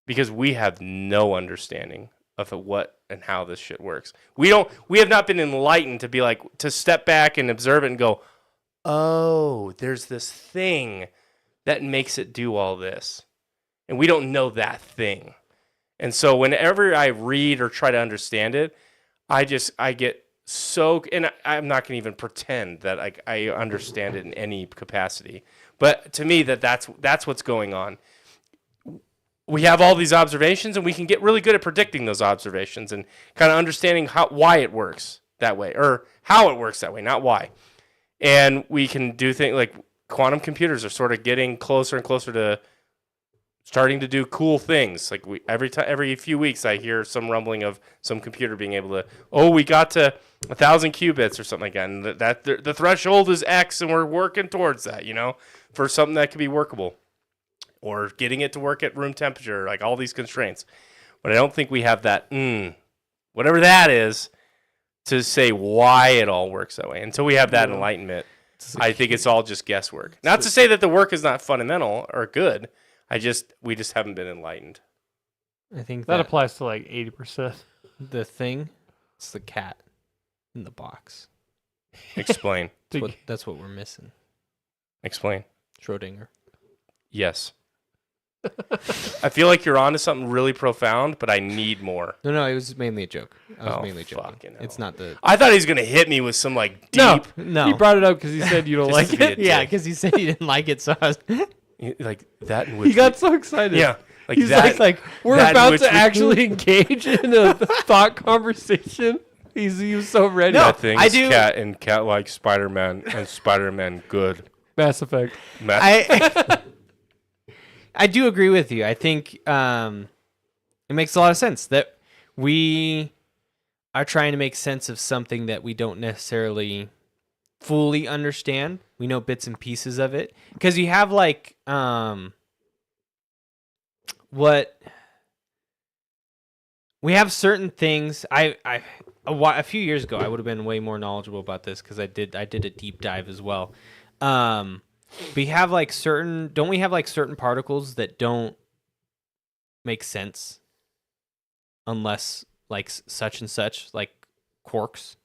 S3: because we have no understanding of what and how this shit works. We have not been enlightened to be like, to step back and observe it and go, oh, there's this thing that makes it do all this. And we don't know that thing. And so whenever I read or try to understand it, I get so, and I'm not going to even pretend that I understand it in any capacity. But to me, that's what's going on. We have all these observations, and we can get really good at predicting those observations and kind of understanding why it works that way, or how it works that way, not why. And we can do things like quantum computers are sort of getting closer and closer to starting to do cool things. Like every few weeks, I hear some rumbling of some computer being able to. Oh, we got to 1,000 qubits or something like that, and that the threshold is X, and we're working towards that. For something that could be workable, or getting it to work at room temperature, like all these constraints. But I don't think we have that, whatever that is, to say why it all works that way. Until we have that enlightenment, I think it's all just guesswork. Not to say that the work is not fundamental or good. We just haven't been enlightened.
S1: I think
S2: that applies to like 80%.
S1: The thing, it's the cat in the box.
S3: Explain.
S1: That's what we're missing.
S3: Explain.
S1: Schrodinger.
S3: Yes. I feel like you're onto something really profound, but I need more.
S1: No, it was mainly a joke. I was
S3: Oh,
S1: mainly joking.
S3: fucking hell.
S1: It's not the.
S3: I thought he was gonna hit me with some like deep,
S1: No.
S2: He brought it up because he said you don't
S3: Just
S2: like
S3: to be
S2: it.
S3: a
S1: Yeah,
S3: dick.
S1: because he said he didn't like it, so I was.
S3: like that. In which
S2: He got so excited.
S3: yeah, like
S2: He's
S3: that.
S2: like we're
S3: that in
S2: about
S3: which
S2: to
S3: we-
S2: actually engage in a thought conversation. He was so ready.
S1: No.
S3: that thing's
S1: I do-
S3: cat and cat like Spider-Man and Spider-Man good.
S2: Mass Effect.
S1: I do agree with you. I think it makes a lot of sense that we are trying to make sense of something that we don't necessarily fully understand. We know bits and pieces of it because you have like what we have certain things. A few years ago I would have been way more knowledgeable about this because I did a deep dive as well. We have like don't we have like certain particles that don't make sense unless like such and such, like quarks,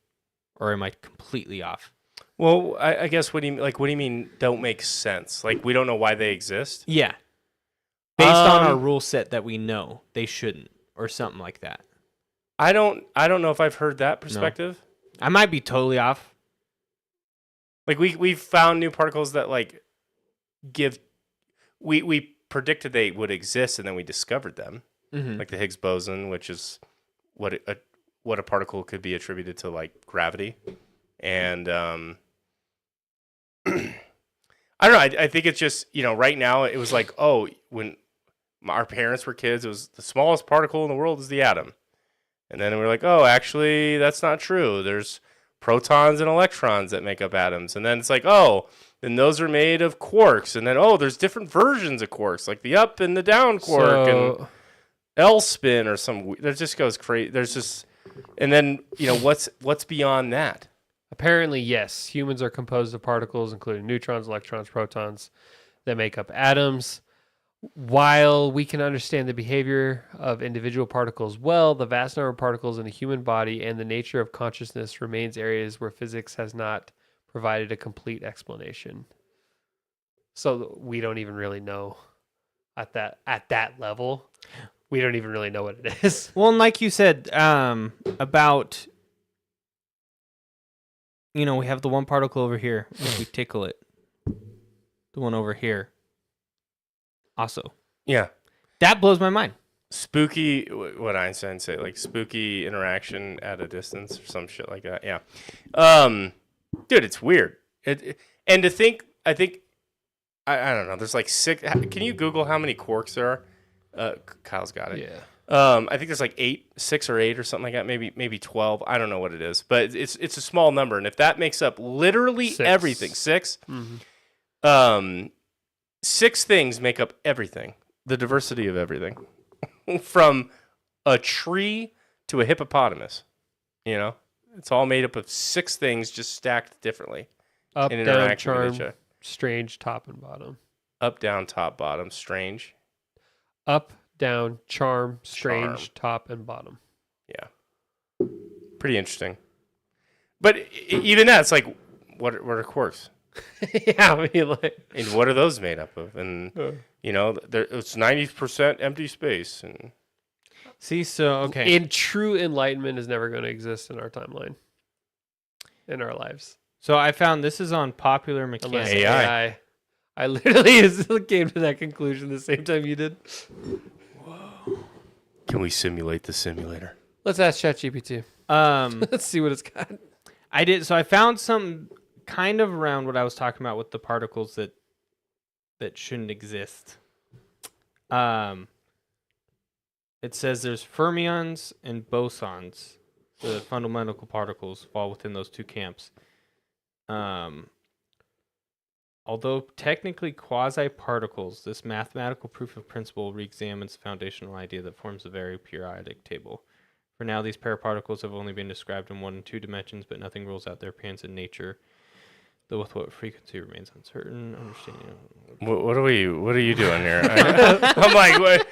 S1: or am I completely off?
S3: Well, I guess what do you mean don't make sense? Like we don't know why they exist?
S1: Yeah. Based on our rule set that we know they shouldn't, or something like that.
S3: I don't know if I've heard that perspective.
S1: I might be totally off.
S3: Like we've found new particles that like we predicted they would exist and then we discovered them.
S1: Mm-hmm.
S3: Like the Higgs boson, which is what a particle could be attributed to like gravity. And I don't know, I think it's just, right now it was like, oh, when our parents were kids, it was the smallest particle in the world is the atom. And then we're like, oh, actually, that's not true. There's protons and electrons that make up atoms. And then it's like, oh, then those are made of quarks. And then, oh, there's different versions of quarks, like the up and the down quark and L spin or some. That just goes crazy. There's just, and then what's beyond that?
S2: Apparently, yes. Humans are composed of particles, including neutrons, electrons, protons, that make up atoms. While we can understand the behavior of individual particles well, the vast number of particles in the human body and the nature of consciousness remains areas where physics has not provided a complete explanation. So we don't even really know at that level. We don't even really know what it is.
S1: Well, and like you said, about we have the one particle over here. If we tickle it, the one over here. Also,
S3: Yeah.
S1: that blows my mind.
S3: Spooky, what Einstein say, like spooky interaction at a distance or some shit like that. Yeah. Dude, it's weird. And to think, I don't know. There's like 6. Can you Google how many quarks there are? Kyle's got it.
S2: Yeah.
S3: I think there's like 6 or 8 or something like that. Maybe 12. I don't know what it is, but it's a small number. And if that makes up literally
S2: 6.
S3: everything, 6,
S2: Mm-hmm.
S3: 6 things make up everything. The diversity of everything, from a tree to a hippopotamus. It's all made up of 6 things just stacked differently
S2: Up,
S3: in
S2: down,
S3: interaction with each
S2: charm,
S3: other.
S2: strange, top and bottom.
S3: Up, down, top, bottom, strange.
S2: Up, down, charm, strange,
S3: Charm.
S2: top and bottom.
S3: Yeah. Pretty interesting. But even that, it's like, what are quarks?
S2: Yeah, I mean, like,
S3: And what are those made up of? And, it's 90% empty space. And
S1: See, so okay.
S2: in true enlightenment is never going to exist in our timeline, in our lives.
S1: So I found this is on Popular
S2: Unless
S1: Mechanics.
S3: AI.
S2: AI. I literally came to that conclusion the same time you did.
S3: can we simulate the simulator?
S2: Let's ask ChatGPT. Let's see what it's got.
S1: I did. So I found some kind of around what I was talking about with the particles that shouldn't exist. It says there's fermions and bosons. The fundamental particles fall within those two camps. Although technically quasi-particles, this mathematical proof of principle re-examines the foundational idea that forms the very periodic table. For now, these paraparticles have only been described in 1 and 2 dimensions, but nothing rules out their appearance in nature, though with what frequency remains uncertain. Understanding.
S3: What are you doing here? I'm like, what?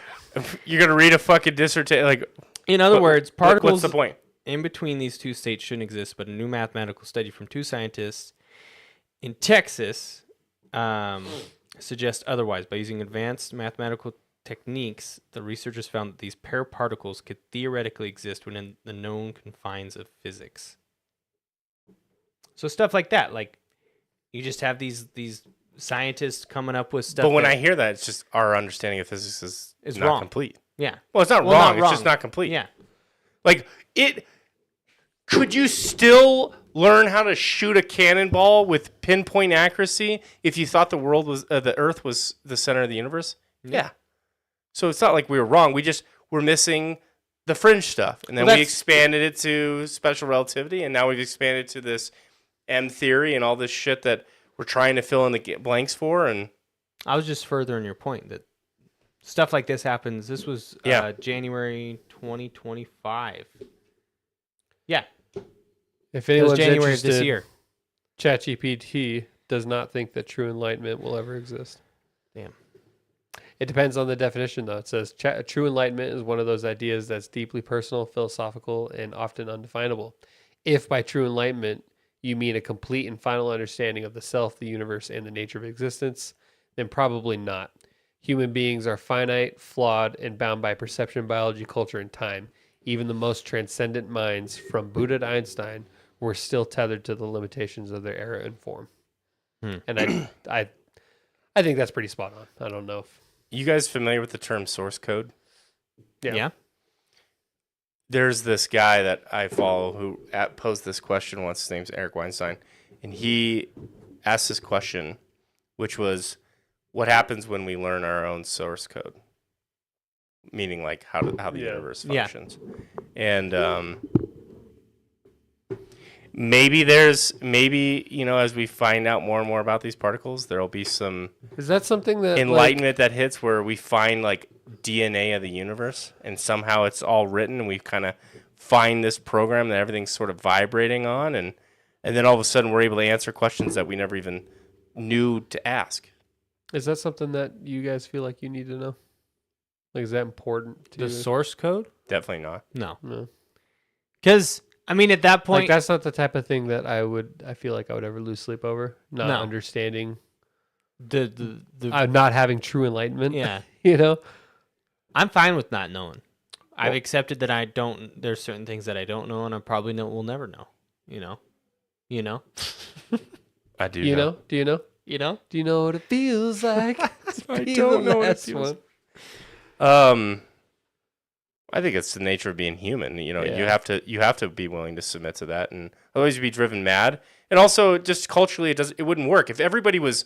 S3: You're gonna read a fucking dissertation? Like,
S1: In other words, particles
S3: What's the point?
S1: in between these two states shouldn't exist, but a new mathematical study from 2 scientists in Texas suggests otherwise. By using advanced mathematical techniques, the researchers found that these pair particles could theoretically exist within the known confines of physics. So stuff like that, like you just have these scientists coming up with stuff.
S3: But when
S1: that
S3: I hear that, it's just our understanding of physics is not
S1: wrong.
S3: complete.
S1: Yeah.
S3: Well, it's not
S1: Well,
S3: wrong.
S1: not
S3: It's just
S1: wrong.
S3: not complete.
S1: Yeah.
S3: Like it. Could you still learn how to shoot a cannonball with pinpoint accuracy if you thought the Earth was the center of the universe? Yeah. So it's not like we were wrong. We're missing the fringe stuff, and then we expanded it to special relativity, and now we've expanded to this M theory and all this shit that we're trying to fill in the blanks for. And
S1: I was just furthering your point that stuff like this happens. This was January 2025. Yeah.
S2: If
S1: It was
S2: anyone's
S1: January of
S2: interested,
S1: this year.
S2: ChatGPT does not think that true enlightenment will ever exist.
S1: Damn.
S2: It depends on the definition, though. It says true enlightenment is one of those ideas that's deeply personal, philosophical, and often undefinable. If by true enlightenment you mean a complete and final understanding of the self, the universe, and the nature of existence, then probably not. Human beings are finite, flawed, and bound by perception, biology, culture, and time. Even the most transcendent minds, from Buddha to Einstein, were still tethered to the limitations of their era and form. And I think that's pretty spot on. I don't know if
S3: you guys familiar with the term source code?
S1: Yeah.
S3: There's this guy that I follow who posed this question once. His name's Eric Weinstein. And he asked this question, which was, what happens when we learn our own source code? Meaning like how the universe functions. And maybe, as we find out more and more about these particles, there'll be some
S2: is that something that
S3: enlightenment that hits where we find like DNA of the universe, and somehow it's all written, and we kind of find this program that everything's sort of vibrating on, and then all of a sudden we're able to answer questions that we never even knew to ask.
S2: Is that something that you guys feel like you need to know? Like, is that important to
S1: The
S2: you?
S1: source code?
S3: Definitely not.
S2: No.
S1: Because, I mean, at that point...
S2: Like, that's not the type of thing that I feel like I would ever lose sleep over. Not
S1: No.
S2: understanding.
S1: the
S2: Not having true enlightenment.
S1: yeah.
S2: You know?
S1: I'm fine with not knowing. I've accepted that I don't... There's certain things that I don't know, and I probably will never know. You know?
S3: I do.
S2: You know? Do you know?
S1: You know?
S2: Do you know what it feels like?
S3: I don't know what it feels. I think it's the nature of being human. You know, you have to be willing to submit to that, and otherwise you'd be driven mad. And also, just culturally, it wouldn't work if everybody was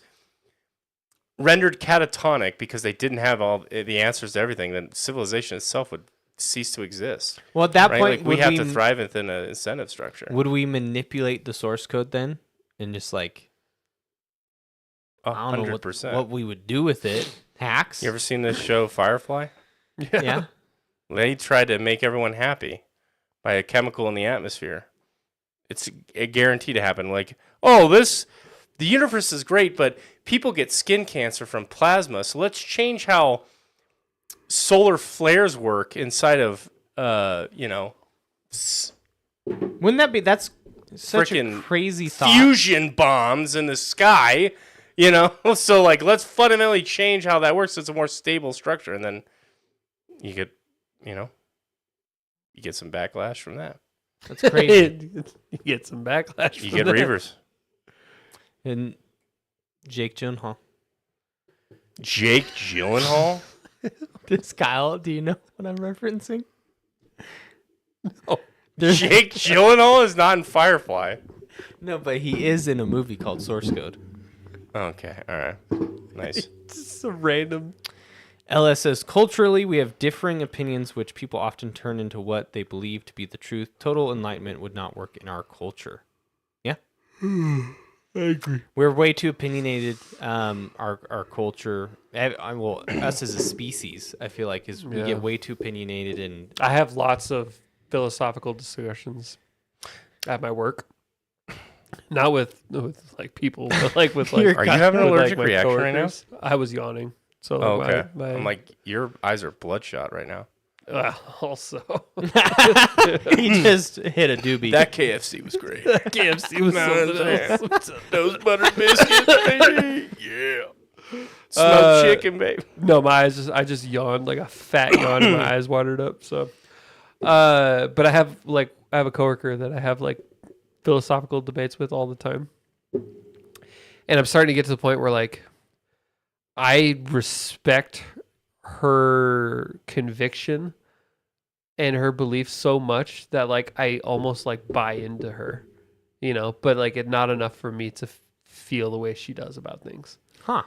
S3: rendered catatonic because they didn't have all the answers to everything. Then civilization itself would cease to exist.
S1: Well, at that
S3: right?
S1: point,
S3: Like, we have to thrive within an incentive structure.
S1: Would we manipulate the source code then, and just like I don't know
S3: 100%.
S1: what we would do with it? Hacks?
S3: You ever seen this show Firefly?
S1: Yeah.
S3: They tried to make everyone happy by a chemical in the atmosphere. It's a guarantee to happen. Like, the universe is great, but people get skin cancer from plasma. So let's change how solar flares work inside of,
S1: Wouldn't that be? That's such a
S3: frickin'
S1: crazy thought.
S3: fusion bombs in the sky. You know, so like let's fundamentally change how that works. So it's a more stable structure, and then you get, you get some backlash from that.
S1: That's crazy.
S2: You get some backlash.
S3: You
S2: from
S3: get
S2: that.
S3: reavers.
S1: And Jake Gyllenhaal.
S3: Jake Gyllenhaal.
S1: This Kyle, do you know what I'm referencing?
S2: No.
S3: Jake Gyllenhaal is not in Firefly.
S1: No, but he is in a movie called Source Code.
S3: Okay, all right, nice.
S2: Just a random.
S1: LS says, culturally, we have differing opinions which people often turn into what they believe to be the truth. Total enlightenment would not work in our culture. Yeah?
S2: I agree.
S1: We're way too opinionated. Our culture, us as a species, I feel like, we get way too opinionated. And
S2: I have lots of philosophical discussions at my work. Not with like people, but like with like.
S3: Are you having an
S2: with,
S3: allergic
S2: my
S3: reaction right now?
S2: coworkers. I was yawning. So
S3: Oh, okay.
S2: my
S3: I'm like, your eyes are bloodshot right now.
S2: also
S1: he just hit a doobie.
S3: That KFC was great.
S2: KFC was something else.
S3: Those butter biscuits, baby. Yeah. Smoked chicken, babe.
S2: No, my eyes I just yawned like a fat yawn and my eyes watered up. So, but I have a coworker that I have like philosophical debates with all the time. And I'm starting to get to the point where like I respect her conviction and her beliefs so much that like I almost like buy into her, but like it's not enough for me to feel the way she does about things.
S1: Huh.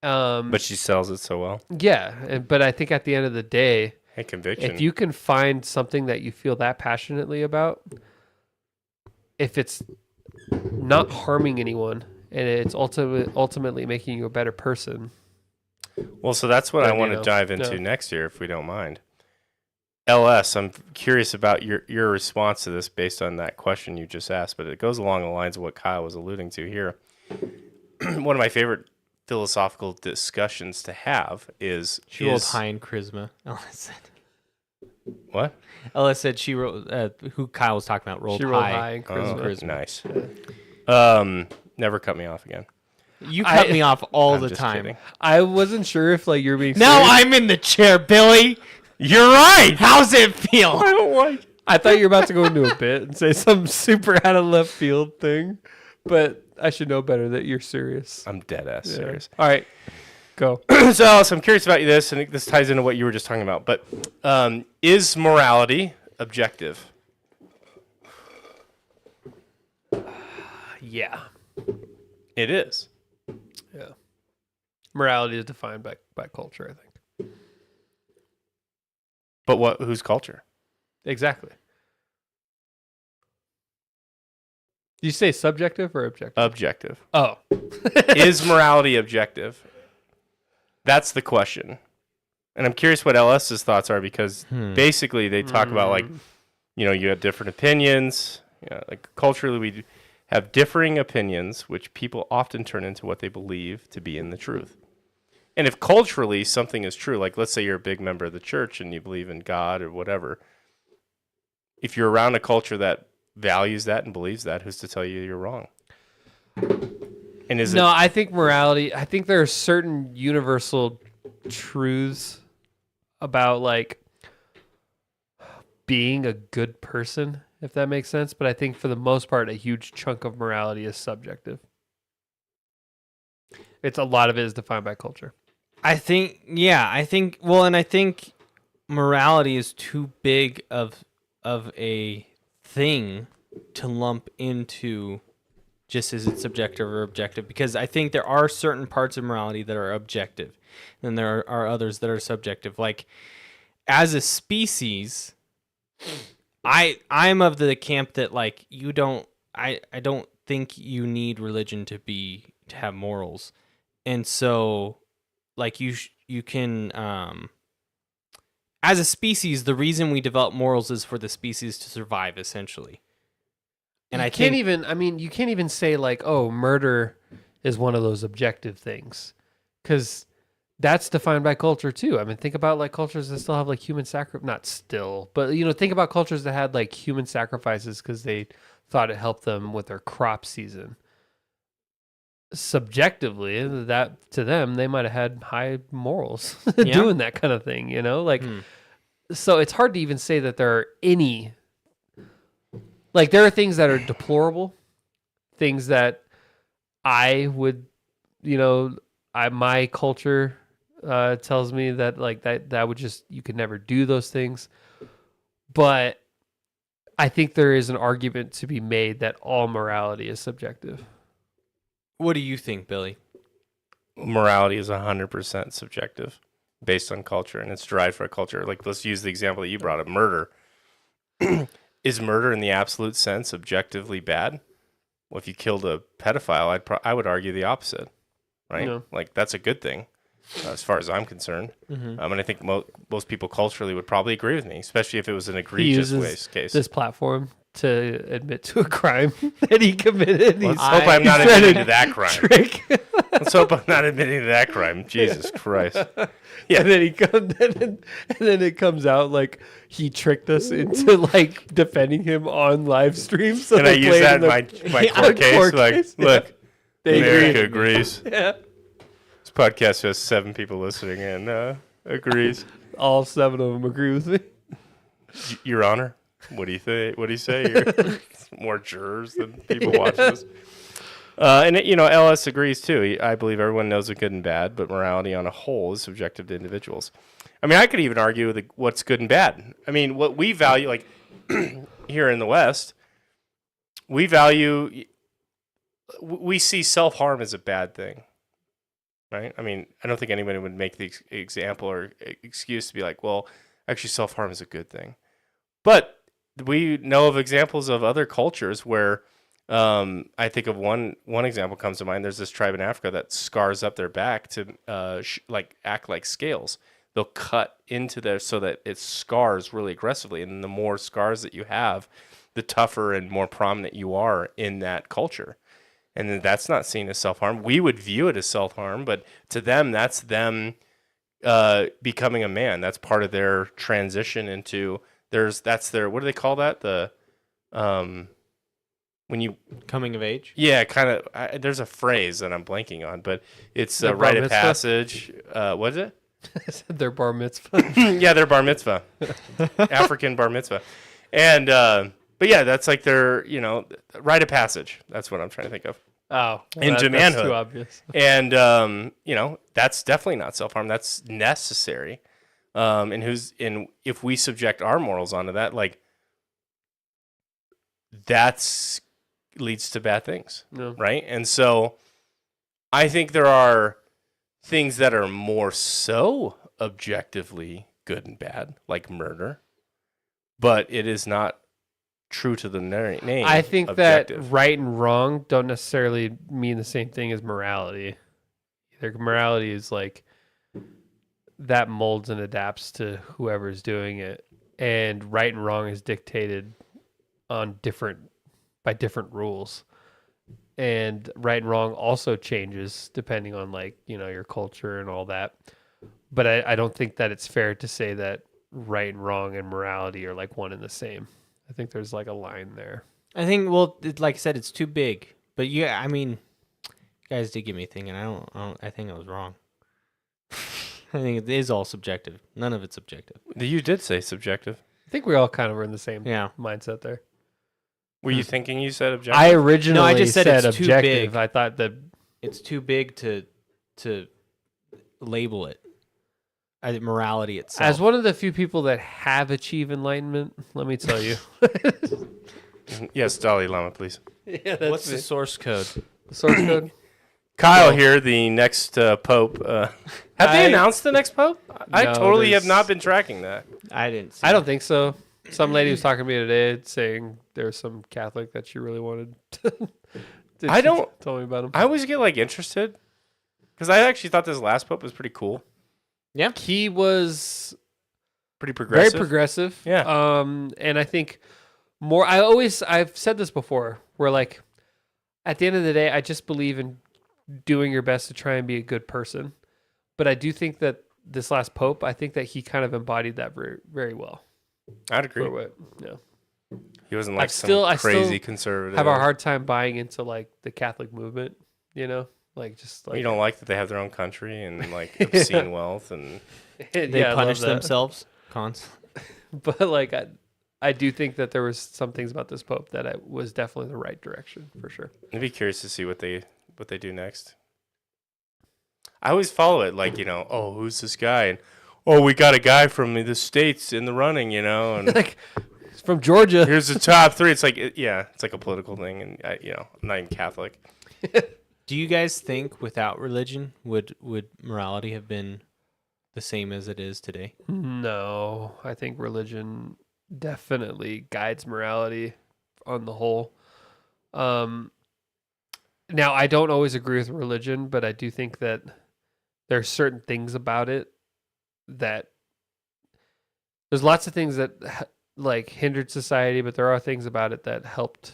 S3: But she sells it so well.
S2: Yeah, but I think at the end of the day,
S3: Hey, conviction.
S2: if you can find something that you feel that passionately about, if it's not harming anyone and it's ultimately making you a better person.
S3: Well, so that's what I
S2: Then,
S3: want to dive into next year, if we don't mind. LS, I'm curious about your response to this based on that question you just asked, but it goes along the lines of what Kyle was alluding to here. One of my favorite philosophical discussions to have is...
S1: She rolled high in charisma, Ella said.
S3: What?
S1: Ella said she rolled, who Kyle was talking about rolled high
S2: in charisma.
S3: Nice. Never cut me off again.
S1: You cut me off all
S3: I'm
S1: the
S3: just
S1: time.
S3: kidding.
S2: I wasn't sure if like you're being
S1: Now
S2: serious.
S1: I'm in the chair, Billy.
S3: You're right!
S1: How's it feel?
S3: I don't like it.
S2: I thought you were about to go into a bit and say some super out of left field thing, but I should know better that you're serious.
S3: I'm dead ass serious.
S2: All right, go.
S3: So, Alice, I'm curious about this, and this ties into what you were just talking about. But is morality objective?
S2: Yeah.
S3: It is.
S2: Yeah. Morality is defined by culture, I think.
S3: But what? Whose culture?
S2: Exactly. Do you say subjective or objective?
S3: Objective.
S2: Oh.
S3: Is morality objective? That's the question. And I'm curious what LS's thoughts are, because basically they talk about like, you have different opinions. Like culturally we have differing opinions, which people often turn into what they believe to be in the truth. And if culturally something is true, like let's say you're a big member of the church and you believe in God or whatever, if you're around a culture that values that and believes that, who's to tell you you're wrong? And
S2: I think morality, I think there are certain universal truths about like being a good person, if that makes sense. But I think for the most part, a huge chunk of morality is subjective. It's a lot of it is defined by culture.
S1: I think morality is too big of a thing to lump into just as it's subjective or objective, because I think there are certain parts of morality that are objective and there are others that are subjective. Like as a species, I'm of the camp that like I don't think you need religion to have morals. And so like you can as a species, the reason we develop morals is for the species to survive, essentially. And you can't
S2: even say like, oh, murder is one of those objective things, because that's defined by culture too. I mean, think about like cultures that still have like human not still, but think about cultures that had like human sacrifices because they thought it helped them with their crop season. Subjectively, that to them, they might have had high morals doing that kind of thing, So it's hard to even say that there are any, like there are things that are deplorable, things that I would, my culture tells me that like that would just, you could never do those things. But I think there is an argument to be made that all morality is subjective.
S1: What do you think, Billy?
S3: Morality is 100% subjective based on culture, and it's derived from a culture. Like, let's use the example that you brought up, murder. Is murder in the absolute sense objectively bad? Well, if you killed a pedophile, I would argue the opposite, right?
S2: Yeah.
S3: Like, that's a good thing as far as I'm concerned. And I think most people culturally would probably agree with me, especially if it was an egregious case.
S2: This platform to admit to a crime that he committed.
S3: Let's hope I'm not admitting to that crime.
S2: Trick.
S3: Let's hope I'm not admitting to that crime. Jesus Christ.
S2: Yeah. And then and then it comes out like he tricked us into like defending him on live stream. So
S3: and I use that in my court case.
S2: Court
S3: Like,
S2: case,
S3: look,
S2: They
S3: America agrees.
S2: Yeah.
S3: It's podcast has 7 people listening and agrees.
S2: All 7 of them agree with me.
S3: Your Honor, what do you think? What do you say? You're more jurors than people watching this. And LS agrees too. I believe everyone knows the good and bad, but morality on a whole is subjective to individuals. I mean, I could even argue what's good and bad. I mean, what we value, like here in the West, we see self-harm as a bad thing, right? I mean, I don't think anybody would make the example or excuse to be like, well, actually self-harm is a good thing. But we know of examples of other cultures where I think of one example comes to mind. There's this tribe in Africa that scars up their back to act like scales. They'll cut into there so that it scars really aggressively. And the more scars that you have, the tougher and more prominent you are in that culture. And then that's not seen as self-harm. We would view it as self-harm, but to them, that's them becoming a man. That's part of their transition into that's their, what do they call that? The when you
S1: Coming of age?
S3: Yeah, kind of. There's a phrase that I'm blanking on, but it's a
S2: Their
S3: rite
S2: bar
S3: of
S2: mitzvah?
S3: passage. What is it?
S2: I said their bar mitzvah.
S3: Yeah, their bar mitzvah, African bar mitzvah, and but yeah, that's like their rite of passage. That's what I'm trying to think of.
S2: Oh,
S3: Into
S2: that's
S3: manhood.
S2: too obvious.
S3: And that's definitely not self-harm. That's necessary. And if we subject our morals onto that, like that's leads to bad things,
S2: No.
S3: right? And so I think there are things that are more so objectively good and bad, like murder, but it is not true to the name.
S2: I think
S3: objective.
S2: that right and wrong don't necessarily mean the same thing as morality. Morality is like that molds and adapts to whoever's doing it, and right and wrong is dictated on by different rules. And right and wrong also changes depending on your culture and all that. But I don't think that it's fair to say that right and wrong and morality are like one and the same. I think there's like a line there.
S1: I think, like I said, it's too big. But yeah, I mean, you guys did get me thinking. I think I was wrong. I think it is all subjective. None of it's objective.
S3: You did say subjective.
S2: I think we all kind of were in the same
S1: Yeah.
S2: mindset there.
S3: Were you thinking you said objective?
S2: I originally
S1: No, I just said it's too
S2: objective.
S1: big.
S2: I thought that
S1: It's too big to label it. Morality itself.
S2: as one of the few people that have achieved enlightenment, let me tell you.
S3: Yes, Dalai Lama, please.
S2: Yeah,
S1: What's the source code?
S2: the source code?
S3: Kyle here, the next Pope. Have they announced the next Pope? I
S2: No,
S3: totally have
S2: there's-
S3: not been tracking that.
S1: I didn't see
S2: I don't think so. Some lady was talking to me today saying there's some Catholic that she really wanted.
S3: I don't-
S2: Tell me about him.
S3: I always get interested because I actually thought this last Pope was pretty cool,
S2: He was
S3: pretty progressive.
S2: very progressive.
S3: Yeah.
S2: And I think more. I've said this before. Where like, at the end of the day, I just believe in doing your best to try and be a good person. But I do think that this last Pope, I think that he kind of embodied that very, very well.
S3: I'd agree.
S2: Yeah.
S3: He wasn't
S2: I
S3: like some
S2: still
S3: crazy conservative.
S2: have a hard time buying into like the Catholic movement. Like just like
S3: You don't like that they have their own country and like obscene wealth and
S1: They
S2: Yeah, I love
S1: punish
S2: that.
S1: themselves. Cons.
S2: But like I do think that there was some things about this Pope that it was definitely the right direction for sure.
S3: I'd be curious to see what they do next. I always follow it like, oh, who's this guy? And oh, we got a guy from the States in the running, and
S2: Like it's from Georgia.
S3: here's the top 3. It's like it's like a political thing, and I'm not even Catholic.
S1: Do you guys think without religion would morality have been the same as it is today?
S2: No, I think religion definitely guides morality on the whole. Now I don't always agree with religion, but I do think that there's certain things about it that there's lots of things that like hindered society, but there are things about it that helped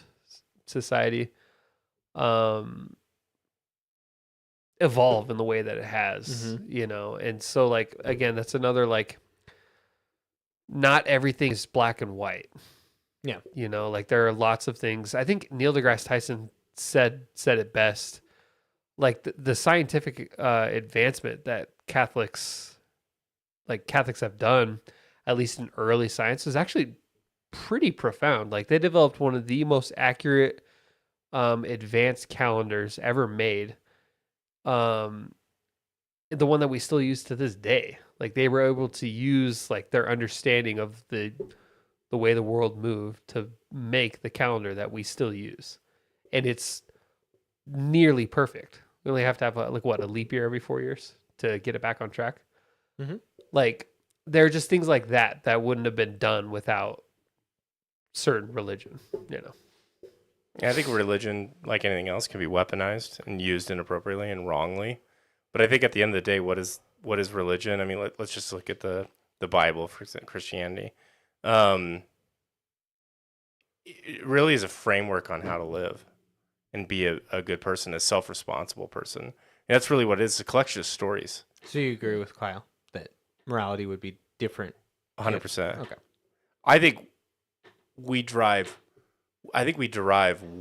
S2: society evolve in the way that it has, and so like again, that's another like not everything is black and white.
S1: Yeah.
S2: Like there are lots of things. I think Neil deGrasse Tyson said it best. like the scientific advancement that Catholics have done, at least in early science, is actually pretty profound. Like they developed one of the most accurate advanced calendars ever made. The one that we still use to this day. Like they were able to use like their understanding of the way the world moved to make the calendar that we still use. And it's nearly perfect. We only have to have a leap year every 4 years to get it back on track.
S1: Mm-hmm.
S2: Like there are just things like that wouldn't have been done without certain religion, you know.
S3: Yeah, I think religion, like anything else, can be weaponized and used inappropriately and wrongly. But I think at the end of the day, what is religion? I mean, let's just look at the Bible, for example, Christianity. It really is a framework on how to live and be a good person, a self-responsible person. And that's really what it is, a collection of stories.
S1: So you agree with Kyle that morality would be different?
S3: 100%.
S1: Okay.
S3: I think we derive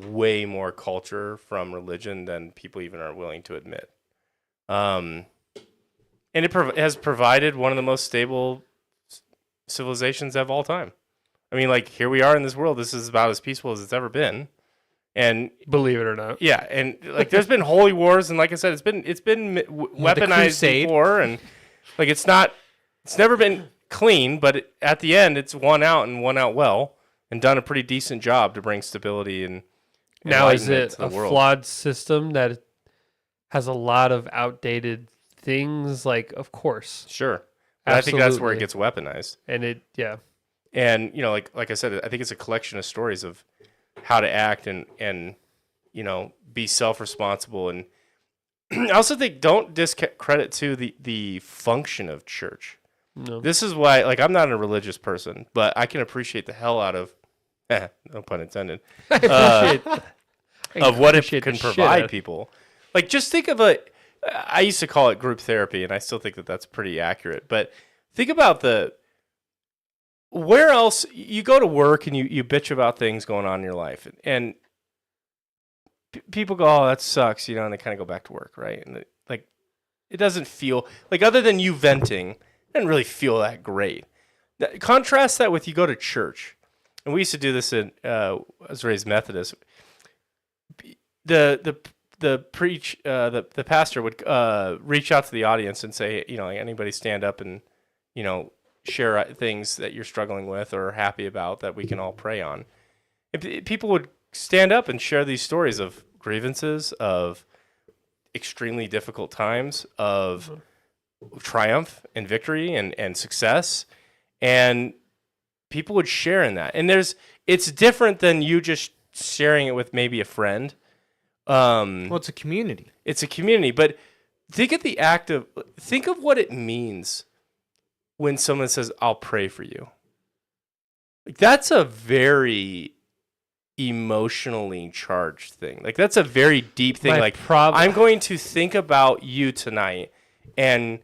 S3: way more culture from religion than people even are willing to admit. And it has provided one of the most stable civilizations of all time. I mean, like, here we are in this world. This is about as peaceful as it's ever been. And
S2: believe it or not.
S3: yeah, and like there's been holy wars, and like I said, it's been weaponized before, and like it's never been clean, but at the end, it's won out and won out well, and done a pretty decent job to bring stability and
S2: now is
S3: enlightenment
S2: it
S3: to the
S2: a
S3: world.
S2: flawed system that has a lot of outdated things? Like, of course,
S3: Sure, but I think that's where
S2: Absolutely.
S3: it gets weaponized.
S2: and
S3: And you know, like I said, I think it's a collection of stories of how to act and you know, be self-responsible. And I also think don't discredit to the function of church.
S2: no.
S3: This is why, like, I'm not a religious person, but I can appreciate the hell out of, no pun intended, of what it
S2: appreciate
S3: can
S2: the shit out
S3: provide
S2: of-
S3: people. Like, just think of I used to call it group therapy, and I still think that that's pretty accurate. But think about where else you go to work and you bitch about things going on in your life, and people go, "Oh, that sucks," you know, and they kind of go back to work, right? And it doesn't feel like, other than you venting, it doesn't really feel that great. Contrast that with you go to church, and we used to do this in I was raised Methodist. The pastor would reach out to the audience and say, you know, like, anybody stand up and, you know, share things that you're struggling with or happy about that we can all pray on. If people would stand up and share these stories of grievances, of extremely difficult times, of triumph and victory and success, and people would share in that. And it's different than you just sharing it with maybe a friend.
S1: Well, it's a community.
S3: It's a community, but think of what it means when someone says, "I'll pray for you." Like, that's a very emotionally charged thing. Like, that's a very deep thing.
S2: My
S3: Like,
S2: problem-
S3: I'm going to think about you tonight and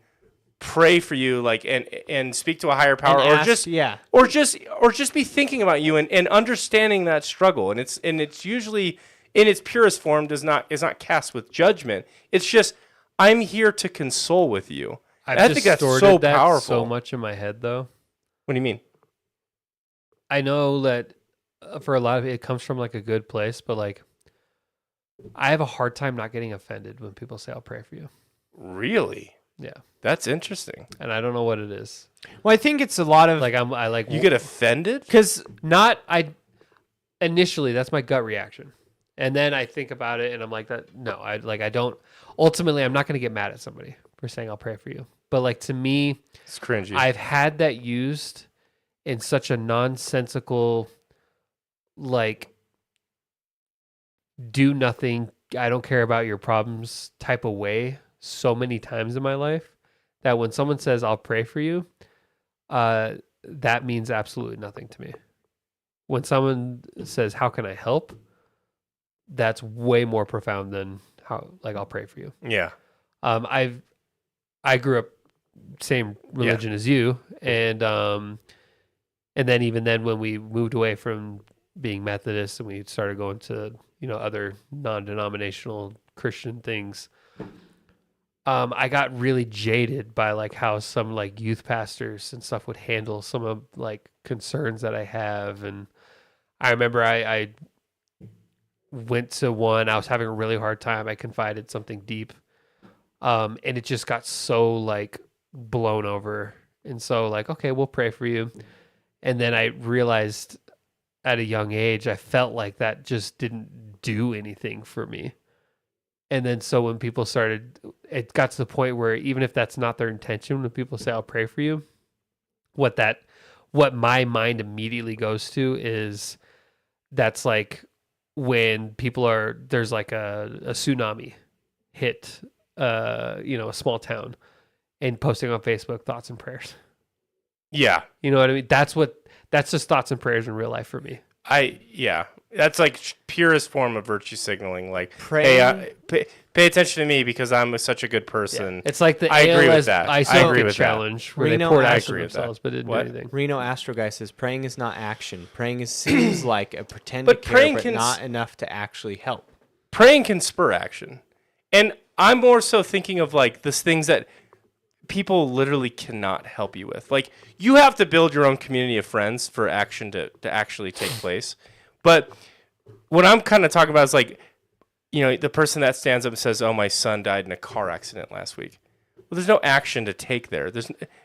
S3: pray for you, like, and speak to a higher power,
S1: And
S3: or
S1: ask-
S3: just
S1: yeah.
S3: or just be thinking about you and understanding that struggle. And it's usually in its purest form is not cast with judgment. It's just, I'm here to console with you. I think that's so powerful.
S2: so much in my head, though.
S3: What do you mean?
S2: I know that for a lot of it comes from like a good place, but like I have a hard time not getting offended when people say, "I'll pray for you."
S3: Really?
S2: Yeah,
S3: That's interesting.
S2: and I don't know what it is.
S1: Well, I think it's a lot of
S2: Like I like
S3: You get offended?
S1: because
S2: initially that's my gut reaction, and then I think about it and I'm like, that no, I don't. Ultimately, I'm not going to get mad at somebody for saying I'll pray for you, but like to me,
S3: It's cringy.
S2: I've had that used in such a nonsensical, like, do nothing, I don't care about your problems type of way so many times in my life that when someone says, "I'll pray for you," that means absolutely nothing to me. When someone says, "How can I help?" that's way more profound than how, like, "I'll pray for you."
S3: Yeah.
S2: I grew up same religion as you, and then even then when we moved away from being Methodist and we started going to, you know, other non-denominational Christian things, I got really jaded by like how some like youth pastors and stuff would handle some of like concerns that I have. And I remember I went to one, I was having a really hard time. I confided something deep. And it just got so like blown over. And so like, okay, we'll pray for you. And then I realized at a young age, I felt like that just didn't do anything for me. And then so when people started, it got to the point where even if that's not their intention, when people say, I'll pray for you, what my mind immediately goes to is that's like when there's like a tsunami hit, a small town and posting on Facebook thoughts and prayers.
S3: Yeah.
S2: You know what I mean? That's just thoughts and prayers in real life for me.
S3: That's like purest form of virtue signaling. Like,
S1: Praying.
S3: hey, pay attention to me because I'm such a good person.
S2: Yeah. It's like the
S3: I agree with
S2: ALS
S3: that.
S2: ice
S3: I agree
S2: bucket
S3: with
S2: challenge
S3: that.
S2: where
S1: Reno,
S2: they poured
S1: I
S2: ice on
S3: agree with that.
S2: themselves but didn't
S3: What?
S2: do anything.
S1: Reno Astro Guy says praying is not action. Praying seems like a pretend
S3: But
S1: to care,
S3: praying
S1: but
S3: can
S1: not enough to actually help.
S3: Praying can spur action. And I'm more so thinking of like these things that people literally cannot help you with. Like, you have to build your own community of friends for action to actually take place. But what I'm kind of talking about is like, the person that stands up and says, oh, my son died in a car accident last week. Well, there's no action to take there.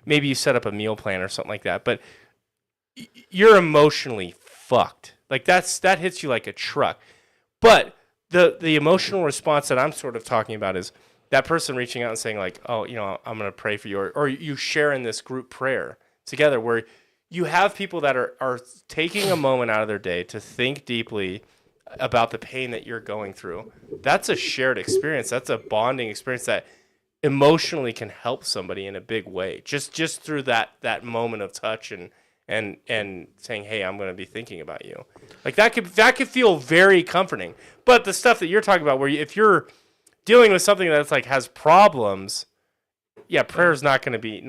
S3: Maybe you set up a meal plan or something like that, but you're emotionally fucked. Like that hits you like a truck. But the emotional response that I'm sort of talking about is that person reaching out and saying like, oh, I'm going to pray for you, or you share in this group prayer together where you have people that are taking a moment out of their day to think deeply about the pain that you're going through. That's a shared experience. That's a bonding experience that emotionally can help somebody in a big way. Just through that moment of touch and saying, hey, I'm going to be thinking about you. Like that could feel very comforting. But the stuff that you're talking about, where if you're dealing with something that's like has problems, yeah, prayer is not going to be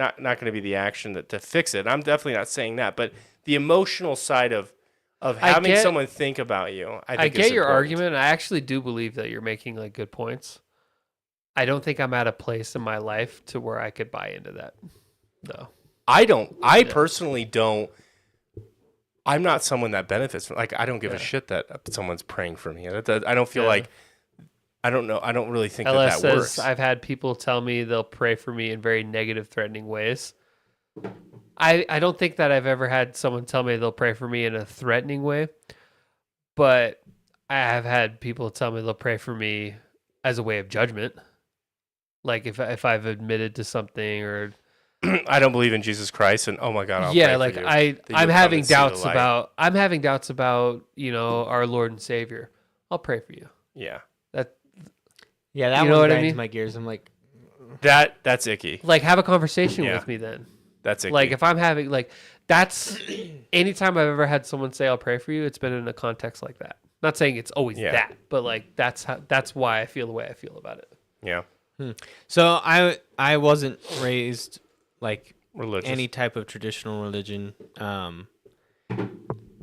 S3: the action to fix it. I'm definitely not saying that, but the emotional side of having someone think about you, I think
S2: get your
S3: important.
S2: argument. I actually do believe that you're making like good points. I don't think I'm at a place in my life to where I could buy into that, though.
S3: I personally don't. I'm not someone that benefits from. Like, I don't give a shit that someone's praying for me. I don't feel like. I don't know. I don't really think
S2: LS
S3: that
S2: says,
S3: works.
S2: I've had people tell me they'll pray for me in very negative, threatening ways. I don't think that I've ever had someone tell me they'll pray for me in a threatening way, but I have had people tell me they'll pray for me as a way of judgment. Like if I've admitted to something or
S3: I don't believe in Jesus Christ, and oh my God, I'll
S2: yeah,
S3: pray
S2: like
S3: for you,
S2: I'm having doubts
S3: about.
S2: I'm having doubts about our Lord and Savior. I'll pray for you.
S3: Yeah,
S2: That
S1: Yeah,
S2: You know
S1: one
S2: what I
S1: grinds
S2: mean?
S1: my gears. I'm like,
S3: that's icky.
S2: like have a conversation
S3: Yeah.
S2: with me then.
S3: That's icky.
S2: Like if I'm having that's anytime I've ever had someone say I'll pray for you, it's been in a context like that. Not saying it's always that, but like that's why I feel the way I feel about it.
S3: Yeah,
S1: so I wasn't raised like
S3: religious.
S1: any type of traditional religion.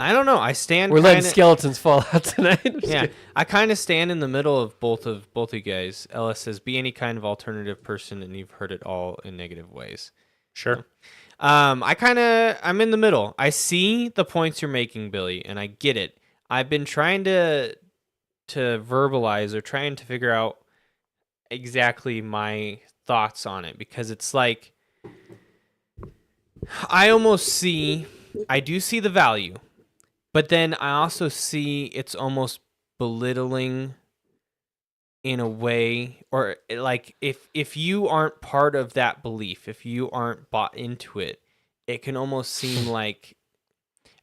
S1: I don't know. I stand.
S2: We're letting
S1: kinda-
S2: skeletons fall out tonight. I'm just
S1: Yeah,
S2: kidding.
S1: I kind of stand in the middle of both you guys. Ellis says, "Be any kind of alternative person," and you've heard it all in negative ways.
S3: Sure.
S1: I'm in the middle. I see the points you're making, Billy, and I get it. I've been trying to verbalize or trying to figure out exactly my thoughts on it because it's like I do see the value, but then I also see it's almost belittling in a way, or like if you aren't part of that belief, if you aren't bought into it, it can almost seem like,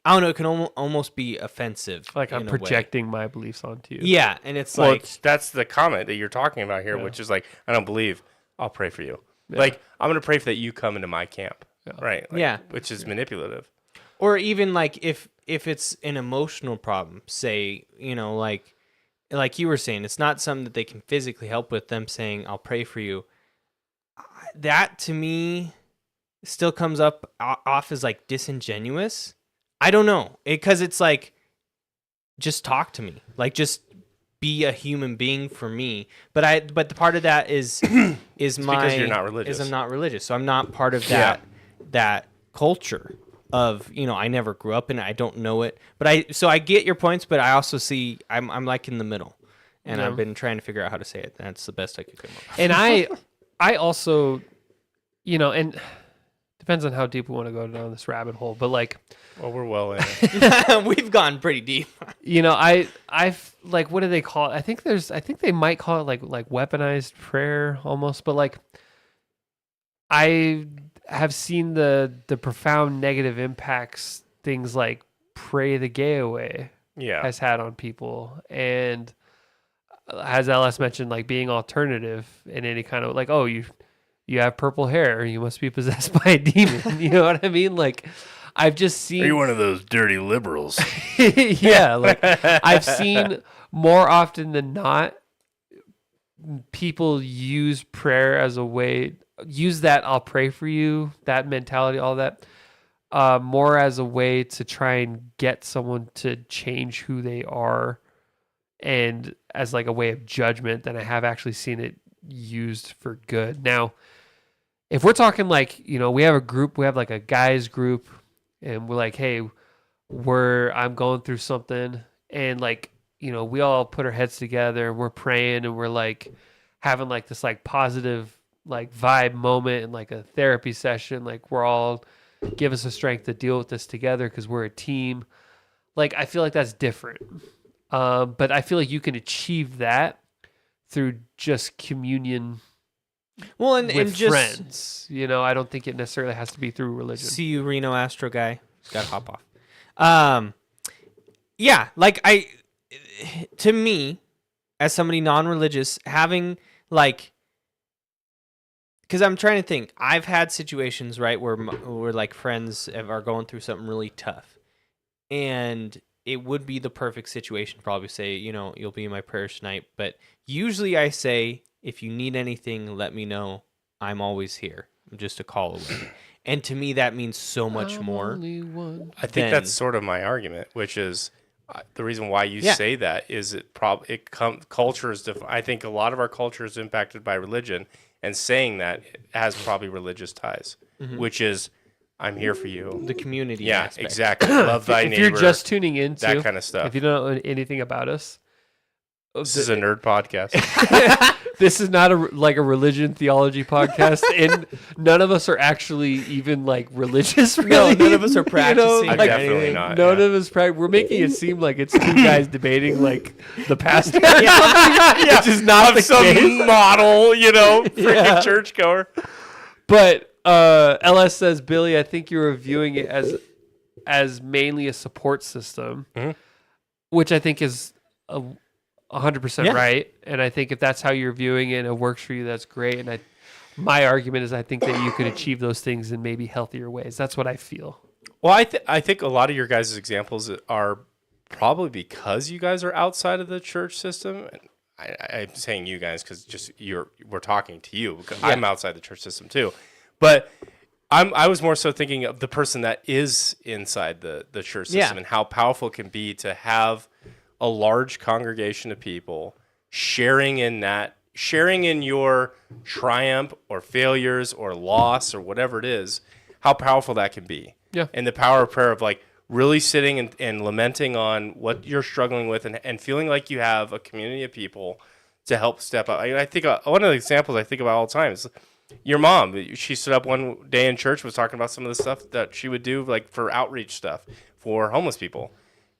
S1: I don't know, it can almost be offensive.
S2: Like I'm
S1: in a way.
S2: projecting my beliefs onto you.
S1: Yeah, and it's
S3: Well,
S1: like,
S3: that's the comment that you're talking about here,
S2: Yeah.
S3: which is like, I don't believe. I'll pray for you.
S2: Yeah.
S3: Like, I'm going to pray for that you come into my camp.
S2: Yeah.
S3: Right. Like,
S1: Yeah.
S3: Which is manipulative.
S1: or even like if it's an emotional problem, say, like you were saying, it's not something that they can physically help with, them saying, I'll pray for you. That to me still comes off as like disingenuous. I don't know. Because it's like, just talk to me. Like, just be a human being for me. But the part of that is
S3: because you're not religious.
S1: I'm not religious, so I'm not part of that culture of, I never grew up in it. I don't know it. But I get your points, but I also see I'm like in the middle. And I've been trying to figure out how to say it. That's the best I could come up with.
S2: And I also, and depends on how deep we want to go down this rabbit hole, but like,
S3: well, we're well in it.
S1: We've gone pretty deep.
S2: I've like, what do they call it? I think they might call it like weaponized prayer almost, but like, I have seen the profound negative impacts things like pray the gay away has had on people. And as LS mentioned, like being alternative in any kind of like, oh, you have purple hair, you must be possessed by a demon. You know what I mean? Like, I've just seen.
S3: Are you one of those dirty liberals?
S2: Yeah, like I've seen more often than not people use prayer as a way, use that I'll pray for you, that mentality, all that, more as a way to try and get someone to change who they are, and as like a way of judgment than I have actually seen it used for good. Now, if we're talking like, we have a group, we have like a guys group, and we're like, hey, I'm going through something, and like, we all put our heads together and we're praying and we're like having like this like positive like vibe moment and like a therapy session, like we're all give us the strength to deal with this together because we're a team. Like, I feel like that's different. But I feel like you can achieve that through just communion.
S1: Well, and just
S2: friends. I don't think it necessarily has to be through religion.
S1: See you, Reno Astro guy. Got to hop off. Yeah, like to me, as somebody non-religious, having like, because I'm trying to think, I've had situations right where like friends are going through something really tough, and it would be the perfect situation to probably say, you'll be in my prayers tonight. But usually I say, if you need anything, let me know. I'm always here. I'm just a call away. And to me, that means so much more.
S3: I think that's sort of my argument, which is the reason why you say that is culture is I think a lot of our culture is impacted by religion, and saying that has probably religious ties, which is, I'm here for you.
S1: The community.
S3: Yeah,
S1: aspect.
S3: Exactly. Love thy neighbor.
S2: If you're just tuning in,
S3: that kind of stuff.
S2: If you don't know anything about us,
S3: this is a nerd podcast.
S2: This is not a religion theology podcast, and none of us are actually even like religious. Really.
S1: No, none of us are practicing.
S3: I'm definitely not.
S2: None of us practice. We're making it seem like it's two guys debating like the pastor, which is not
S3: some
S2: case.
S3: Model, freaking churchgoer.
S2: But LS says, Billy, I think you were viewing it as mainly a support system, which I think is 100% right. And I think if that's how you're viewing it and it works for you, that's great. And my argument is I think that you could achieve those things in maybe healthier ways. That's what I feel.
S3: Well, I think a lot of your guys' examples are probably because you guys are outside of the church system. And I'm saying you guys because just we're talking to you. Because I'm outside the church system too. But I was more so thinking of the person that is inside the church system and how powerful it can be to have a large congregation of people sharing in your triumph or failures or loss or whatever it is, how powerful that can be.
S2: Yeah. And
S3: the power of prayer of like really sitting and lamenting on what you're struggling with and feeling like you have a community of people to help step up. I think one of the examples I think about all the time is your mom. She stood up one day in church, was talking about some of the stuff that she would do like for outreach stuff for homeless people.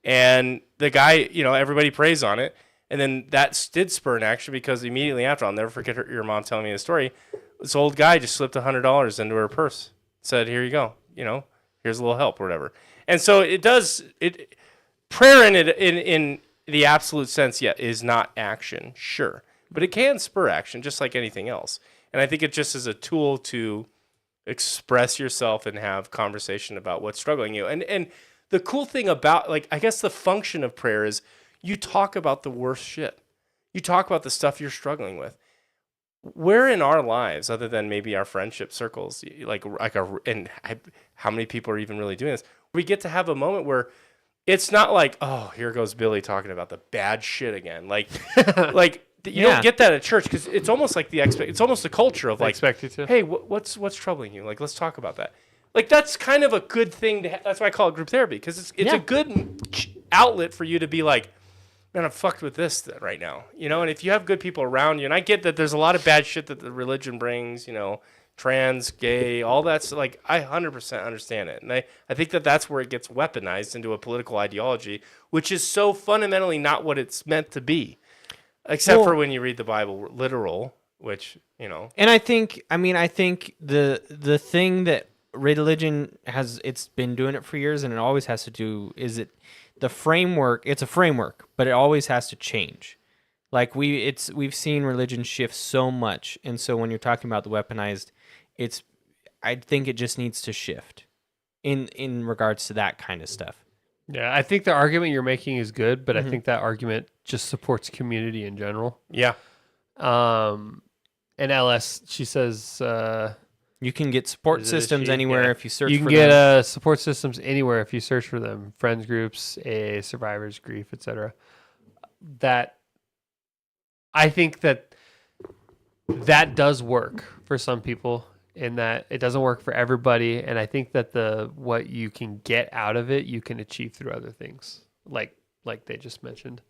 S3: And the guy, everybody prays on it. And then that did spur an action because immediately after, I'll never forget your mom telling me the story. This old guy just slipped $100 into her purse, said, "Here you go. Here's a little help," or whatever. And so prayer in the absolute sense, is not action, sure. But it can spur action just like anything else. And I think it just is a tool to express yourself and have conversation about what's struggling you. And the cool thing about, I guess the function of prayer is you talk about the worst shit. You talk about the stuff you're struggling with. Where in our lives, other than maybe our friendship circles, how many people are even really doing this? We get to have a moment where it's not like, oh, here goes Billy talking about the bad shit again. Like you
S1: Yeah.
S3: don't get that at church because it's almost like it's almost the culture of
S2: They
S3: like,
S2: expect you to.
S3: hey, what's troubling you? Like, let's talk about that. Like, that's kind of a good thing to that's why I call it group therapy, because it's
S1: Yeah.
S3: a good outlet for you to be like, man, I'm fucked with this right now, you know. And if you have good people around you, and I get that there's a lot of bad shit that the religion brings, you know, trans, gay, all that's like, I 100% understand it, and I think that that's where it gets weaponized into a political ideology, which is so fundamentally not what it's meant to be, except for when you read the Bible literal, which, you know.
S1: And I think the thing that religion has, it's been doing it for years, and it always has to do is it the framework. It's a framework, but it always has to change. Like we've seen religion shift so much, and so when you're talking about the weaponized, I think it just needs to shift in regards to that kind of stuff.
S2: Yeah, I think the argument you're making is good, but
S1: Mm-hmm.
S2: I think that argument just supports community in general.
S3: Yeah.
S2: And LS, she says,
S1: You can get support
S2: Is it a
S1: systems
S2: she?
S1: anywhere
S3: Yeah.
S1: if you search
S2: you can
S1: for
S2: get
S1: them.
S2: support systems anywhere if you search for them. Friends groups, AA, survivors, grief, etc. That I think that does work for some people, in that it doesn't work for everybody. And I think that what you can get out of it, you can achieve through other things, like they just mentioned.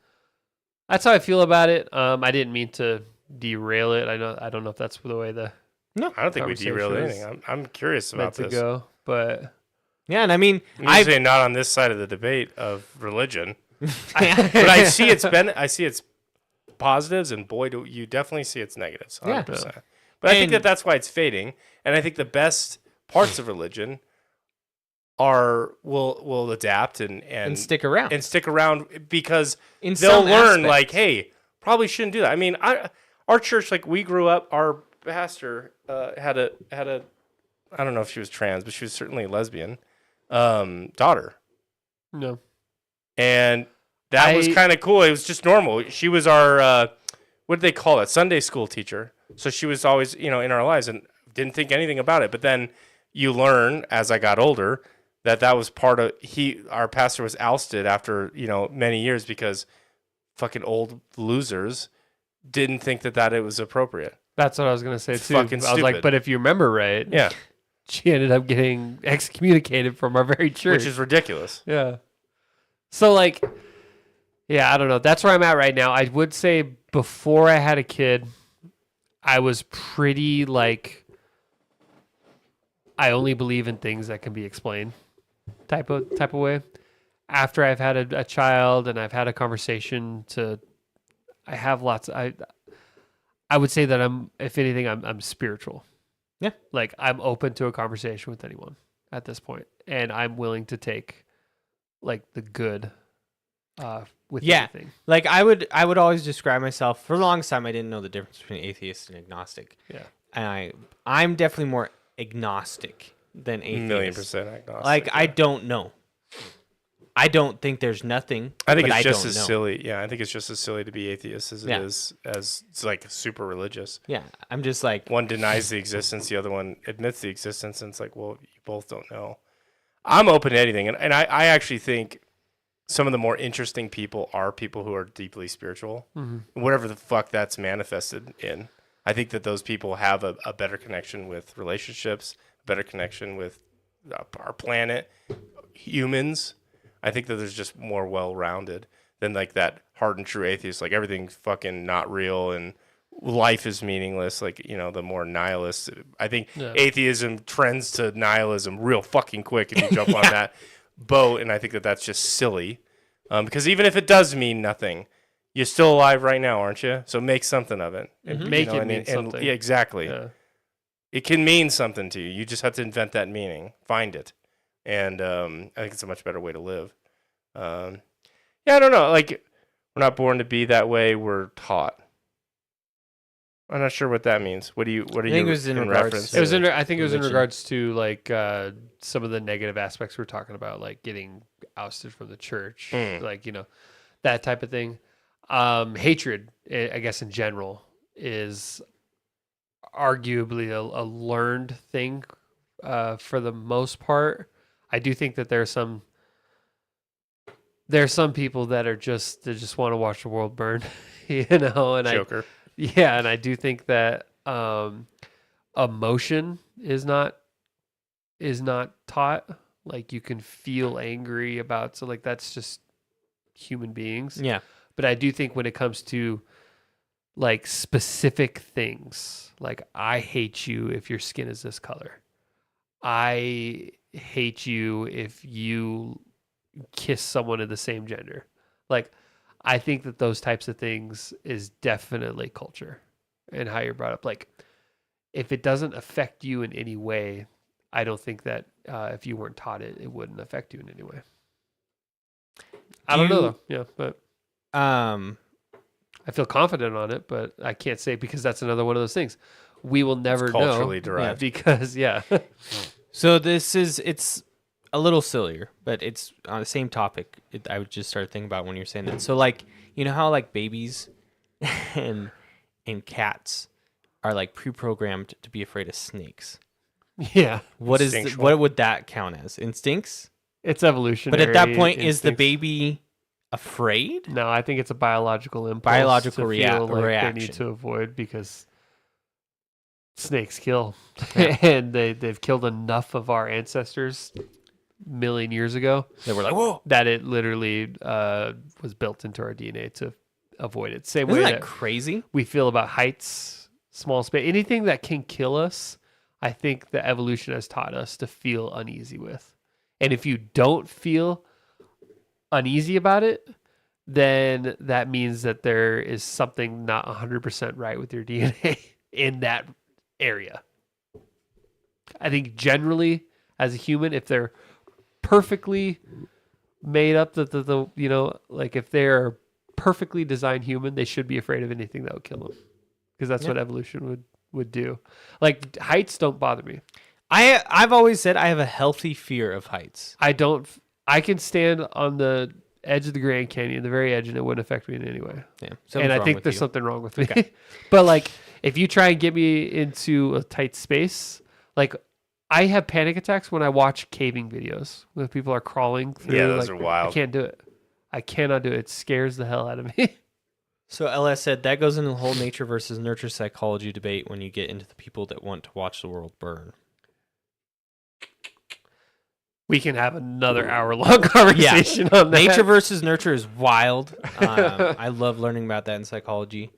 S2: That's how I feel about it. I didn't mean to derail it. I don't know if that's the way the
S3: I don't think we
S2: Conversation
S3: derailed
S2: was
S3: anything. I'm curious
S2: meant
S3: about
S2: to
S3: this.
S2: go, but
S1: Yeah, and I mean,
S3: I'm usually not on this side of the debate of religion, but I see its positives, and boy, do you definitely see its negatives, 100%. But I think
S1: And-
S3: that's why it's fading, and I think the best parts of religion will adapt and
S1: stick around.
S3: stick around, because
S1: In
S3: they'll
S1: some
S3: learn
S1: aspects.
S3: like, hey, probably shouldn't do that. I mean, our church, like, we grew up, our pastor had a I don't know if she was trans, but she was certainly a lesbian daughter.
S2: no.
S3: And that was kind of cool. It was just normal. She was our what did they call it? Sunday school teacher. So she was always, you know, in our lives, and didn't think anything about it. But then you learn as I got older that was part of our pastor was ousted after, you know, many years, because fucking old losers didn't think that it was appropriate.
S2: That's what I was gonna say
S3: It's
S2: too.
S3: fucking
S2: I was like,
S3: stupid.
S2: but if you remember right,
S3: Yeah,
S2: she ended up getting excommunicated from our very church.
S3: which is ridiculous.
S2: Yeah. So like, yeah, I don't know. That's where I'm at right now. I would say before I had a kid, I was pretty like, I only believe in things that can be explained type of way. After I've had a child and I've had a conversation I have lots. I would say that if anything, I'm spiritual.
S1: Yeah.
S2: Like, I'm open to a conversation with anyone at this point, and I'm willing to take like the good with everything.
S1: Like I would always describe myself, for the longest time I didn't know the difference between atheist and agnostic.
S2: Yeah.
S1: And I'm definitely more agnostic than atheist.
S3: 1,000,000% agnostic.
S1: Like I
S3: yeah.
S1: don't know. I don't think there's nothing.
S3: I think
S1: but
S3: it's just
S1: don't
S3: as
S1: know.
S3: silly. Yeah, I think it's just as silly to be atheist as it
S1: Yeah.
S3: is as it's like super religious.
S1: Yeah, I'm just like,
S3: One denies the existence, the other one admits the existence, and it's like, well, you both don't know. I'm open to anything, and I actually think some of the more interesting people are people who are deeply spiritual, whatever the fuck that's manifested in. I think that those people have a better connection with relationships, a better connection with our planet, humans. I think that there's just more well-rounded than like that hard and true atheist, like everything's fucking not real and life is meaningless. Like, you know, the more nihilist. I think atheism trends to nihilism real fucking quick if you jump on that boat, and I think that that's just silly. Because even if it does mean nothing, you're still alive right now, aren't you? So make something of it. And,
S2: Make it mean something.
S3: Yeah, exactly.
S2: Yeah.
S3: It can mean something to you. You just have to invent that meaning, find it. And I think it's a much better way to live. Yeah, I don't know. Like, we're not born to be that way. We're taught. I'm not sure what that means. What are you
S1: think it was in regards
S3: reference?
S1: to-
S2: It was I think it was in
S1: religion.
S2: regards to like some of the negative aspects we're talking about, like getting ousted from the church, like, you know, that type of thing. Hatred, I guess in general, is arguably a learned thing for the most part. I do think that there's some there's some people that are they just want to watch the world burn, and
S3: Joker.
S2: and I do think that emotion is not taught. Like you can feel angry about, so like that's just human beings.
S1: Yeah.
S2: But I do think when it comes to like specific things, like I hate you if your skin is this color. I hate you if you kiss someone of the same gender. Like I think that those types of things is definitely culture and how you're brought up. Like if it doesn't affect you in any way, I don't think that if you weren't taught it, it wouldn't affect you in any way. I don't know though. Yeah, but I feel confident on it, but I can't say because that's another one of those things. We will never know.
S3: Culturally derived.
S2: Because,
S1: So it's a little sillier, but it's on the same topic. I would just start thinking about when you're saying that. So like, you know how like babies and cats are like pre-programmed to be afraid of snakes.
S2: Yeah.
S1: What
S3: Instinctual.
S1: would that count as? Instincts?
S2: It's evolutionary.
S1: But at that point, is the
S2: instincts.
S1: baby afraid?
S2: No, I think it's a biological impulse.
S1: Biological
S2: to feel like
S1: reaction.
S2: they need to avoid because snakes kill.
S1: Yeah.
S2: And they've killed enough of our ancestors million years ago
S1: They were like, whoa.
S2: that it literally was built into our DNA to avoid it. Same
S1: Isn't
S2: way
S1: that
S2: that
S1: crazy?
S2: we feel about heights, small space, anything that can kill us. I think the evolution has taught us to feel uneasy with. And if you don't feel uneasy about it, then that means that there is something not 100% right with your DNA in that area. I think generally as a human, if they're perfectly made up, the you know, like if they're perfectly designed human, they should be afraid of anything that would kill them, because that's what evolution would do. Like heights don't bother me.
S1: I've always said I have a healthy fear of heights.
S2: I can stand on the edge of the Grand Canyon, the very edge, and it wouldn't affect me in any way.
S1: Yeah,
S2: And I
S1: wrong
S2: think
S1: with
S2: there's
S1: you.
S2: something wrong with me.
S1: Okay.
S2: But like, if you try and get me into a tight space, like I have panic attacks when I watch caving videos when people are crawling through.
S3: Yeah, those
S2: like,
S3: are wild.
S2: I can't do it. I cannot do it. It scares the hell out of me.
S1: So LS said that goes into the whole nature versus nurture psychology debate when you get into the people that want to watch the world burn.
S2: We can have another hour-long conversation on that.
S1: Nature versus nurture is wild. I love learning about that in psychology.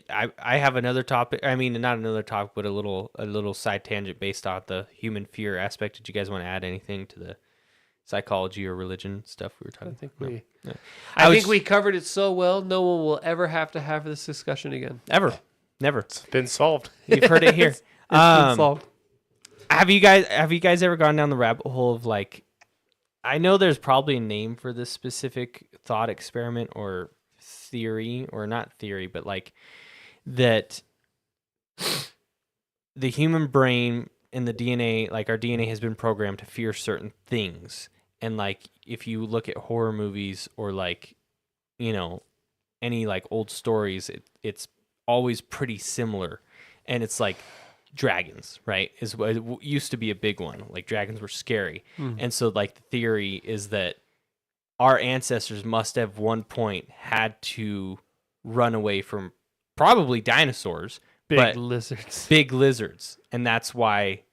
S1: I have another topic. I mean, not another topic, but a little side tangent based on the human fear aspect. Did you guys want to add anything to the psychology or religion stuff we were talking about?
S2: I think
S1: No.
S2: I think
S1: was-
S2: we covered it so well. No one will ever have to have this discussion again.
S1: Never.
S3: It's been solved.
S1: You've heard it here.
S2: It's been solved.
S1: Have you guys ever gone down the rabbit hole of like, I know there's probably a name for this specific thought experiment or theory, or not theory, but like that the human brain and the DNA, like our DNA has been programmed to fear certain things. And like, if you look at horror movies or like, you know, any like old stories, it's always pretty similar. And it's like dragons, right? It used to be a big one. Like dragons were scary. And so like the theory is that our ancestors must have one point had to run away from probably dinosaurs, but
S2: Big
S1: big lizards. And that's why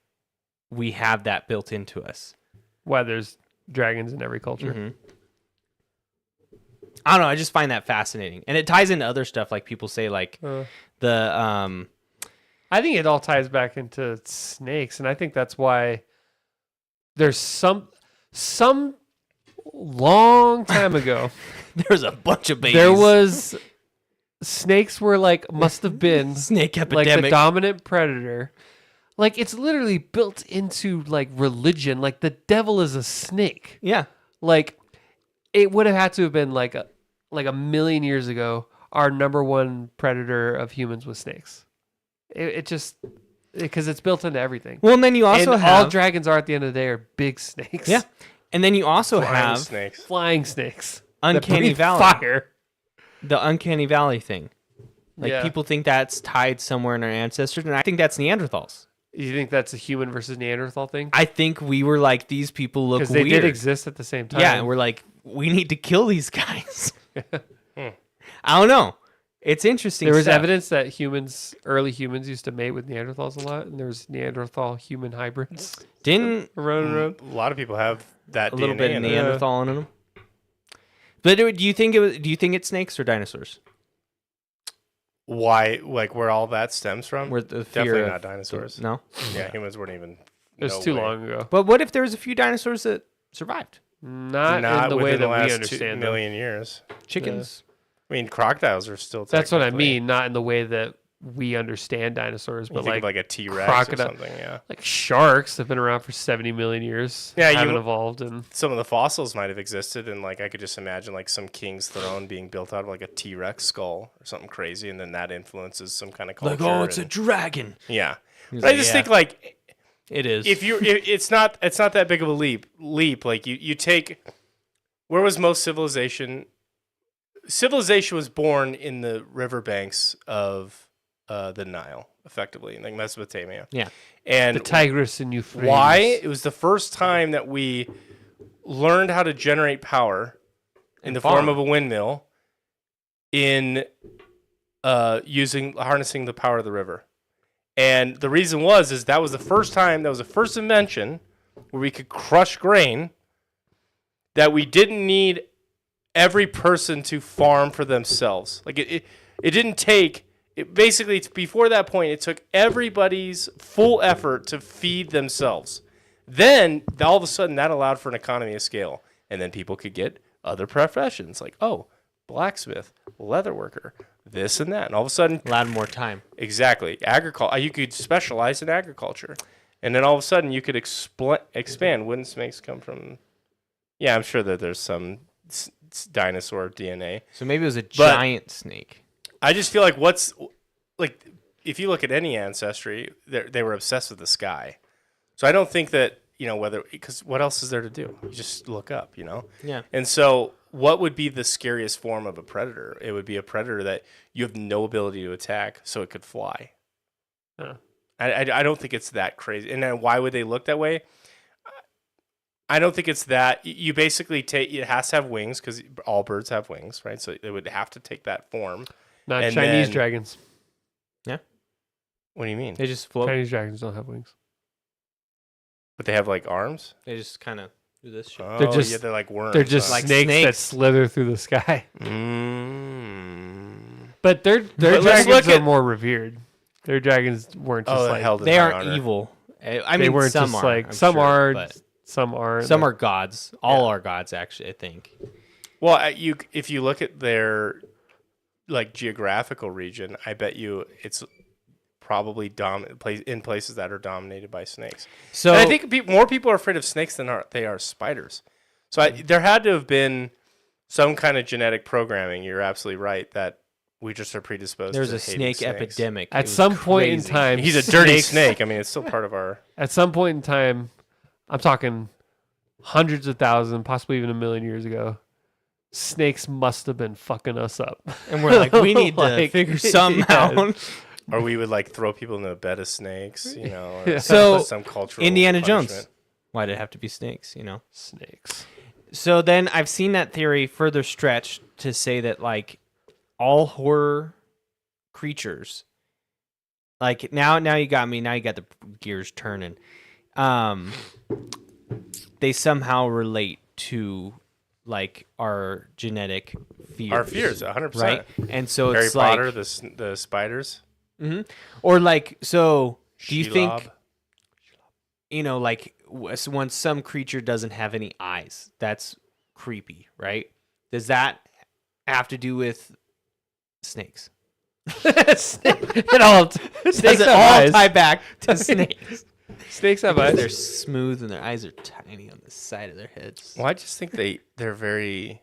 S1: we have that built into us.
S2: Why there's dragons in every culture.
S1: Mhm. I don't know. I just find that fascinating. And it ties into other stuff. Like people say like the,
S2: I think it all ties back into snakes, and I think that's why there's some long time ago
S1: there's a bunch of babies.
S2: there was snakes were like must have been
S1: snake
S2: like
S1: epidemic.
S2: the dominant predator. Like it's literally built into like religion. Like the devil is a snake.
S1: Yeah.
S2: Like it would have had to have been like a million years ago. Our number one predator of humans was snakes. It just because it's built into everything.
S1: Well, and then you also
S2: and
S1: have
S2: all dragons are at the end of the day are big snakes.
S1: Yeah. And then you also
S3: Flying
S1: have
S3: snakes.
S2: Flying snakes. that
S1: Uncanny
S2: breathe
S1: Valley.
S2: Fire.
S1: The Uncanny Valley thing. Like
S2: Yeah.
S1: people think that's tied somewhere in our ancestors, and I think that's Neanderthals.
S2: You think that's a human versus Neanderthal thing?
S1: I think we were like, these people look
S2: Because
S1: weird.
S2: they did exist at the same time.
S1: Yeah, and we're like, we need to kill these guys.
S3: Hmm.
S1: I don't know. It's interesting.
S2: There was
S1: stuff.
S2: evidence that early humans used to mate with Neanderthals a lot, and there was Neanderthal human hybrids
S1: Didn't
S2: around.
S3: A lot of people have that
S1: a little
S3: DNA
S1: bit of
S3: in it.
S1: Neanderthal in them. But do you think do you think it's snakes or dinosaurs?
S3: Why? Like where all that stems from?
S1: Where the
S3: Definitely
S1: fear
S3: not
S1: of-
S3: dinosaurs.
S1: No.
S3: Yeah, humans weren't even.
S2: It was
S3: no
S2: too
S3: way.
S2: long ago.
S1: But what if there was a few dinosaurs that survived?
S2: Not in the way
S3: within
S2: that
S3: the last
S2: we understand
S3: 2
S2: them.
S3: million years.
S1: Chickens.
S3: I mean, crocodiles are still.
S2: That's what I
S3: technically-
S2: mean. Not in the way that we understand dinosaurs,
S3: You
S2: but
S3: think of
S2: like
S3: like a T-Rex
S2: crocodile-
S3: or something. Yeah.
S2: like sharks have been around for 70 million years.
S3: Yeah, you
S2: haven't
S3: w-
S2: evolved, and
S3: Some of the fossils might have existed, and like I could just imagine like some king's throne being built out of like a T-Rex skull or something crazy, and then that influences some kind of culture.
S1: Like, oh, it's a
S3: and-
S1: dragon.
S3: yeah.
S1: He's
S3: But I
S1: like,
S3: just
S1: "Yeah,
S3: think like
S1: it is.
S3: it's not that big of a leap. Like you take, where was most civilization was born in the riverbanks of the Nile, effectively, in like Mesopotamia.
S1: Yeah.
S3: And
S2: the Tigris and Euphrates.
S3: why? It was the first time that we learned how to generate power in
S1: And
S3: the form
S1: farm.
S3: of a windmill in harnessing the power of the river. And the reason is that was the first time, that was the first invention where we could crush grain, that we didn't need every person to farm for themselves. Like it didn't take, basically before that point, it took everybody's full effort to feed themselves. Then all of a sudden that allowed for an economy of scale. And then people could get other professions like, oh, blacksmith, leather worker, this and that. And all of a sudden,
S1: allowed more time.
S3: exactly, agriculture. You could specialize in agriculture. And then all of a sudden you could expand. Wouldn't snakes come from? Yeah, I'm sure that there's some dinosaur DNA.
S1: So maybe it was a giant snake.
S3: I just feel like if you look at any ancestry, they were obsessed with the sky. So I don't think that, because what else is there to do? You just look up,
S1: Yeah.
S3: And so what would be the scariest form of a predator? It would be a predator that you have no ability to attack, so it could fly.
S2: Huh.
S3: I don't think it's that crazy. And then why would they look that way? I don't think it's that. You basically it has to have wings, because all birds have wings, right? So it would have to take that form.
S2: Not
S3: And
S2: Chinese
S3: then-
S2: dragons.
S3: What do you mean?
S1: They just float.
S2: Chinese dragons don't have wings.
S3: But they have like arms?
S1: They just kind of do this shit.
S3: Oh,
S2: They're just-
S3: yeah, they're like worms.
S2: They're just
S1: Like
S2: snakes, that
S1: snakes.
S2: slither through the sky.
S3: Mm.
S2: But their
S3: But let's
S2: dragons
S3: look
S2: are
S3: at-
S2: more revered. Their dragons weren't just like
S3: held in
S1: They
S3: high
S1: aren't
S3: honor.
S1: evil. I
S2: they
S1: mean,
S2: weren't
S1: some
S2: just
S1: are.
S2: like
S1: I'm
S2: some
S1: sure,
S2: are,
S1: but
S2: some aren't.
S1: some
S2: Like,
S1: are gods. All are gods, actually. I think.
S3: Well, if you look at their like geographical region, I bet you it's probably in places that are dominated by snakes.
S1: So
S3: And I think more people are afraid of snakes than they are spiders. So there had to have been some kind of genetic programming. You're absolutely right that we just are predisposed.
S1: there's
S3: to
S1: a
S3: hating
S1: snake
S3: snakes.
S1: epidemic. It
S2: at
S1: was
S2: some point in
S1: crazy.
S2: time,
S3: He's a dirty
S2: snakes-
S3: snake. I mean, it's still part of our.
S2: At some point in time, I'm talking hundreds of thousands, possibly even a million years ago. Snakes must have been fucking us up.
S1: And we're like, we need to
S2: Like,
S1: figure something
S2: yeah.
S1: out.
S3: Or we would like throw people into a bed of snakes, or
S2: Yeah.
S1: So,
S3: some cultural
S1: Indiana
S3: punishment.
S1: Jones. Why did it have to be snakes?
S2: Snakes.
S1: So then I've seen that theory further stretched to say that like all horror creatures, like now you got me. Now you got the gears turning. They somehow relate to like our genetic fears.
S3: Our fears, 100%.
S1: right? And so
S3: Harry
S1: it's like,
S3: Potter, the spiders.
S1: or like, so do you
S3: Shelob.
S1: think, like when some creature doesn't have any eyes, that's creepy, right? Does that have to do with snakes?
S2: It all
S1: Does
S2: snakes
S1: it
S2: have
S1: all
S2: eyes.
S1: tie back to snakes?
S2: Snakes have
S1: Because
S2: eyes.
S1: they're smooth and their eyes are tiny on the side of their heads.
S3: Well, I just think they're very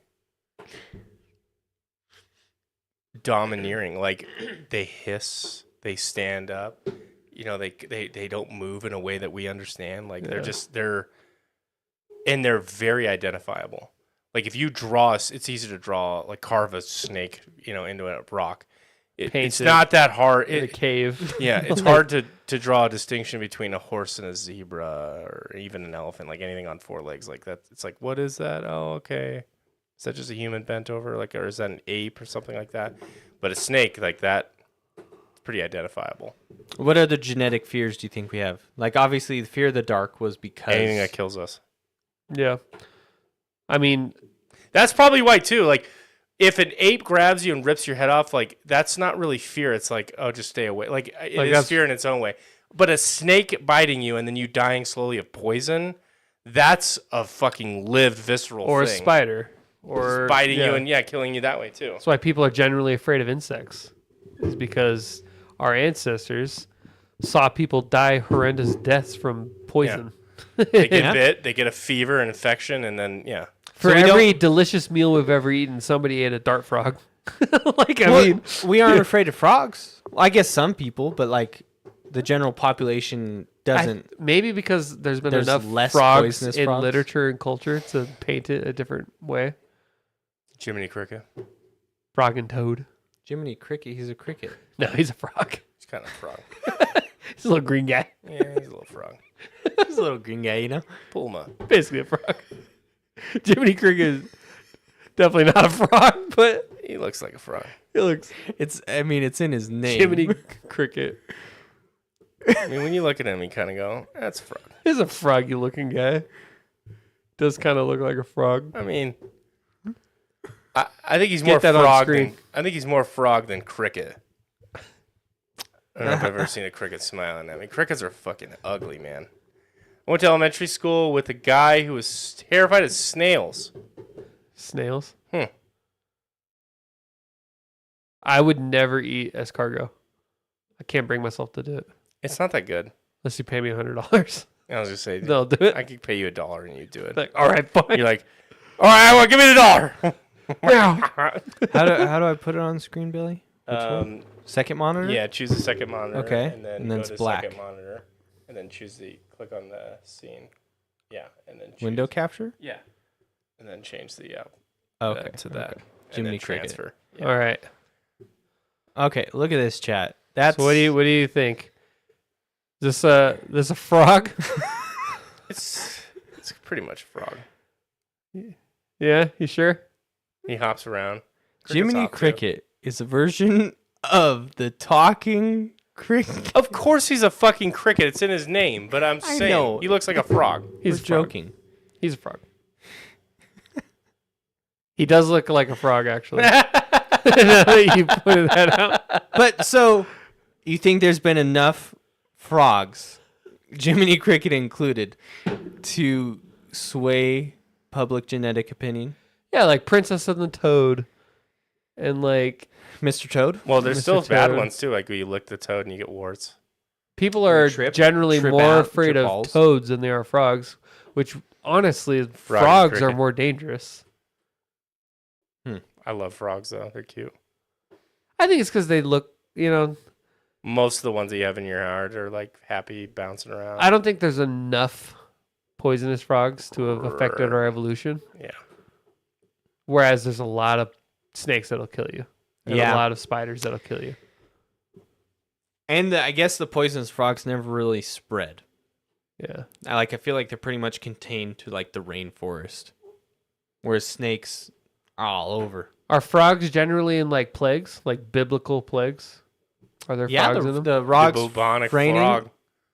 S3: domineering. Like they hiss, they stand up. They don't move in a way that we understand. Like they're very identifiable. Like if you draw, it's easy to draw, like carve a snake, into a rock. it's
S2: painted
S3: not that hard.
S2: in a cave.
S3: Yeah, it's hard to draw a distinction between a horse and a zebra or even an elephant, like anything on 4 legs like that. It's like, what is that? Oh, okay. Is that just a human bent over, like, or is that an ape or something like that? But a snake like that, it's pretty identifiable.
S1: What other genetic fears do you think we have? Like, obviously, the fear of the dark was because
S3: Anything that kills us.
S2: Yeah. I mean,
S3: That's probably why too. Like, if an ape grabs you and rips your head off, like that's not really fear. It's like, oh, just stay away. Like it is
S2: that's
S3: fear in its own way. But a snake biting you and then you dying slowly of poison, that's a fucking lived visceral
S2: or
S3: thing.
S2: a spider. Or
S3: biting you and killing you that way too.
S2: That's why people are generally afraid of insects. Is because our ancestors saw people die horrendous deaths from poison.
S3: They get bit, they get a fever, an infection, and then
S2: For
S1: So we
S2: every delicious meal we've ever eaten, somebody ate a dart frog. Like, I mean,
S1: we aren't afraid of frogs. Well, I guess some people, but like the general population doesn't.
S2: maybe because there's been
S1: There's
S2: enough
S1: less
S2: frogs
S1: poisonous
S2: in
S1: frogs?
S2: literature and culture to paint it a different way.
S3: Jiminy Cricket.
S2: Frog and toad.
S1: Jiminy Cricket, he's a cricket.
S2: No, he's a frog.
S3: He's kind of a frog.
S2: He's a little green guy.
S3: Yeah, he's a little frog.
S1: He's a little green guy, you know.
S3: Pulma.
S2: Basically a frog. Jiminy Cricket is definitely not a frog, but
S3: He looks like a frog.
S2: he looks
S1: It's in his name.
S2: Jiminy Cricket.
S3: I mean, when you look at him, you kind of go, "That's a frog."
S2: He's a froggy looking guy. Does kind of look like a frog.
S3: I mean, I think he's
S2: Get
S3: more
S2: that on
S3: frog
S2: screen.
S3: than I think he's more frog than cricket. I don't know if I've ever seen a cricket smiling at me. Crickets are fucking ugly, man. I went to elementary school with a guy who was terrified of snails.
S2: Snails.
S3: Hmm.
S2: I would never eat escargot. I can't bring myself to do it.
S3: It's not that good.
S2: Unless you pay me $100.
S3: I was just saying,
S2: No, do it.
S3: I could pay you $1 and you do it.
S2: Like, all right, fine.
S3: You're like, all right, well, give me the $1.
S1: How do I put it on the screen, Billy? Second monitor.
S3: Yeah, choose the second monitor.
S1: Okay,
S3: and then
S1: and then
S3: go
S1: it's
S3: to
S1: black.
S3: second monitor, and then click on the scene. Yeah, and then choose,
S1: Window capture.
S3: Yeah, and then change the
S1: Okay.
S3: to that.
S1: Okay.
S3: And
S1: Jiminy
S3: then
S1: Cricket.
S3: transfer. Yeah.
S2: All right.
S1: Okay. Look at this chat. That's
S2: So what do you think? Is this a frog?
S3: It's pretty much a frog.
S2: Yeah, you sure?
S3: He hops around. Crickets
S1: Jiminy
S3: hop too.
S1: Cricket is a version of the talking cricket.
S3: Of course, he's a fucking cricket. It's in his name. But I'm
S1: I
S3: saying
S1: know.
S3: he looks like a frog.
S2: He's
S1: We're
S2: a frog.
S1: joking.
S2: He's a frog. He does look like a frog, actually. Now that you pointed that out.
S1: But so, you think there's been enough frogs, Jiminy Cricket included, to sway public genetic opinion?
S2: Yeah, like Princess and the Toad. And like
S1: Mr. Toad?
S3: Well, there's
S2: Mr.
S3: still bad
S2: Toad.
S3: ones too. Like where you lick the toad and you get warts.
S2: people are
S1: trip
S2: generally more
S1: out,
S2: afraid
S1: trip
S2: of
S1: balls.
S2: toads than they are frogs, which honestly,
S3: and
S2: frogs are
S3: cricket.
S2: more dangerous.
S3: I love frogs though. They're cute.
S2: I think it's because they look,
S3: Most of the ones that you have in your yard are like happy bouncing around.
S2: I don't think there's enough poisonous frogs to have affected our evolution.
S3: Yeah.
S2: Whereas there's a lot of snakes that'll kill you. And
S1: Yeah.
S2: a lot of spiders that'll kill you.
S1: And I guess the poisonous frogs never really spread.
S2: Yeah.
S1: I feel like they're pretty much contained to like the rainforest, whereas snakes are all over.
S2: Are frogs generally in like plagues, like biblical plagues? Are there
S1: Yeah,
S2: frogs in them?
S1: the
S3: The
S1: frogs
S3: bubonic
S1: raining.
S3: frog.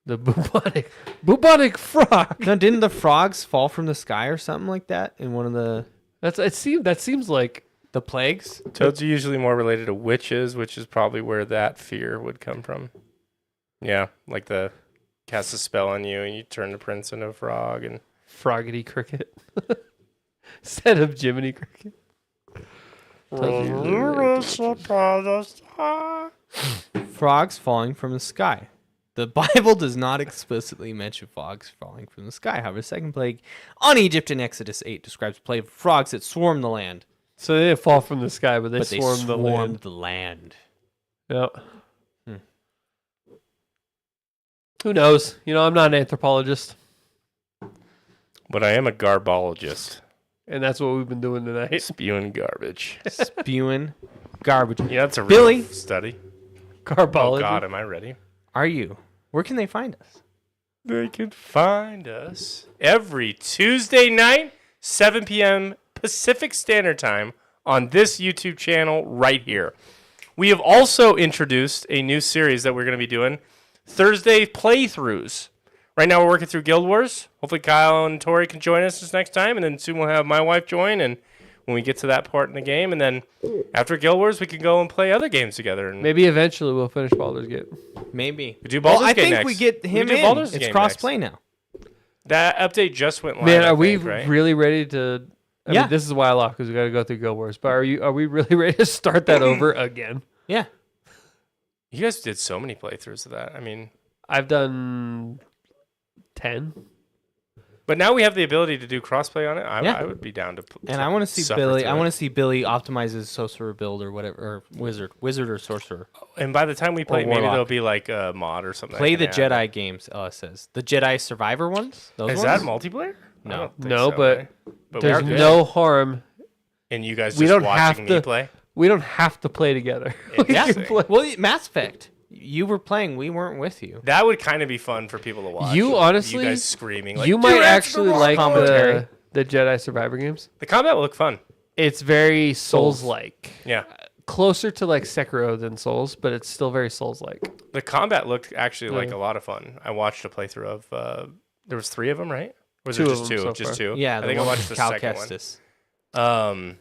S2: The bubonic frog.
S1: No, didn't the frogs fall from the sky or something like that in one of the
S2: That seems like
S1: plagues?
S3: Toads are usually more related to witches, which is probably where that fear would come from. Yeah, like the cast a spell on you and you turn the prince into a frog and
S2: Froggity Cricket instead of Jiminy Cricket. Toads are usually related to
S1: Frogs falling from the sky. The Bible does not explicitly mention frogs falling from the sky. However, the second plague on Egypt in Exodus 8 describes a plague of frogs that swarm the land.
S2: So they didn't fall from the sky, but they
S1: But they
S2: swarmed the land.
S1: the land.
S2: Yeah.
S1: Hmm.
S2: Who knows? I'm not an anthropologist.
S3: but I am a garbologist.
S2: And that's what we've been doing tonight.
S3: Spewing garbage.
S1: Spewing garbage.
S3: Yeah, that's a real
S1: Billy.
S3: study.
S2: Carbology.
S3: Oh, God, am I ready?
S1: Are you? Where can they find us?
S3: They can find us every Tuesday night, 7 p.m. Pacific Standard Time on this YouTube channel right here. We have also introduced a new series that we're going to be doing, Thursday playthroughs. Right now we're working through Guild Wars. Hopefully Kyle and Tori can join us this next time, and then soon we'll have my wife join, and when we get to that part in the game, and then after Guild Wars, we can go and play other games together. And
S2: Maybe eventually we'll finish Baldur's Gate.
S1: Maybe.
S3: we do Baldur's
S1: I
S3: Gate
S1: think
S3: next.
S1: we get him
S3: do
S1: in.
S3: Baldur's
S1: It's
S3: Gate
S1: cross-play now.
S3: That update just went live.
S2: Man,
S3: I
S2: are we
S3: think, right?
S2: really ready to... I
S1: Yeah.
S2: mean, this is why I lost, because we got to go through Guild Wars. But are we really ready to start that over again?
S1: Yeah.
S3: You guys did so many playthroughs of that. I mean,
S2: I've done 10.
S3: but now we have the ability to do crossplay on it. I
S1: Yeah.
S3: would be down to.
S1: And I want to see
S3: suffer
S1: Billy.
S3: through
S1: I
S3: it.
S1: want to see Billy optimize his sorcerer build or whatever, or wizard or sorcerer.
S3: And by the time we play, maybe
S1: Warlock.
S3: there'll be like a mod or something.
S1: Play
S3: I
S1: the
S3: can add.
S1: Jedi games. It says the Jedi Survivor ones. Those
S3: Is
S1: ones?
S3: that multiplayer? I
S1: No.
S3: don't think
S2: No,
S3: so,
S2: but
S3: right? we
S2: There's
S3: are good.
S2: no harm.
S3: And you guys
S2: we
S3: just
S2: don't
S3: watching
S2: have
S3: me
S2: to-
S3: play.
S2: We don't have to play together. We
S3: Yeah.
S2: can play-
S1: Well, Mass Effect. You were playing. We weren't with you.
S3: That would kind of be fun for people to watch.
S2: You honestly-
S3: you guys screaming. Like,
S2: you might
S3: "Dude, that's
S2: actually
S3: the
S2: like
S1: commentary."
S2: the Jedi Survivor games.
S3: The combat will look fun.
S2: It's very Souls-like.
S3: Yeah,
S2: Closer to like Sekiro than Souls, but it's still very Souls-like.
S3: the combat looked actually like
S2: Yeah.
S3: a lot of fun. I watched a playthrough of. There was 3 of them, right? Or was
S2: Two
S3: it
S2: of
S3: just
S2: them
S3: 2?
S2: so
S3: Just
S2: far.
S3: 2.
S1: Yeah,
S3: I think I
S1: one
S3: watched
S1: with
S3: the
S1: Cal
S3: second
S1: Kestis.
S3: one.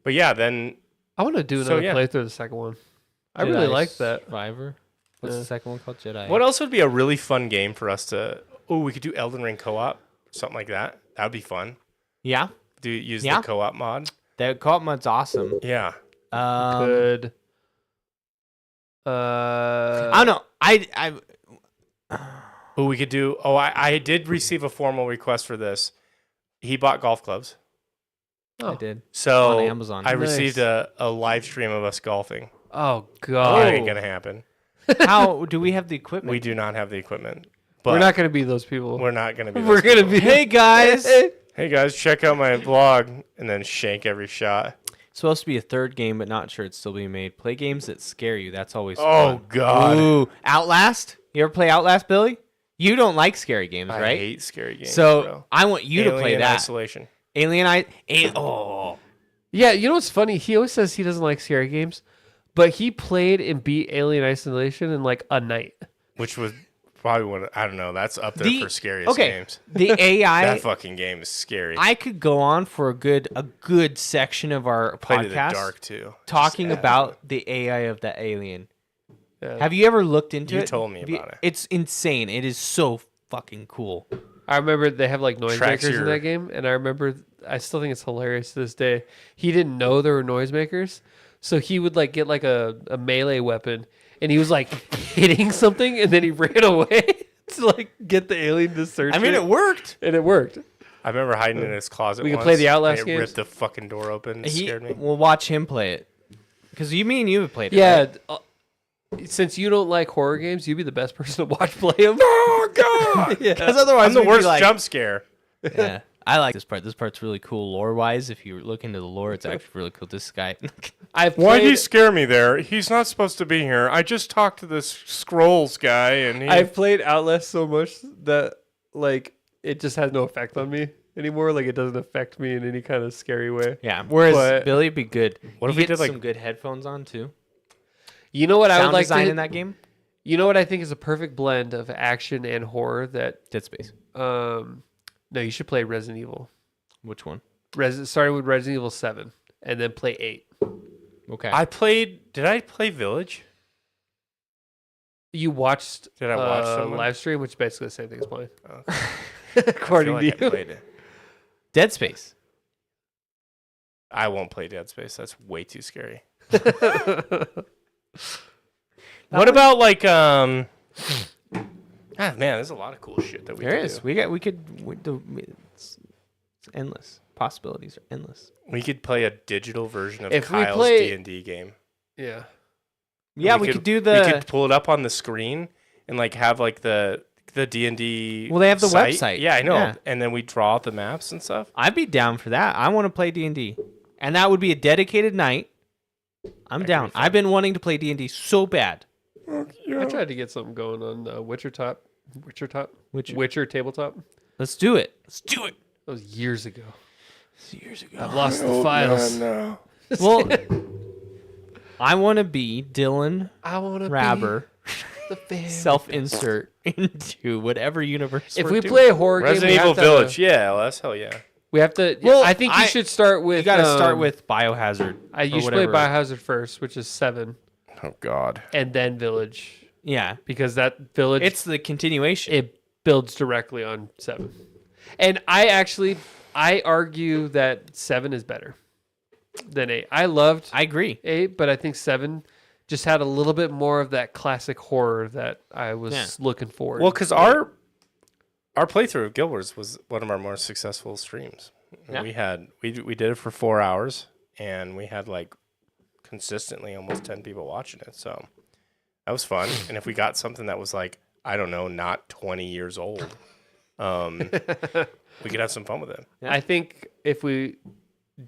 S3: But yeah, then
S2: I want to do
S3: So,
S2: another
S3: yeah.
S2: playthrough of the second one. I really
S1: Jedi
S2: like that.
S1: Survivor. What's
S2: Yeah.
S1: the second one called? Jedi.
S3: what else would be a really fun game for us to? Oh, we could do Elden Ring co-op, something like that. That would be fun.
S1: Yeah,
S3: Use
S1: Yeah.
S3: the co-op mod.
S1: the co-op mod's awesome.
S3: Yeah.
S2: Good.
S1: I don't know. I
S3: Oh, we could do. Oh, I did receive a formal request for this. He bought golf clubs,
S2: Oh.
S1: did
S3: so
S1: on Amazon.
S3: I
S2: Nice.
S3: received a live stream of us golfing.
S2: Oh
S3: That
S2: god.
S3: ain't gonna happen.
S1: How do we have the equipment?
S3: We do not have the equipment. But
S2: We're not going to be those people.
S3: We're not gonna be.
S2: We're
S3: those
S2: going to
S3: people.
S2: be.
S1: Hey guys.
S3: Hey guys, check out my vlog and then shank every shot.
S1: Supposed to be a third game, but not sure it's still being made. Play games that scare you. That's always
S3: Oh
S1: fun.
S3: God,
S1: Ooh, Outlast. You ever play Outlast, Billy? You don't like scary games,
S3: I
S1: right?
S3: hate scary games.
S1: So
S3: bro.
S1: I want you to play
S3: Alien
S1: that.
S3: Isolation.
S1: Oh,
S2: Yeah, you know what's funny? He always says he doesn't like scary games, but he played and beat Alien Isolation in like a night.
S3: Which was probably one. I don't know. That's up there
S1: The-
S3: for scariest
S1: okay.
S3: games.
S1: the AI.
S3: That fucking game is scary.
S1: I could go on for a good section of our
S3: played it in the
S1: podcast
S3: dark too.
S1: talking
S3: Just
S1: about the AI of that alien.
S2: Yeah.
S1: Have you ever looked into
S3: You
S1: it?
S3: told me
S1: Have you-
S3: about it.
S1: It's insane. It is so fucking cool.
S2: I remember they have like
S3: Tracks
S2: noisemakers in
S3: your-
S2: that game, and I remember I still think it's hilarious to this day. He didn't know there were noisemakers, so he would like get like a melee weapon, and he was like hitting something, and then he ran away to like get the alien to search.
S1: I mean, it worked.
S2: and it worked.
S3: I remember hiding in his closet.
S2: We could
S3: once,
S2: play the Outlast
S3: and it
S2: games.
S3: ripped the fucking door open. It scared me.
S1: We'll watch him play it. Because you mean you have played it,
S2: Yeah.
S1: right?
S2: Since you don't like horror games, you'd be the best person to watch play them.
S3: Oh God!
S2: Yeah.
S1: Because otherwise
S3: I'm the
S1: we'd be
S3: worst
S1: like,
S3: jump scare.
S1: Yeah, I like this part. This part's really cool lore-wise. If you look into the lore, it's actually really cool. This guy.
S2: I've
S3: Why'd he
S2: played,
S3: scare me there? He's not supposed to be here. I just talked to this Scrolls guy, and he.
S2: I've played Outlast so much that like it just has no effect on me anymore. Like it doesn't affect me in any kind of scary way.
S1: Yeah. Whereas
S2: But-
S1: Billy would be good.
S3: What if
S1: You
S3: we
S1: get
S3: did, like-
S1: some good headphones on too?
S2: You know what I
S1: Sound
S2: would like
S1: design
S2: to,
S1: in that game?
S2: You know what I think is a perfect blend of action and horror that
S1: Dead Space.
S2: no, you should play Resident Evil.
S1: Which one?
S2: Starting with Resident Evil 7 and then play 8.
S1: Okay.
S3: I played. Did I play Village?
S2: You watched
S3: Did I watch
S2: a
S3: someone?
S2: live stream, which is basically the same thing as playing.
S3: Okay.
S2: According
S3: I feel like
S2: to
S3: I
S2: you.
S3: played it.
S1: Dead Space.
S3: I won't play Dead Space. That's way too scary. What about like man, there's a lot of cool shit that we
S1: There
S3: could
S1: is. It's endless. Possibilities are endless.
S3: We could play a digital version of
S2: If we
S3: Kyle's
S2: play-
S3: D&D game.
S2: Yeah.
S1: Yeah, we could do
S3: We
S1: the.
S3: could pull it up on the screen and like have like the the D&D.
S1: Well, they have the website.
S3: Yeah, I know.
S1: Yeah.
S3: And then we draw out the maps and stuff.
S1: I'd be down for that. I want to play D&D. And that would be a dedicated night. I'm down. I've been wanting to play D&D so bad.
S2: I tried to get something going on Witcher tabletop.
S1: Let's do it. Let's do it.
S2: That was years ago.
S1: Years ago.
S2: I've lost the files.
S3: No.
S1: Well, I want to be Dylan
S2: I want to
S1: Rabber.
S2: the fan.
S1: Self-insert into whatever universe.
S2: If
S1: we're
S2: we
S1: doing.
S2: play a horror game,
S3: Resident
S2: we
S3: Evil
S2: have to have
S3: Village. Yeah, Les. Hell yeah.
S2: we have to.
S1: Well,
S2: I think you should start with.
S1: you got to start with Biohazard.
S2: You
S1: or
S2: should play
S1: whatever.
S2: Biohazard first, which is 7,
S3: Oh, God.
S2: and then Village,
S1: Yeah,
S2: because that Village
S1: it's the continuation.
S2: it builds directly on 7. And I argue that 7 is better than 8. I loved
S1: I agree.
S2: 8, but I think 7 just had a little bit more of that classic horror that I was looking for.
S3: Well, because our playthrough of Guild Wars was one of our more successful streams.
S1: Yeah.
S3: We did it for 4 hours, and we had like consistently almost 10 people watching it. So that was fun. And if we got something that was like, I don't know, not 20 years old, we could have some fun with it.
S2: I think if we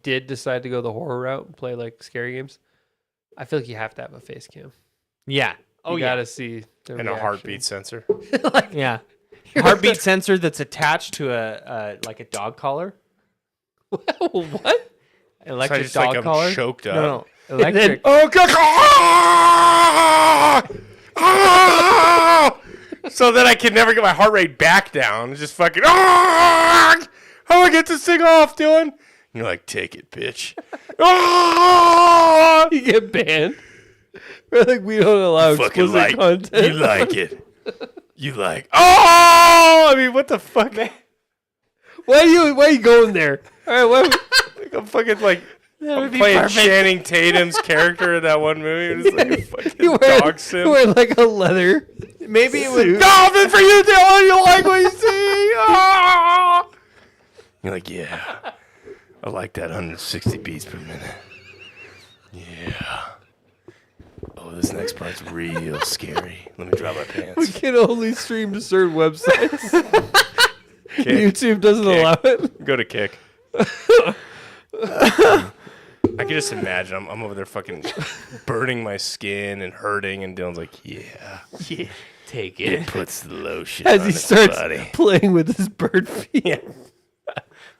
S2: did decide to go the horror route and play like scary games, I feel like you have to have a face cam.
S1: Yeah.
S2: You gotta see the
S3: And a
S2: reaction.
S3: heartbeat sensor.
S1: Yeah. Heartbeat sensor that's attached to a like a dog collar.
S2: What?
S1: Electric
S3: just
S1: dog
S3: like I'm
S1: collar.
S3: choked up.
S1: No. Electric.
S3: Oh, God. So then I can never get my heart rate back down. It's just fucking. How do I get this thing off, Dylan? And you're like, take it, bitch.
S2: You get banned. We're like, we don't allow
S3: Fucking
S2: explicit content.
S3: You like it. You like. Oh, I mean, what the fuck, man?
S2: Why are you going there? All right,
S3: I'm fucking like. I'm
S1: would be
S3: playing
S1: perfect.
S3: Channing Tatum's character in that one movie. It was like a fucking
S2: you
S3: dog sim.
S2: wear like a leather.
S1: Maybe it would.
S3: Golfing for you, Dylan. You like what you see? Ah! You're like, yeah. I like that 160 beats per minute. Yeah. Oh, this next part's real scary. Let me drop my
S2: We
S3: pants.
S2: can only stream to certain websites.
S3: Kick.
S2: YouTube doesn't
S3: Kick.
S2: allow it.
S3: Go to Kick. I can just imagine I'm over there fucking burning my skin and hurting, and Dylan's like, yeah.
S1: Yeah. Take
S3: It
S1: it.
S3: puts the lotion
S2: As
S3: on
S2: he
S3: its
S2: starts
S3: body.
S2: playing with his bird feet.
S3: Yeah.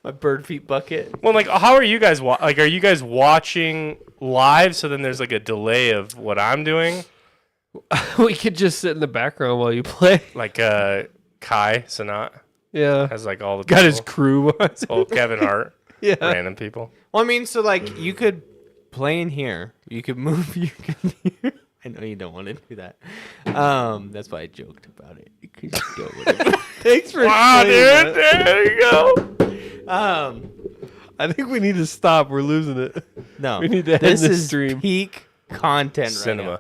S1: My bird feet bucket.
S3: Well, like, how are you guys are you guys watching live? So then there's like a delay of what I'm doing.
S2: We could just sit in the background while you play.
S3: Like Kai Sanat
S2: Yeah.
S3: has like all the
S2: Got his
S3: people.
S2: crew.
S3: Oh, Kevin Hart,
S2: Yeah.
S3: random people.
S1: Well, I mean, so like you could play in here. You could move. You could. I know you don't want to do that. That's why I joked about it. 'Cause you don't want to.
S2: Thanks for
S3: Wow,
S2: explaining
S3: dude,
S2: that.
S3: there you go.
S2: I think we need to stop. We're losing it.
S1: No,
S2: We need to end
S1: this
S2: this
S1: is
S2: stream.
S1: peak content.
S3: Cinema.
S1: Right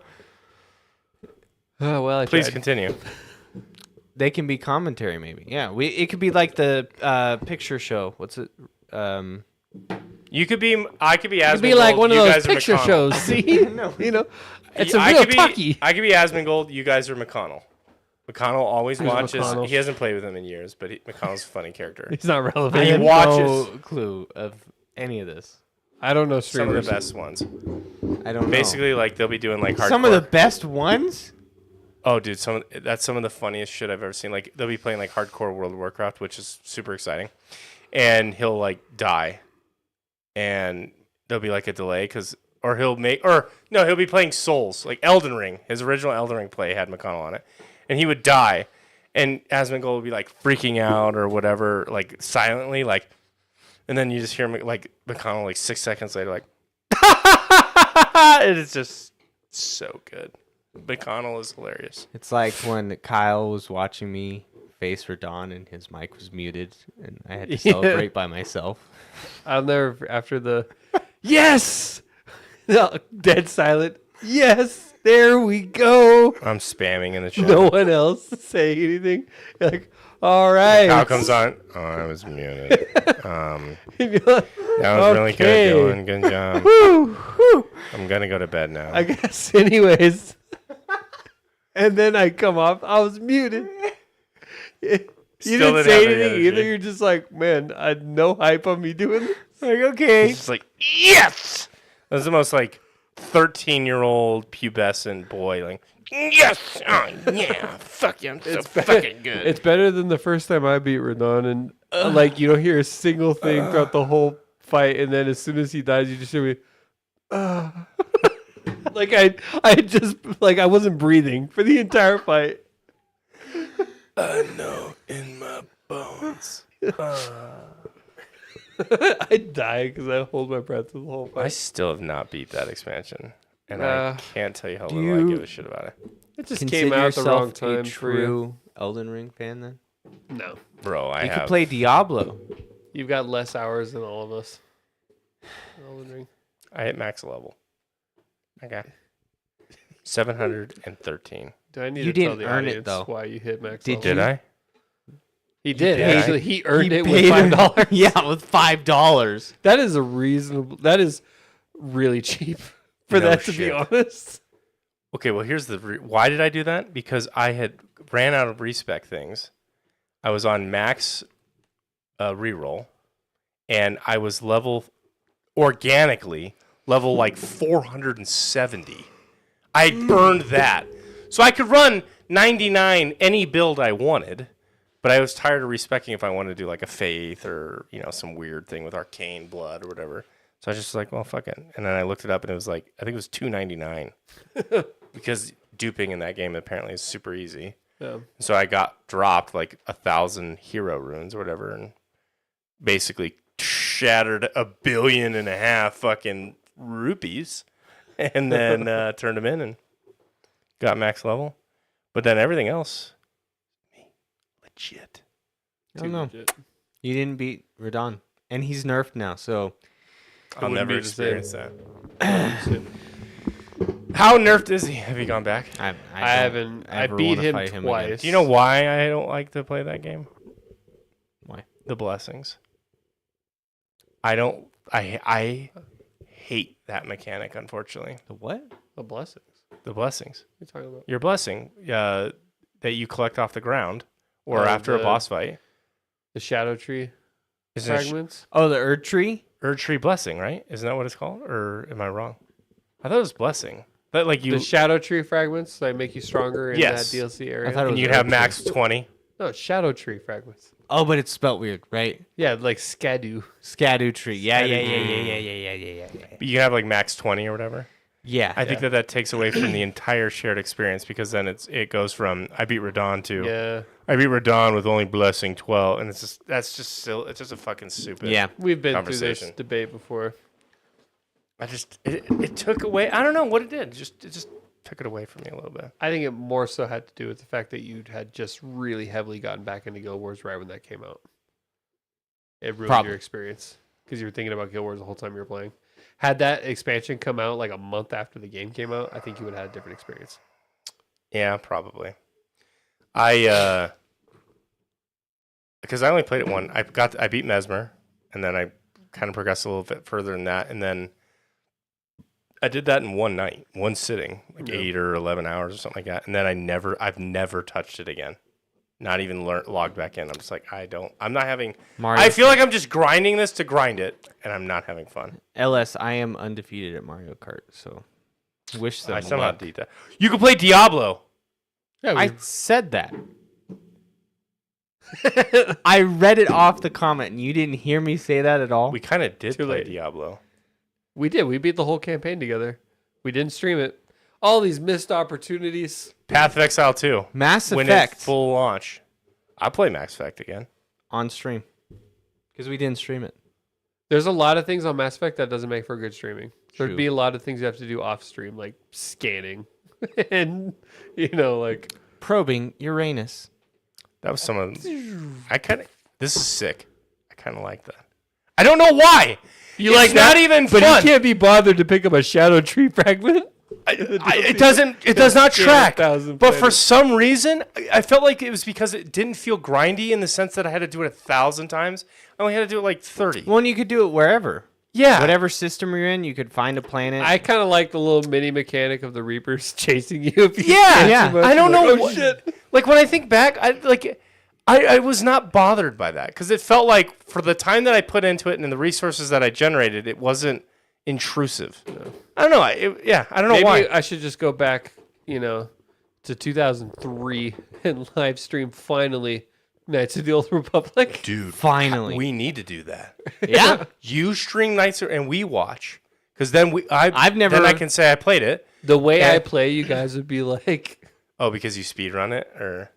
S2: Oh, well, I
S3: Please
S2: tried.
S3: continue.
S1: now. They can be commentary, maybe. Yeah, it could be like the picture show. What's it?
S3: You could be. I could be
S2: It'd
S3: Asmongold.
S2: be like one of
S3: you
S2: those
S3: guys are
S2: picture
S3: McConnell.
S2: shows. See? You know, it's a
S3: I
S2: real
S3: could be,
S2: talkie.
S3: I could be Asmongold. You guys are McConnell. McConnell always
S2: Who's
S3: watches.
S2: McConnell?
S3: He hasn't played with him in years, but McConnell's a funny character.
S2: He's not relevant.
S1: I
S3: He
S1: have
S3: watches
S1: no clue of any of this.
S2: I don't know
S3: some
S2: streamers.
S3: of the best ones.
S1: I don't know.
S3: Basically, like they'll be doing like hardcore.
S1: Some of the best ones.
S3: Oh, dude, that's some of the funniest shit I've ever seen. Like they'll be playing like hardcore World of Warcraft, which is super exciting, and he'll like die, and there'll be like a delay he'll be playing Souls, like Elden Ring. His original Elden Ring play had McConnell on it, and he would die, and Asmongold would be like freaking out or whatever, like silently, like, and then you just hear like McConnell like 6 seconds later, like, and it's just so good. McConnell is hilarious.
S1: It's like when Kyle was watching me face for Dawn and his mic was muted, and I had to celebrate by myself.
S2: I'll never after the yes, no, dead silent. Yes, there we go.
S3: I'm spamming in the chat.
S2: No one else saying anything. You're like, all right.
S3: How comes on? Oh, I was muted.
S2: You'd be like,
S3: That was really
S2: Okay.
S3: good, Dylan. Good job.
S2: whew, whew.
S3: I'm gonna go to bed now.
S2: I guess, anyways. And then I come off. I was muted.
S4: You
S3: Still
S4: didn't
S3: didn't
S4: say
S3: have any
S4: anything either.
S3: energy.
S4: You're just like, man, I had no hype on me doing this.
S1: Like, okay.
S3: It's just like, yes! That was the most like 13-year-old pubescent boy, like, yes! Oh, yeah, fuck yeah, I'm so fucking good.
S4: It's better than the first time I beat Radon, and like you don't hear a single thing throughout the whole fight, and then as soon as he dies, you just hear me. Like I just like I wasn't breathing for the entire fight.
S3: I know in my bones.
S4: I die because I hold my breath through the whole
S3: I
S4: fight.
S3: still have not beat that expansion, and
S4: Uh,
S3: I can't tell you how
S1: do
S3: little I
S1: you
S3: give a shit about it.
S4: It just
S1: Consider
S4: came out at the
S1: yourself
S4: wrong time
S1: a
S4: for you.
S1: true Elden Ring fan then?
S4: No,
S3: Bro, I
S1: You
S3: have.
S1: could play Diablo.
S4: you've got less hours than all of us. Elden Ring.
S3: I hit max level. Okay. 713.
S4: Do I need
S1: You
S4: to tell
S1: didn't
S4: the
S1: earn it,
S4: audience
S1: though.
S4: why you hit max
S1: Did
S4: level?
S3: Did I?
S4: He did.
S3: did.
S4: Actually, he earned
S1: He
S4: it with
S1: paid him-
S4: $5.
S1: Yeah, with $5.
S4: That is a reasonable. That is really cheap for
S3: No
S4: that. To
S3: shit.
S4: be honest,
S3: Okay, well, here's the. Why did I do that? Because I had ran out of respec things. I was on max reroll, and I was organically level like 470. I had burned that. So I could run 99 any build I wanted, but I was tired of respecing if I wanted to do like a faith or, some weird thing with arcane blood or whatever. So I was just like, well, fuck it. And then I looked it up and it was like, I think it was 299 because duping in that game apparently is super easy.
S4: yeah.
S3: So I got dropped like 1,000 hero runes or whatever and basically shattered 1.5 billion fucking rupees and then turned them in and got max level. But then everything else, legit.
S1: I don't know.
S4: Legit.
S1: You didn't beat Radon. And he's nerfed now, so
S3: I'll
S4: wouldn't
S3: never
S4: be the same.
S3: experience that. How nerfed is he? Have you gone back?
S1: I
S4: I
S1: don't
S4: haven't. I
S1: ever
S4: beat
S1: wanna
S4: him
S1: fight him again.
S4: twice.
S3: Do you know why I don't like to play that game?
S1: Why?
S3: The blessings. I hate that mechanic, unfortunately.
S1: The what?
S4: the blessings?
S3: The blessings.
S4: What are you talking about?
S3: Your blessing that you collect off the ground or
S4: Oh,
S3: after a
S4: the-
S3: boss fight.
S4: The shadow tree
S3: Isn't it
S4: fragments.
S1: Oh, the Erd Tree?
S3: Erd Tree Blessing, right? Isn't that what it's called? Or am I wrong? I thought it was Blessing. That like you
S4: The shadow tree fragments that make you stronger in
S3: Yes.
S4: that DLC area.
S1: I thought it
S3: and
S1: was
S3: you'd have
S1: Erd
S3: max 20.
S4: No, it's shadow tree fragments.
S1: Oh, but it's spelt weird, right?
S4: Yeah, like Skadu.
S1: Scadu Tree. Yeah, yeah,
S4: Scadu
S1: yeah,
S4: Tree.
S1: yeah.
S3: But you can have like max 20 or whatever.
S1: Yeah.
S3: I think that takes away from the entire shared experience because then it goes from I beat Radon to
S4: Yeah,
S3: I beat Radon with only blessing 12 and it's just a fucking stupid.
S1: Yeah.
S4: we've been through this
S3: Conversation.
S4: debate before.
S3: It took away. I don't know what it did. It just took it away from me a little bit.
S4: I think it more so had to do with the fact that you had just really heavily gotten back into Guild Wars right when that came out. It ruined
S1: Probably.
S4: your experience because you were thinking about Guild Wars the whole time you were playing. Had that expansion come out like a month after the game came out, I think you would have had a different experience.
S3: Yeah, probably. Because I only played it one. I beat Mesmer, and then I kind of progressed a little bit further than that, and then I did that in one night, one sitting, like
S4: Yeah.
S3: 8 or 11 hours or something like that, and then I've never touched it again. Not even logged back in. I'm just like, I'm not having.
S1: Mario.
S3: I feel like I'm just grinding this to grind it, and I'm not having fun.
S1: LS, I am undefeated at Mario Kart, so wish them
S3: I somehow
S1: luck.
S3: beat that. You can play Diablo.
S4: Yeah,
S1: I said that. I read it off the comment, and you didn't hear me say that at all.
S3: We kind of did
S4: Too
S3: play
S4: late.
S3: Diablo.
S4: we did. We beat the whole campaign together. We didn't stream it. All these missed opportunities.
S3: Path of Exile 2.
S1: Mass
S3: When
S1: Effect
S3: it's full launch. I'll play Mass Effect again.
S1: on stream because we didn't stream it.
S4: There's a lot of things on Mass Effect that doesn't make for good streaming.
S1: True.
S4: There'd be a lot of things you have to do off stream, like scanning, and like
S1: Probing Uranus.
S3: That was some of. This is sick. I kind of like that. I don't know why.
S4: you
S3: It's
S4: like
S3: not
S4: that,
S3: even
S4: but
S3: fun.
S4: you can't be bothered to pick up a shadow tree fragment.
S3: It doesn't. It does not
S4: Yeah,
S3: track.
S4: 1,000
S3: But for
S4: planets.
S3: some reason, I felt like it was because it didn't feel grindy in the sense that I had to do it 1,000 times. I only had to do it like 30.
S1: Well, and you could do it wherever.
S3: Yeah.
S1: Whatever system you're in, you could find a planet.
S4: I kind of like the little mini mechanic of the Reapers chasing you. If you
S3: Yeah,
S4: get
S1: yeah.
S4: too much.
S3: I don't
S4: You're
S3: know.
S4: like, oh
S3: what-
S4: shit!
S3: Like when I think back, I I was not bothered by that because it felt like for the time that I put into it and the resources that I generated, it wasn't intrusive. I don't know. I don't know
S4: Maybe
S3: why.
S4: I should just go back, to 2003 and live stream finally Knights of the Old Republic.
S3: Dude,
S1: Finally.
S3: we need to do that.
S1: Yeah.
S3: You stream Knights and we watch because then
S1: I've never.
S3: then I can say I played it.
S4: The way
S3: Yeah.
S4: I play, you guys would be like,
S3: Oh, because you speedrun it or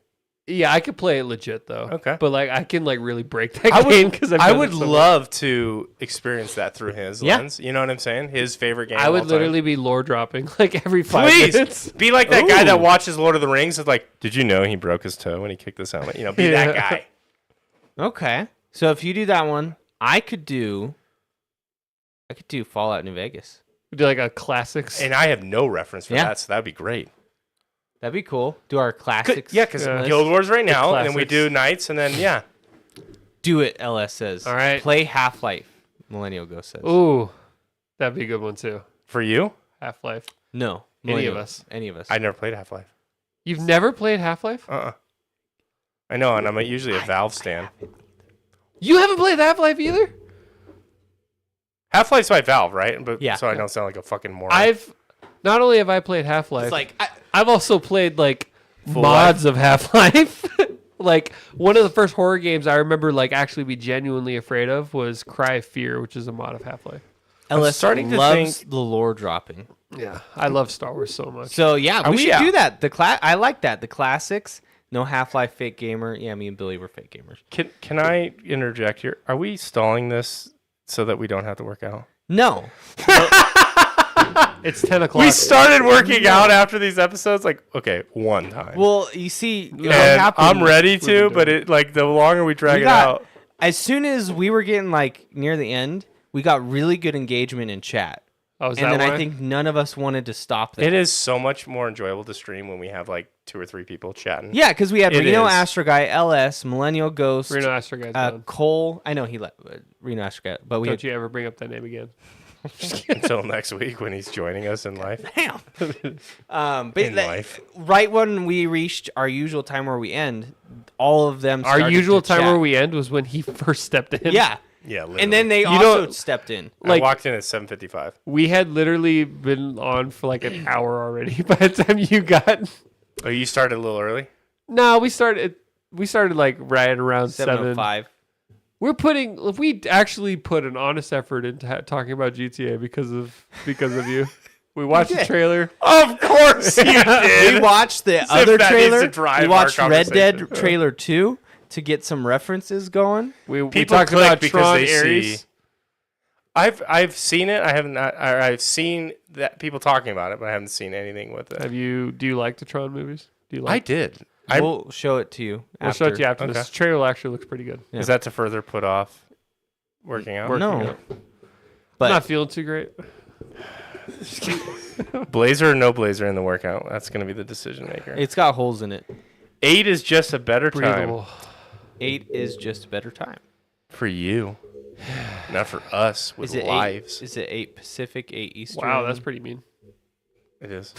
S4: yeah, I could play it legit though.
S3: Okay.
S4: But like, I can like really break that
S3: I
S4: game
S3: would
S4: because
S3: I would love to experience that through his lens. You know what I'm saying? His favorite game.
S4: I
S3: of
S4: would
S3: all
S4: literally
S3: time.
S4: be lore dropping like every 5
S3: Please
S4: minutes.
S3: be like that guy that
S1: Ooh.
S3: watches Lord of the Rings. Is like, did you know he broke his toe when he kicked this helmet? Be
S4: Yeah.
S3: that guy.
S1: Okay. So if you do that one, I could do Fallout New Vegas.
S4: Do like a classics.
S3: And I have no reference for
S1: Yeah.
S3: that, so that'd be great.
S1: That'd be cool. Do our classics.
S3: Yeah, because
S4: Yeah.
S3: Guild Wars right now, and then we
S4: classics.
S3: do Knights, and then
S1: Do it, LS says.
S4: All right.
S1: Play Half-Life, Millennial Ghost says.
S4: Ooh, that'd be a good one too.
S3: for you,
S4: Half Life.
S1: No.
S4: Any of
S1: Millennial.
S4: us.
S1: Any of us.
S3: I never played Half Life.
S4: You've never played Half Life?
S3: I know, and I'm usually a Valve stan.
S4: You haven't played Half Life either?
S3: Half Life's by Valve, right? But
S1: Yeah.
S3: so I don't sound like a fucking moron.
S4: I've not only have I played Half Life,
S1: It's like,
S4: I've also played like
S3: Full
S4: mods of Half Life. Like one of the first horror games I remember like actually be genuinely afraid of was Cry of Fear, which is a mod of Half Life.
S1: LS
S3: starting to
S1: loves
S3: think-
S1: the lore dropping.
S4: Yeah, I love Star Wars so much.
S1: So yeah,
S3: Oh,
S1: we should
S3: yeah.
S1: do that. I like that. The classics. No Half-Life fake gamer. Yeah, me and Billy were fake gamers.
S3: Can I interject here? Are we stalling this so that we don't have to work out?
S1: No.
S4: It's 10 o'clock.
S3: We started working out after these episodes, like one time.
S1: Well, you see, what
S3: and
S1: happened-
S3: I'm ready
S4: We've
S3: to,
S4: been
S3: but
S4: doing
S3: it like the longer we drag
S1: We
S3: it
S1: got-
S3: out.
S1: As soon as we were getting like near the end, we got really good engagement in chat.
S4: Oh, is
S1: And
S4: that
S1: then
S4: why?
S1: I think none of us wanted to stop that.
S3: It is so much more enjoyable to stream when we have like 2 or 3 people chatting.
S1: Yeah, because we had
S3: It
S1: Reno
S3: is.
S1: Astro Guy, LS, Millennial Ghost,
S4: Reno Astro Guy's done.
S1: Cole. I know he left Reno Astro Guy, but we
S4: Don't
S1: had
S4: you ever bring up that name again?
S3: Until next week when he's joining us in life.
S1: Damn. But
S3: In life.
S1: right when we reached our usual time where we end, all of them.
S4: Our
S1: started
S4: usual
S1: to
S4: time
S1: chat.
S4: where we end was when he first stepped in.
S1: Yeah,
S3: Yeah, literally.
S1: and then they
S4: know-
S1: also stepped in.
S3: I
S4: like-
S3: walked in at 7:55.
S4: We had literally been on for like an hour already by the time you got.
S3: Oh, you started a little early?
S4: No, we started like right around 7.
S1: 7:05.
S4: We actually put an honest effort into talking about GTA because of you. We watched the
S1: did.
S4: trailer.
S3: Of course you
S1: We
S3: did.
S1: watched the
S3: if
S1: other
S3: that needs to
S1: trailer.
S3: drive
S1: We
S3: our
S1: watched Red Dead
S3: conversation.
S1: trailer 2 to get some references going.
S4: We
S3: People
S4: talked
S3: click
S4: about
S3: because
S4: Tron
S3: they
S4: Ares.
S3: see. I've seen it. I haven't. I've seen that people talking about it, but I haven't seen anything with it.
S4: Do you like the Tron movies? Do you
S3: I
S4: like?
S3: did.
S1: We'll show it to you.
S4: We'll show it to you after
S3: Okay.
S4: this. Trailer actually looks pretty good.
S1: Yeah.
S3: Is that to further put off working out?
S4: Working
S1: No.
S4: out.
S1: But
S4: I'm not feeling too great.
S3: Blazer or no blazer in the workout? That's going to be the decision maker.
S1: it's got holes in it.
S3: 8 is just a better time
S4: Breathable.
S1: 8 is just a better time.
S3: for you, not for us with
S1: Is it
S3: lives.
S1: 8? Is it 8 Pacific, 8 Eastern?
S4: Wow, that's pretty mean.
S3: It is.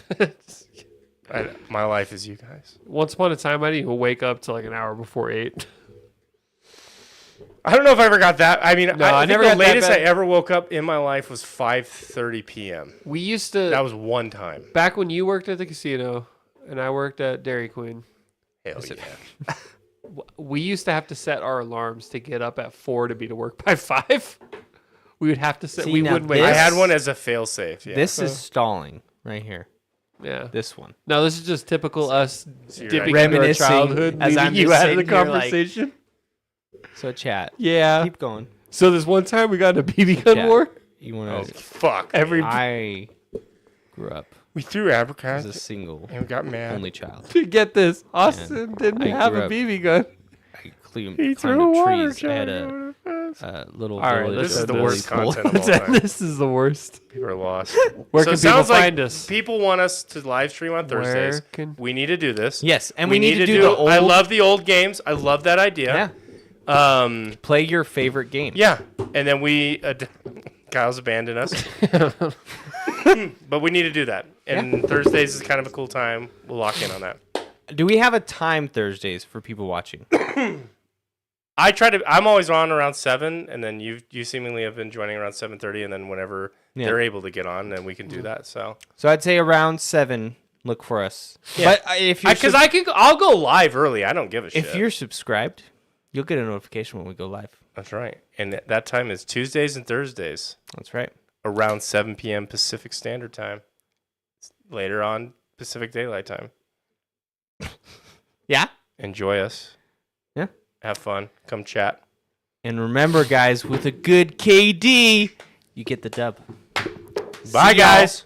S3: My life is you guys.
S4: Once upon a time, I didn't even wake up till like an hour before 8.
S3: I don't know if I ever got that. I mean,
S4: No,
S3: I
S4: I
S3: think
S4: never
S3: the
S4: got that
S3: latest I
S4: bad.
S3: ever woke up in my life was 5:30 p.m.
S4: We used to
S3: That was one time.
S4: back when you worked at the casino and I worked at Dairy Queen.
S3: Hell yeah.
S4: We used to have to set our alarms to get up at 4 to be to work by 5. We would have to set.
S1: See,
S4: we
S1: now
S4: wouldn't wait.
S3: I
S1: this-
S3: had one as a fail-safe. Yeah.
S1: This is stalling right here.
S4: Yeah.
S1: This one.
S4: No, this is just typical us
S3: So you're
S4: dipping
S3: like-
S4: into our
S1: Reminiscing
S4: childhood,
S1: as
S4: leaving
S1: I'm
S4: you
S1: just
S4: out of the
S1: sitting here, like-
S4: conversation.
S1: So chat.
S4: Yeah.
S1: Keep going.
S4: So this one time we got in a BB gun
S1: Yeah.
S4: war.
S1: You
S3: Oh
S1: want to?
S3: fuck!
S1: I grew up
S3: We threw
S1: as
S3: apricots
S1: a single
S3: and we got mad.
S1: only child.
S4: Get this, Austin didn't
S1: I
S4: have
S1: grew
S4: a
S1: up-
S4: BB gun.
S1: I climbed
S3: He threw a
S1: climbed
S3: water
S1: trees. I had
S3: gun
S1: a little
S4: All right,
S1: village
S3: This is
S1: of
S3: the
S1: really
S3: worst
S1: cool-
S3: content of all time.
S4: This is the worst.
S3: People are lost.
S4: Where
S3: So
S4: can
S3: it
S4: people
S3: sounds like
S4: find us?
S3: People want us to live stream on Thursdays.
S4: Where can
S3: We need to do this.
S1: Yes, and we need to do the old.
S3: I love the old games. I love that idea.
S1: Yeah. Play your favorite game.
S3: Yeah. And then we Kyle's abandoned us. But we need to do that. And Thursdays is kind of a cool time. We'll lock in on that.
S1: Do we have a time Thursdays for people watching?
S3: I'm always on around 7, and then you seemingly have been joining around 7:30, and then whenever they're able to get on, then we can do that. So
S1: I'd say around 7. Look for us.
S3: Yeah.
S1: But if you're
S3: because I'll go live early. I don't give a shit.
S1: if you're subscribed, you'll get a notification when we go live.
S3: That's right, and that time is Tuesdays and Thursdays
S1: That's right.
S3: around 7 p.m. Pacific Standard Time. Later on Pacific Daylight Time.
S1: Yeah.
S3: Enjoy us.
S1: Yeah.
S3: Have fun. Come chat.
S1: And remember, guys, with a good KD, you get the dub.
S3: Bye,
S1: See y'all.
S3: guys.